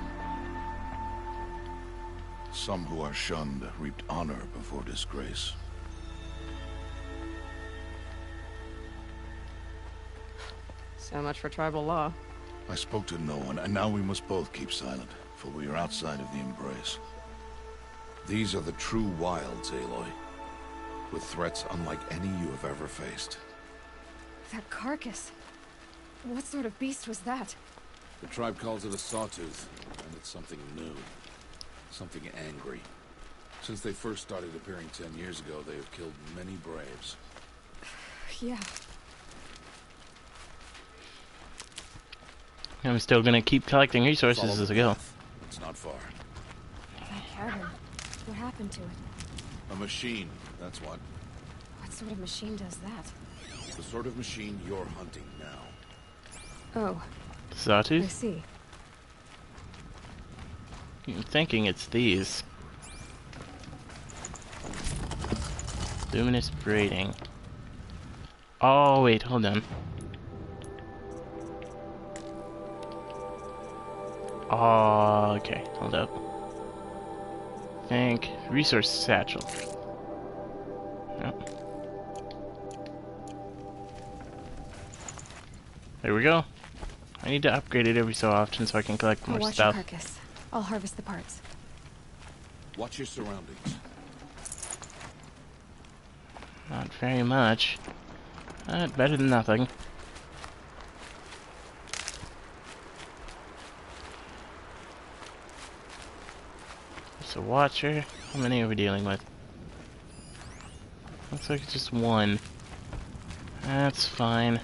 Some who are shunned reaped honor before disgrace. So much for tribal law. I spoke to no one, and now we must both keep silent, for we are outside of the embrace. These are the true wilds, Aloy, with threats unlike any you have ever faced. That carcass. What sort of beast was that? The tribe calls it a sawtooth, and it's something new. something angry. Since they first started appearing 10 years ago, they have killed many braves. Yeah. I'm still gonna keep collecting resources Follow as the I go. path. It's not far. That cabin. What happened to it? A machine, that's what. What sort of machine does that? The sort of machine you're hunting now. Oh. I Sawtooth? see. I'm thinking it's these. Luminous braiding. Oh, wait, hold on. Oh, okay, hold up. Think resource satchel. Yep. There we go. I need to upgrade it every so often so I can collect more watch stuff. your carcass. I'll harvest the parts. Watch your surroundings. Not very much. But better than nothing. It's a watcher. How many are we dealing with? Looks like it's just one. That's fine.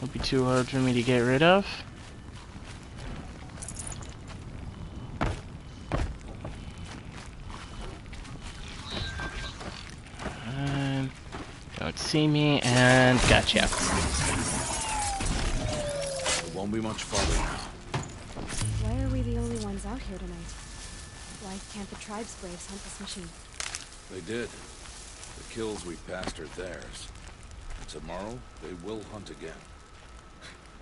Won't be too hard for me to get rid of. Don't see me, and gotcha. It won't be much farther now. Why are we the only ones out here tonight? Why can't the tribe's braves hunt this machine? They did. The kills we passed are theirs. And tomorrow, they will hunt again.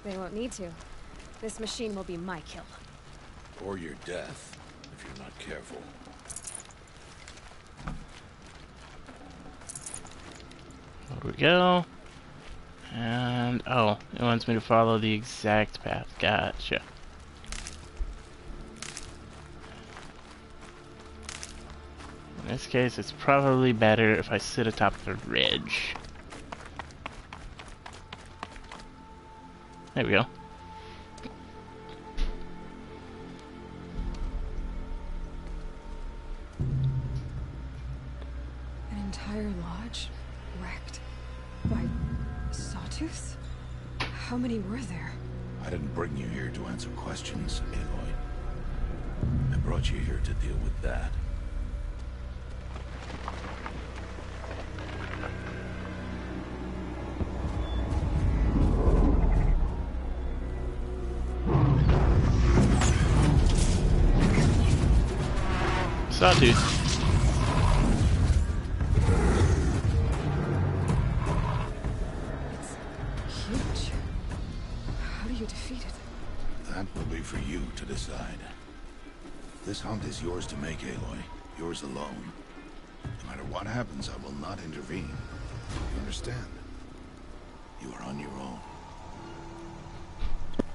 They won't need to. This machine will be my kill. Or your death, if you're not careful. There we go. And, oh, it wants me to follow the exact path. Gotcha. In this case, it's probably better if I sit atop the ridge. There we go. An entire lodge wrecked by sawtooths? How many were there? I didn't bring you here to answer questions, Aloy. I brought you here to deal with that. Sawtooth. Huge. How do you defeat it? That will be for you to decide. This hunt is yours to make, Aloy. Yours alone. No matter what happens, I will not intervene. You understand? You are on your own.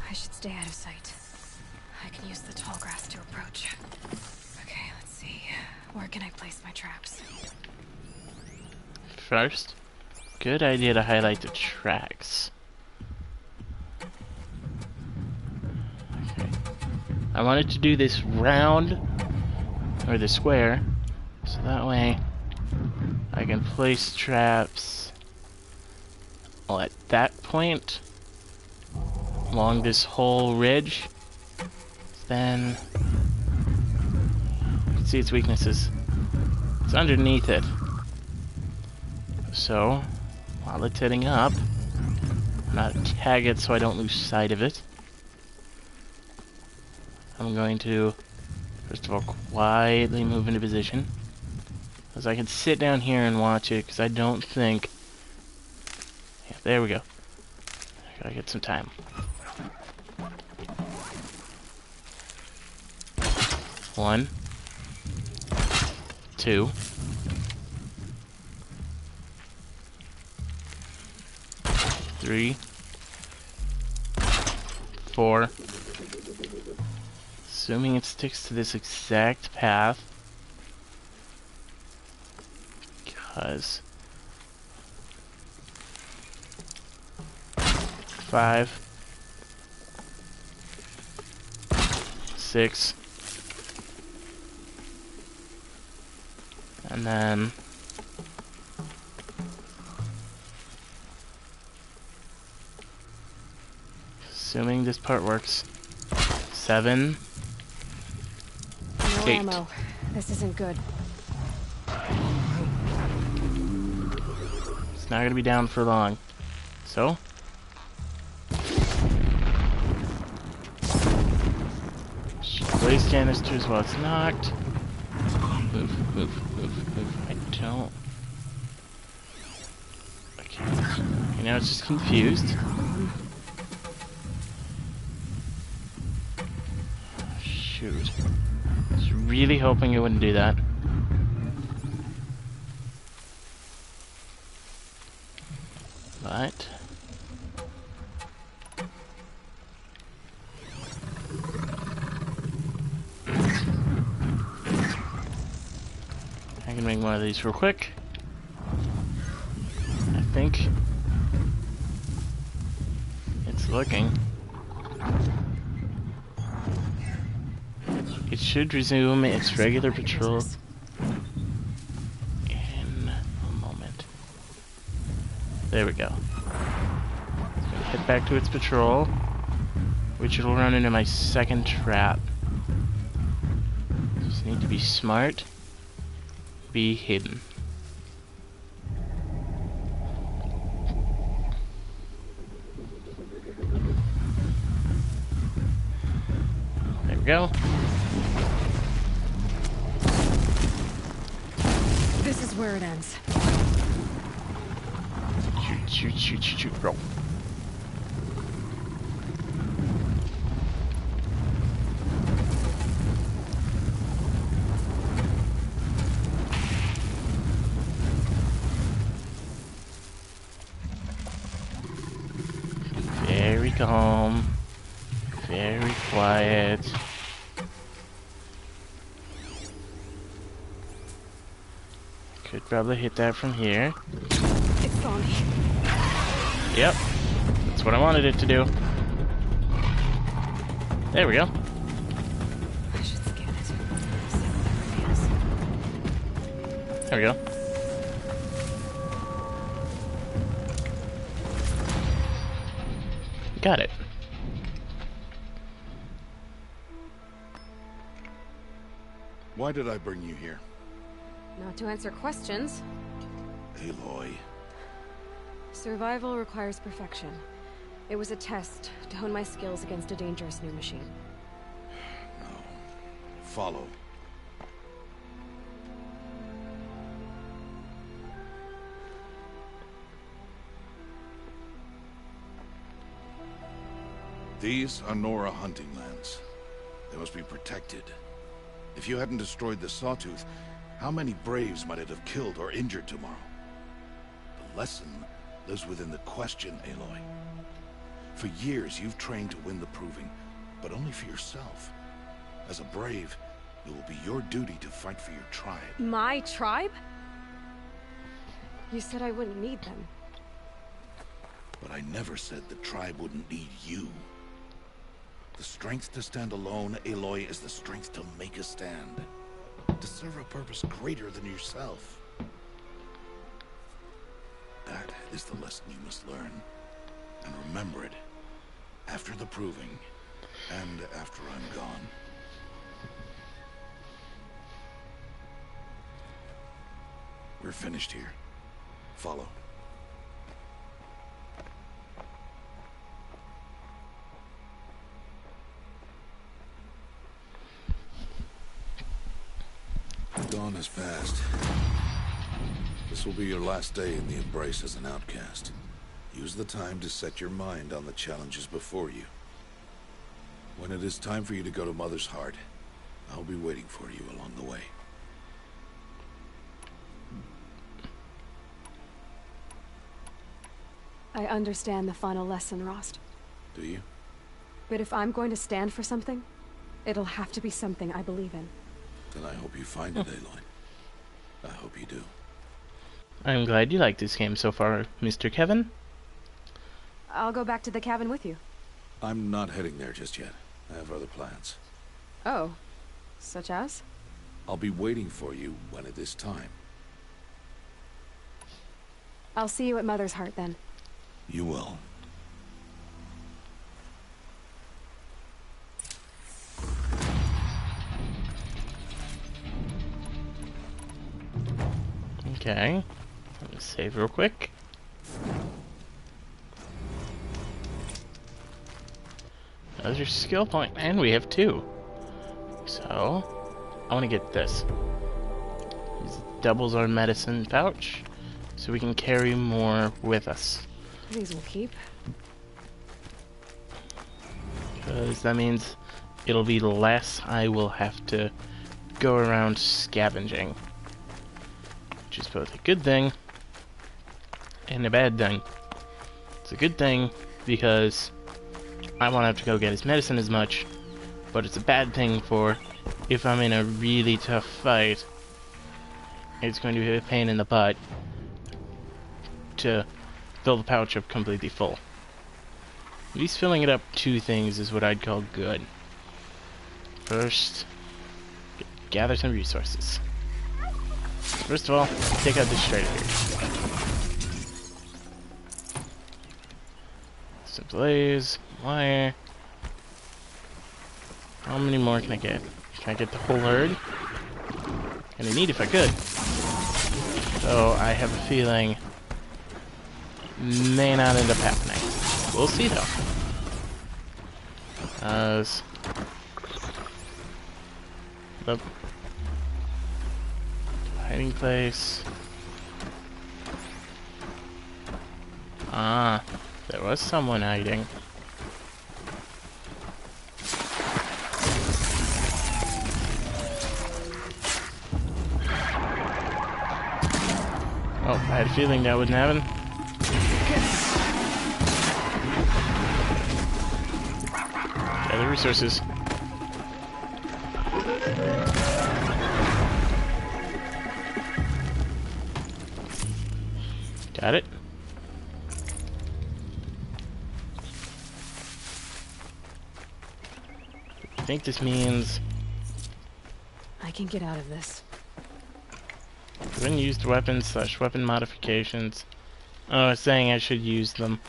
I should stay out of sight. I can use the tall grass to approach. Okay, let's see. Where can I place my traps? First, good idea to highlight the tracks. Okay. I wanted to do this round, or the square, so that way I can place traps at that point along this whole ridge. Then you can see its weaknesses. It's underneath it. So while it's heading up, I'm not tag it so I don't lose sight of it. I'm going to first of all quietly move into position, because I can sit down here and watch it, because I don't think... Yeah, there we go. I gotta get some time. One, two, three, four. Assuming it sticks to this exact path, because 5, 6, And then... assuming this part works. 7. No 8. ammo. This isn't good. It's not gonna be down for long. So... blaze canisters while it's knocked. Move, move, move, move. I don't... okay. Okay, now it's just confused. Shoot. I was really hoping it wouldn't do that. But... I can make one of these real quick. I think it's looking. It should resume its regular patrol in a moment. There we go. It's gonna head back to its patrol, which will run into my second trap. Just need to be smart. Be hidden. There we go. This is where it ends. Shoot, shoot, shoot, shoot, shoot, roll. Very calm, very quiet. Could probably hit that from here. It saw me. Yep, that's what I wanted it to do. There we go. I should scan it. There we go. Got it. Why did I bring you here? Not to answer questions. Aloy. Survival requires perfection. It was a test to hone my skills against a dangerous new machine. No. Follow. These are Nora hunting lands. They must be protected. If you hadn't destroyed the Sawtooth, how many Braves might it have killed or injured tomorrow? The lesson lives within the question, Aloy. For years, you've trained to win the Proving, but only for yourself. As a Brave, it will be your duty to fight for your tribe. My tribe? You said I wouldn't need them. But I never said the tribe wouldn't need you. The strength to stand alone, Aloy, is the strength to make a stand. To serve a purpose greater than yourself. That is the lesson you must learn. And remember it. After the Proving. And after I'm gone. We're finished here. Follow. Dawn has passed. This will be your last day in the Embrace as an outcast. Use the time to set your mind on the challenges before you. When it is time for you to go to Mother's Heart, I'll be waiting for you along the way. I understand the final lesson, Rost. Do you? But if I'm going to stand for something, it'll have to be something I believe in. Then I hope you find it, Aloy. I hope you do. I'm glad you like this game so far, Mr. Kevin. I'll go back to the cabin with you. I'm not heading there just yet. I have other plans. Oh. Such as? I'll be waiting for you when it is time. I'll see you at Mother's Heart then. You will. Okay. Let me save real quick. There's your skill point, and we have 2. So, I want to get this. This doubles our medicine pouch, so we can carry more with us. These will keep. Because that means it'll be less I will have to go around scavenging. Which is both a good thing and a bad thing. It's a good thing because I won't have to go get his medicine as much, but it's a bad thing for if I'm in a really tough fight. It's going to be a pain in the butt to fill the pouch up completely full. At least filling it up 2 things is what I'd call good. First, gather some resources. First of all, take out this strider here. Some blaze, wire. How many more can I get? Can I get the whole herd? And I need if I could. So I have a feeling may not end up happening. We'll see though. Up. Hiding place. Ah, there was someone hiding. Oh, I had a feeling that wouldn't happen. Gather resources. Got it. I think this means I can get out of this. When used weapons / weapon modifications. Oh, it's saying I should use them.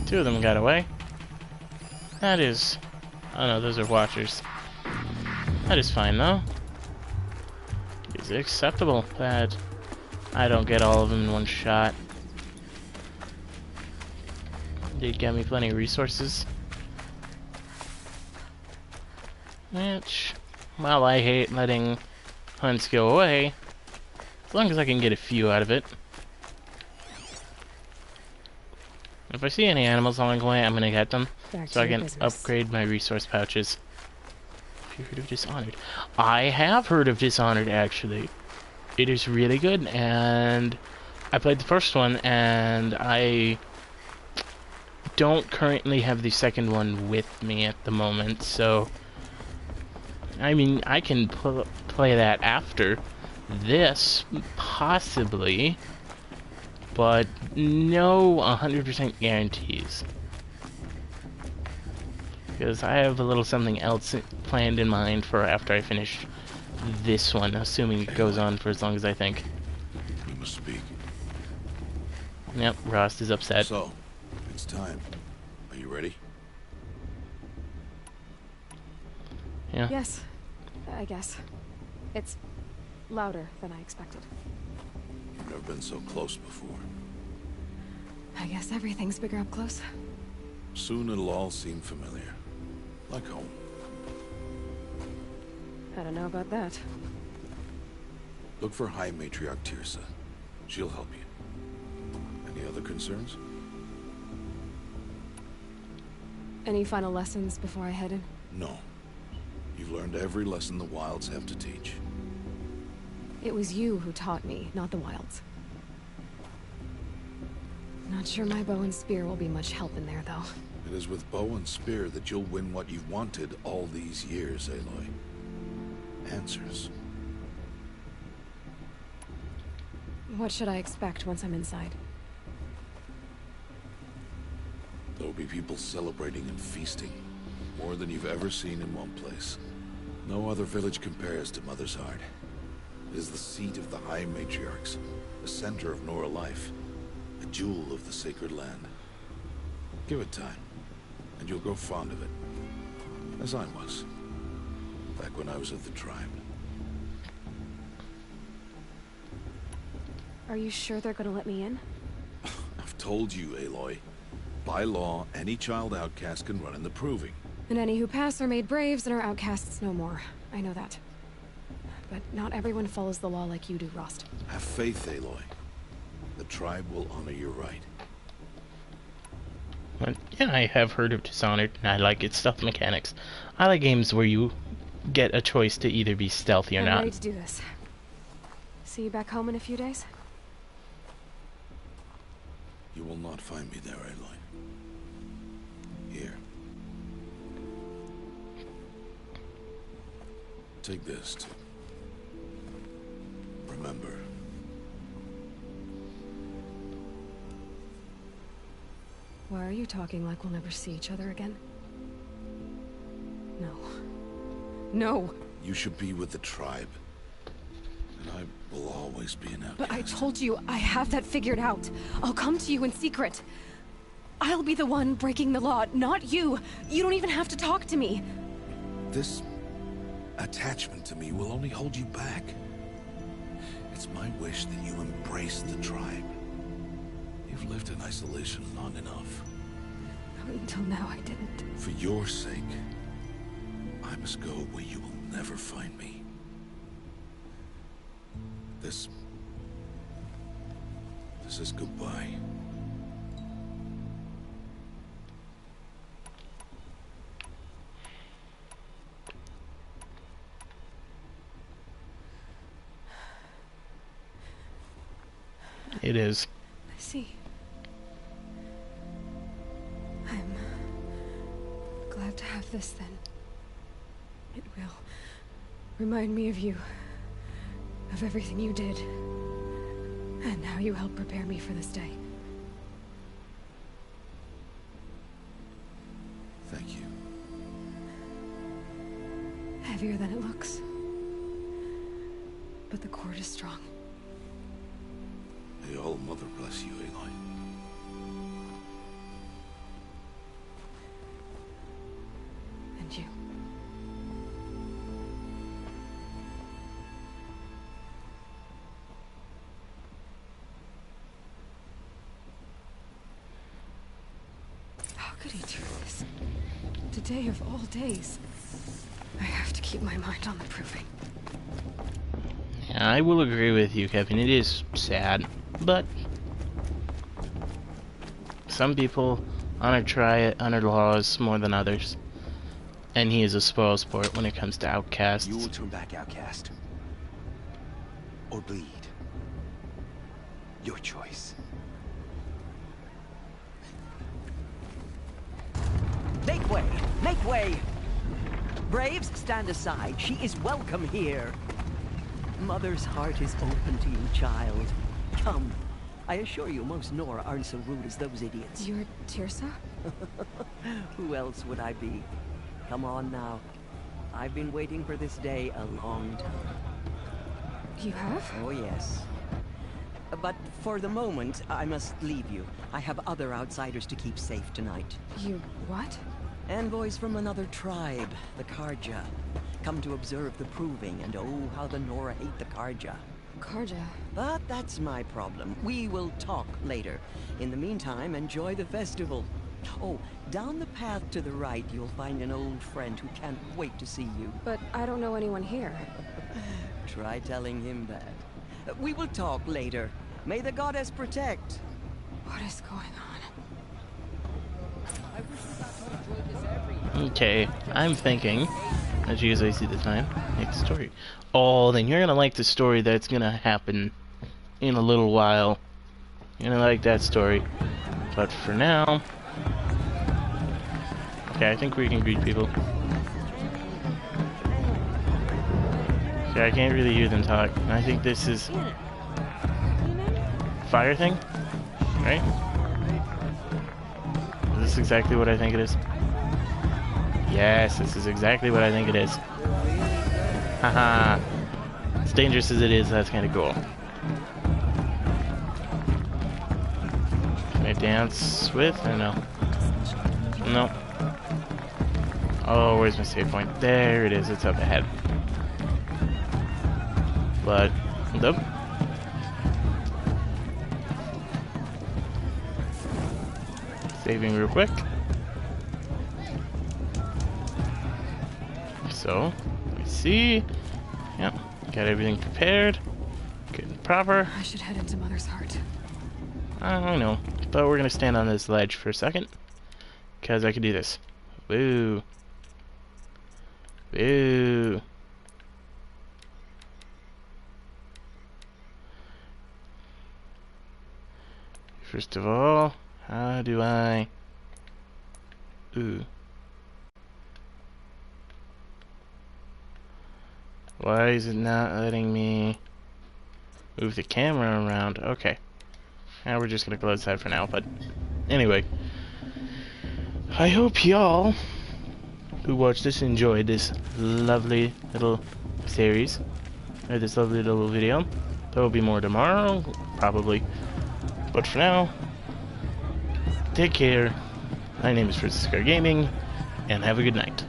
Two of them got away. That is... oh no, those are watchers. That is fine though. Is it acceptable that I don't get all of them in one shot? Did get me plenty of resources. Which, well, I hate letting hunts go away, as long as I can get a few out of it. If I see any animals along the way, I'm gonna get them, so I can upgrade my resource pouches. Have you heard of Dishonored? I have heard of Dishonored, actually. It is really good, and I played the first one, and I don't currently have the second one with me at the moment, so... I mean, I can play that after this, possibly, but no 100% guarantees. Because I have a little something else planned in mind for after I finish this one, assuming it goes on for as long as I think. We must speak. Yep, Rost is upset. So, it's time. Are you ready? Yeah. Yes, I guess. It's louder than I expected. You've never been so close before. I guess everything's bigger up close. Soon it'll all seem familiar. Like home. I don't know about that. Look for High Matriarch Tirsa. She'll help you. Any other concerns? Any final lessons before I head in? No. You've learned every lesson the Wilds have to teach. It was you who taught me, not the Wilds. Not sure my bow and spear will be much help in there, though. It is with bow and spear that you'll win what you've wanted all these years, Aloy. Answers. What should I expect once I'm inside? There'll be people celebrating and feasting. More than you've ever seen in one place. No other village compares to Mother's Heart. It is the seat of the High Matriarchs, the center of Nora life, a jewel of the sacred land. Give it time, and you'll grow fond of it. As I was, back when I was of the tribe. Are you sure they're gonna let me in? I've told you, Aloy. By law, any child outcast can run in the Proving. And any who pass are made braves and are outcasts no more. I know that. But not everyone follows the law like you do, Rost. Have faith, Aloy. The tribe will honor your right. But, yeah, I have heard of Dishonored, and I like its stealth mechanics. I like games where you get a choice to either be stealthy or I'm not. ready to do this. See you back home in a few days? You will not find me there, Aloy. Here. Take this to remember. Why are you talking like we'll never see each other again? No. No! You should be with the tribe. And I will always be an outcast. But I told you, I have that figured out. I'll come to you in secret. I'll be the one breaking the law, not you. You don't even have to talk to me. This attachment to me will only hold you back. It's my wish that you embrace the tribe. You've lived in isolation long enough. Until now, I didn't. For your sake, I must go where you will never find me. This is goodbye. It is. I see. I'm glad to have this then. It will remind me of you, of everything you did, and how you helped prepare me for this day. Thank you. Heavier than it looks. But the cord is strong. May All Mother bless you, Aloy. And you. How could he do this? Today of all days. I have to keep my mind on the Proving. I will agree with you, Kevin. It is sad, but some people honor laws more than others, and he is a spoilsport when it comes to outcasts. You will turn back, outcast, or bleed. Your choice. Make way! Make way! Braves, stand aside. She is welcome here. Mother's heart is open to you, child. Come. I assure you, most Nora aren't so rude as those idiots. You're Tirsa? Who else would I be? Come on now. I've been waiting for this day a long time. You have? Oh, yes. But for the moment, I must leave you. I have other outsiders to keep safe tonight. You what? Envoys from another tribe, the Karja. Come to observe the Proving, and oh, how the Nora hate the Karja. Karja? But that's my problem. We will talk later. In the meantime, enjoy the festival. Oh, down the path to the right, you'll find an old friend who can't wait to see you. But I don't know anyone here. Try telling him that. We will talk later. May the goddess protect. What is going on? Okay, I'm thinking, as you guys see the time, next story. Oh, then you're gonna like the story that's gonna happen in a little while. You're gonna like that story. But for now... Okay, I think we can greet people. Okay, I can't really hear them talk. I think this is... Fire thing? Right? Is this exactly what I think it is? Yes, this is exactly what I think it is. Haha. As dangerous as it is, that's kind of cool. Can I dance with? Or no? No. Oh, where's my save point? There it is. It's up ahead. But, nope. Saving real quick. So, let's see. Yep, got everything prepared. Good and proper. I should head into Mother's heart. I know, but we're gonna stand on this ledge for a second. Because I can do this. Woo. Woo. First of all, how do I... Ooh. Why is it not letting me move the camera around? Okay. Now we're just gonna go outside for now, but anyway. I hope y'all who watched this enjoyed this lovely little series. Or this lovely little video. There will be more tomorrow, probably. But for now, take care. My name is Francisco Gaming, and have a good night.